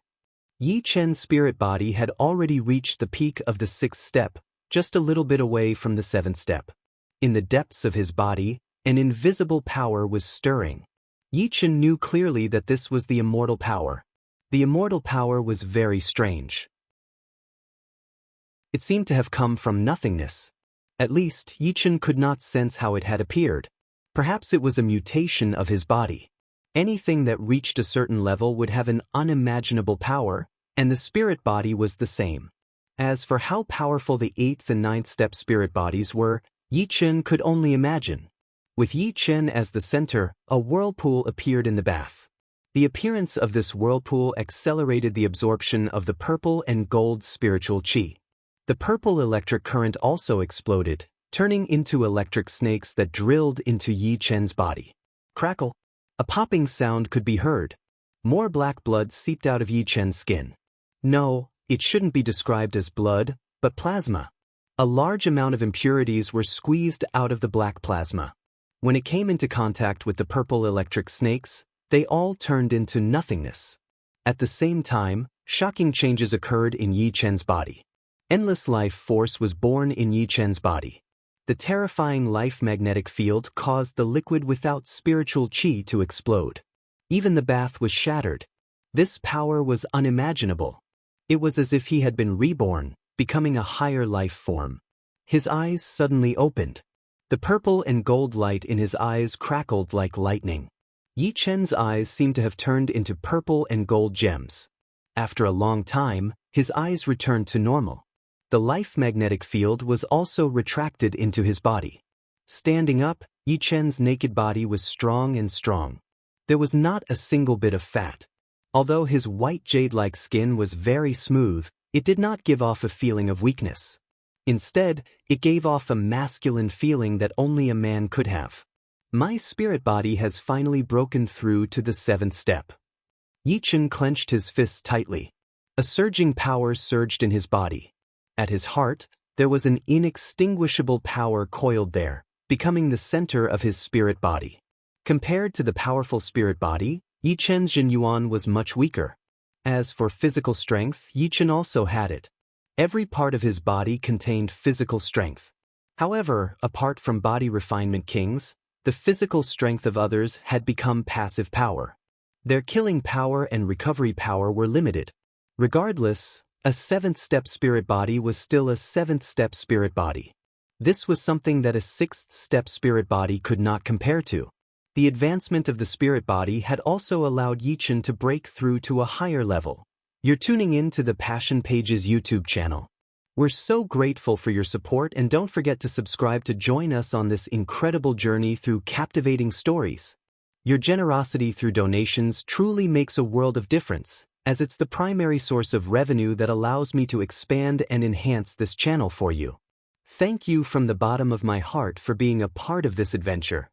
Yi Chen's spirit body had already reached the peak of the 6th step, just a little bit away from the 7th step. In the depths of his body, an invisible power was stirring. Yi Chen knew clearly that this was the immortal power. The immortal power was very strange. It seemed to have come from nothingness. At least, Yi Chen could not sense how it had appeared. Perhaps it was a mutation of his body. Anything that reached a certain level would have an unimaginable power, and the spirit body was the same. As for how powerful the 8th and 9th step spirit bodies were, Yi Chen could only imagine. With Yi Chen as the center, a whirlpool appeared in the bath. The appearance of this whirlpool accelerated the absorption of the purple and gold spiritual qi. The purple electric current also exploded, turning into electric snakes that drilled into Yi Chen's body. Crackle! A popping sound could be heard. More black blood seeped out of Yi Chen's skin. No, it shouldn't be described as blood, but plasma. A large amount of impurities were squeezed out of the black plasma. When it came into contact with the purple electric snakes, they all turned into nothingness. At the same time, shocking changes occurred in Yi Chen's body. Endless life force was born in Yi Chen's body. The terrifying life magnetic field caused the liquid without spiritual qi to explode. Even the bath was shattered. This power was unimaginable. It was as if he had been reborn, becoming a higher life form. His eyes suddenly opened. The purple and gold light in his eyes crackled like lightning. Yi Chen's eyes seemed to have turned into purple and gold gems. After a long time, his eyes returned to normal. The life magnetic field was also retracted into his body. Standing up, Yi Chen's naked body was strong and strong. There was not a single bit of fat. Although his white jade-like skin was very smooth, it did not give off a feeling of weakness. Instead, it gave off a masculine feeling that only a man could have. My spirit body has finally broken through to the 7th step. Yi Chen clenched his fists tightly. A surging power surged in his body. At his heart, there was an inextinguishable power coiled there, becoming the center of his spirit body. Compared to the powerful spirit body, Yi Chen's Zhen Yuan was much weaker. As for physical strength, Yi Chen also had it. Every part of his body contained physical strength. However, apart from body refinement kings, the physical strength of others had become passive power. Their killing power and recovery power were limited. Regardless, a 7th step spirit body was still a 7th step spirit body. This was something that a 6th step spirit body could not compare to. The advancement of the spirit body had also allowed Yichen to break through to a higher level. You're tuning in to the Passion Pages YouTube channel. We're so grateful for your support, and don't forget to subscribe to join us on this incredible journey through captivating stories. Your generosity through donations truly makes a world of difference, as it's the primary source of revenue that allows me to expand and enhance this channel for you. Thank you from the bottom of my heart for being a part of this adventure.